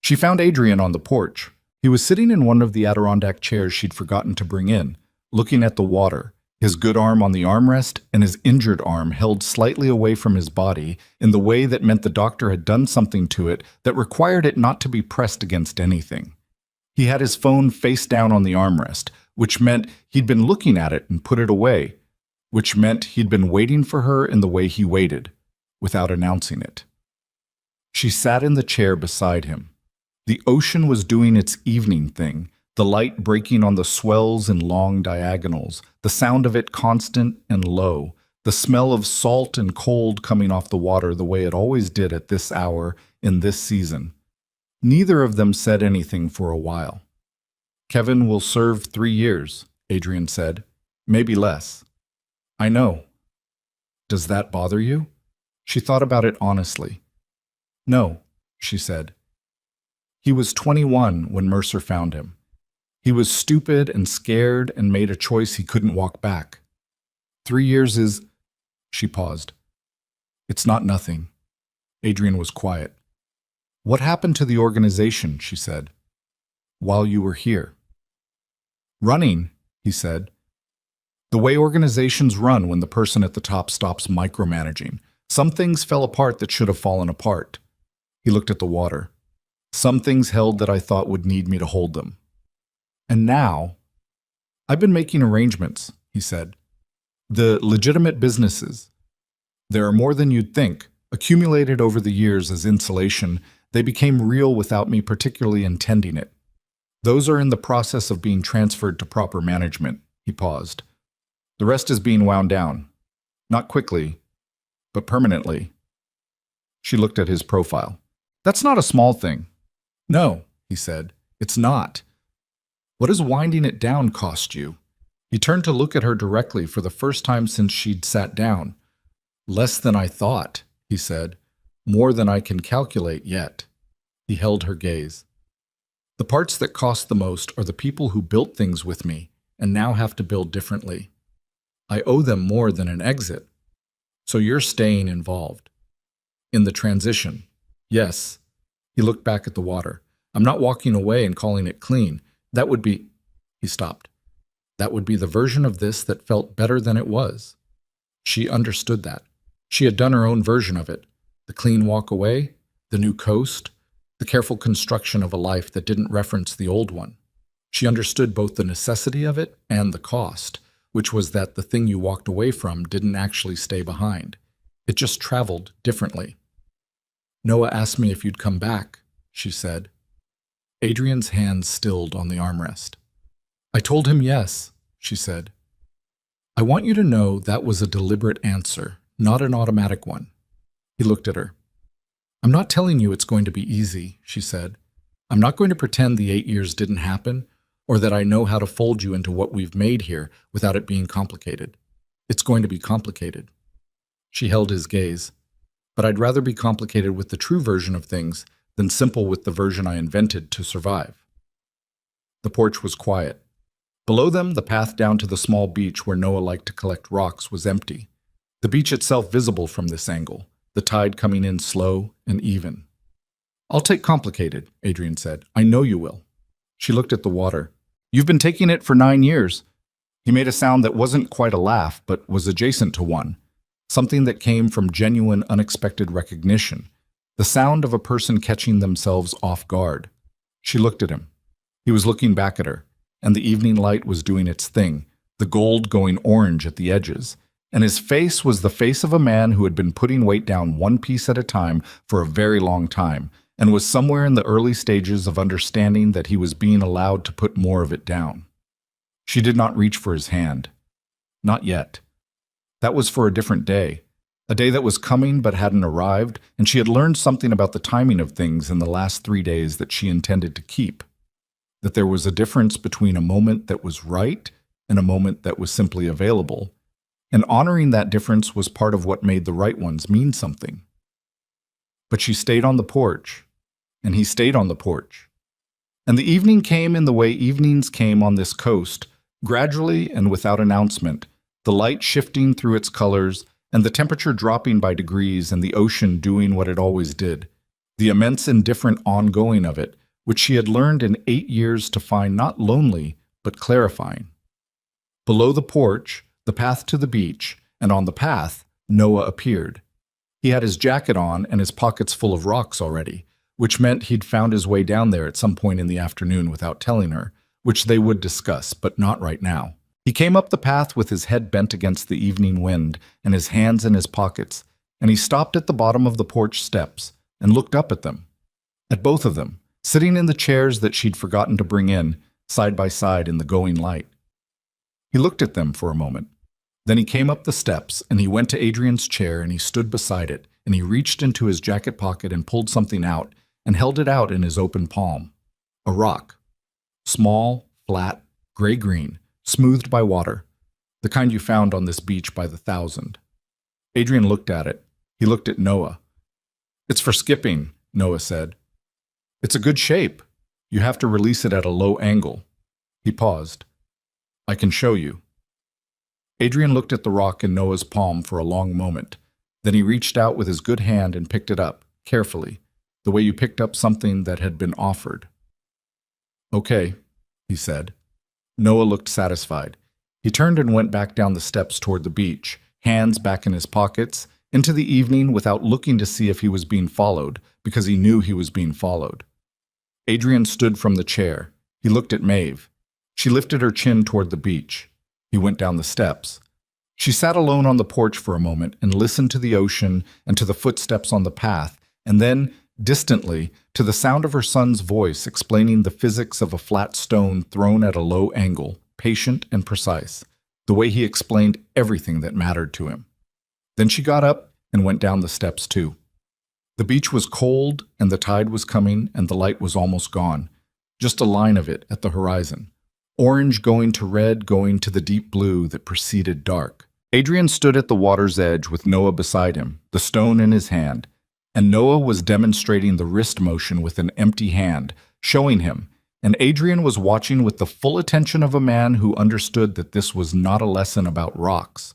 She found Adrian on the porch. He was sitting in one of the Adirondack chairs she'd forgotten to bring in, looking at the water, his good arm on the armrest and his injured arm held slightly away from his body in the way that meant the doctor had done something to it that required it not to be pressed against anything. He had his phone face down on the armrest, which meant he'd been looking at it and put it away, which meant he'd been waiting for her in the way he waited, without announcing it. She sat in the chair beside him. The ocean was doing its evening thing, the light breaking on the swells in long diagonals, the sound of it constant and low, the smell of salt and cold coming off the water the way it always did at this hour in this season. Neither of them said anything for a while. "Kevin will serve 3 years," Adrian said. "Maybe less." "I know." "Does that bother you?" She thought about it honestly. "No," she said. He was 21 when Mercer found him. He was stupid and scared and made a choice he couldn't walk back. 3 years is... She paused. "It's not nothing." Adrian was quiet. "What happened to the organization?" she said. "While you were here." "Running," he said. "The way organizations run when the person at the top stops micromanaging. Some things fell apart that should have fallen apart." He looked at the water. "Some things held that I thought would need me to hold them. And now, I've been making arrangements," he said. "The legitimate businesses. There are more than you'd think, accumulated over the years as insulation. They became real without me particularly intending it. Those are in the process of being transferred to proper management." He paused. "The rest is being wound down. Not quickly, but permanently." She looked at his profile. "That's not a small thing." "No," he said, "it's not. What does winding it down cost you?" He turned to look at her directly for the first time since she'd sat down. "Less than I thought," he said. "More than I can calculate yet." He held her gaze. "The parts that cost the most are the people who built things with me and now have to build differently. I owe them more than an exit. So you're staying involved. In the transition. Yes." He looked back at the water. "I'm not walking away and calling it clean. That would be..." He stopped. "That would be the version of this that felt better than it was." She understood that. She had done her own version of it. The clean walk away, the new coast, the careful construction of a life that didn't reference the old one. She understood both the necessity of it and the cost, which was that the thing you walked away from didn't actually stay behind. It just traveled differently. "Noah asked me if you'd come back," she said. Adrian's hands stilled on the armrest. "I told him yes," she said. "I want you to know that was a deliberate answer, not an automatic one." He looked at her. "I'm not telling you it's going to be easy," she said. "I'm not going to pretend the 8 years didn't happen, or that I know how to fold you into what we've made here without it being complicated. It's going to be complicated." She held his gaze. "But I'd rather be complicated with the true version of things than simple with the version I invented to survive." The porch was quiet. Below them, the path down to the small beach where Noah liked to collect rocks was empty. the beach itself visible from this angle, the tide coming in slow and even. "I'll take complicated," Adrian said. "I know you will." She looked at the water. "You've been taking it for 9 years." He made a sound that wasn't quite a laugh, but was adjacent to one, something that came from genuine, unexpected recognition, the sound of a person catching themselves off guard. She looked at him. He was looking back at her, and the evening light was doing its thing, the gold going orange at the edges, and his face was the face of a man who had been putting weight down one piece at a time for a very long time, and was somewhere in the early stages of understanding that he was being allowed to put more of it down. She did not reach for his hand. Not yet. That was for a different day, a day that was coming but hadn't arrived, and she had learned something about the timing of things in the last 3 days that she intended to keep. That there was a difference between a moment that was right and a moment that was simply available, and honoring that difference was part of what made the right ones mean something. But she stayed on the porch, and he stayed on the porch. And the evening came in the way evenings came on this coast, gradually and without announcement, the light shifting through its colors, and the temperature dropping by degrees, and the ocean doing what it always did, the immense indifferent ongoing of it, which she had learned in 8 years to find not lonely, but clarifying. Below the porch, the path to the beach, and on the path, Noah appeared. He had his jacket on and his pockets full of rocks already, which meant he'd found his way down there at some point in the afternoon without telling her, which they would discuss, but not right now. He came up the path with his head bent against the evening wind and his hands in his pockets, and he stopped at the bottom of the porch steps and looked up at them, at both of them, sitting in the chairs that she'd forgotten to bring in, side by side in the going light. He looked at them for a moment. Then he came up the steps, and he went to Adrian's chair, and he stood beside it, and he reached into his jacket pocket and pulled something out, and held it out in his open palm. A rock. Small, flat, gray-green, smoothed by water, the kind you found on this beach by the thousand. Adrian looked at it. He looked at Noah. "It's for skipping," Noah said. "It's a good shape. You have to release it at a low angle." He paused. "I can show you." Adrian looked at the rock in Noah's palm for a long moment. Then he reached out with his good hand and picked it up, carefully, the way you picked up something that had been offered. "Okay," he said. Noah looked satisfied. He turned and went back down the steps toward the beach, hands back in his pockets, into the evening without looking to see if he was being followed, because he knew he was being followed. Adrian stood from the chair. He looked at Maeve. She lifted her chin toward the beach. He went down the steps. She sat alone on the porch for a moment and listened to the ocean and to the footsteps on the path, and then, distantly, to the sound of her son's voice explaining the physics of a flat stone thrown at a low angle, patient and precise, the way he explained everything that mattered to him. Then she got up and went down the steps too. The beach was cold, and the tide was coming, and the light was almost gone, just a line of it at the horizon. Orange going to red, going to the deep blue that preceded dark. Adrian stood at the water's edge with Noah beside him, the stone in his hand, and Noah was demonstrating the wrist motion with an empty hand, showing him, and Adrian was watching with the full attention of a man who understood that this was not a lesson about rocks.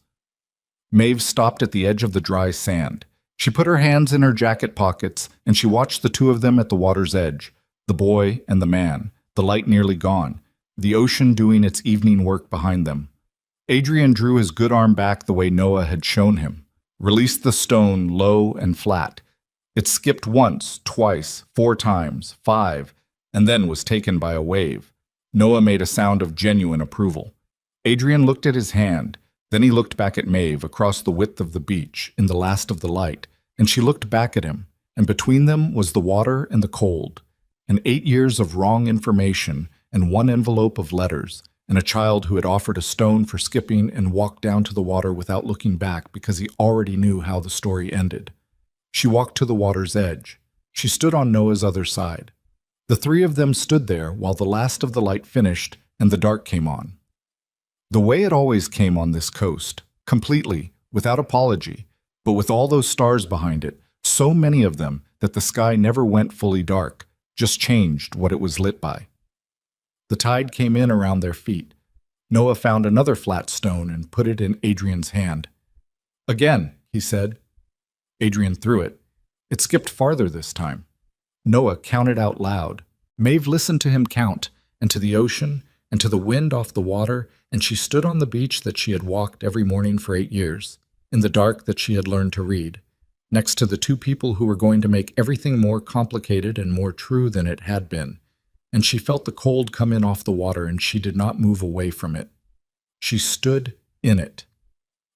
Maeve stopped at the edge of the dry sand. She put her hands in her jacket pockets, and she watched the two of them at the water's edge, the boy and the man, the light nearly gone, the ocean doing its evening work behind them. Adrian drew his good arm back the way Noah had shown him, released the stone low and flat. It skipped once, twice, 4 times, 5, and then was taken by a wave. Noah made a sound of genuine approval. Adrian looked at his hand. Then he looked back at Maeve across the width of the beach in the last of the light, and she looked back at him, and between them was the water and the cold, and 8 years of wrong information, and 1 envelope of letters, and a child who had offered a stone for skipping and walked down to the water without looking back because he already knew how the story ended. She walked to the water's edge. She stood on Noah's other side. The 3 of them stood there while the last of the light finished and the dark came on. The way it always came on this coast, completely, without apology, but with all those stars behind it, so many of them that the sky never went fully dark, just changed what it was lit by. The tide came in around their feet. Noah found another flat stone and put it in Adrian's hand. Again, he said. Adrian threw it. It skipped farther this time. Noah counted out loud. Maeve listened to him count, and to the ocean, and to the wind off the water, and she stood on the beach that she had walked every morning for 8 years, in the dark that she had learned to read, next to the two people who were going to make everything more complicated and more true than it had been, and she felt the cold come in off the water, and she did not move away from it. She stood in it,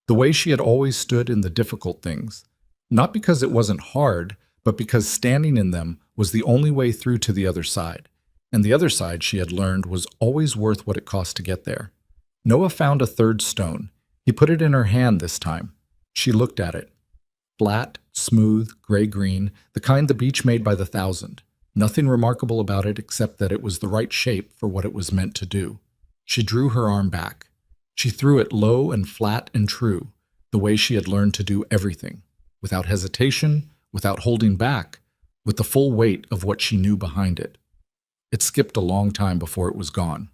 the way she had always stood in the difficult things, not because it wasn't hard, but because standing in them was the only way through to the other side, and the other side, she had learned, was always worth what it cost to get there. Noah found a third stone. He put it in her hand this time. She looked at it. Flat, smooth, gray-green, the kind the beach made by the thousand. Nothing remarkable about it except that it was the right shape for what it was meant to do. She drew her arm back. She threw it low and flat and true, the way she had learned to do everything, without hesitation, without holding back, with the full weight of what she knew behind it. It skipped a long time before it was gone.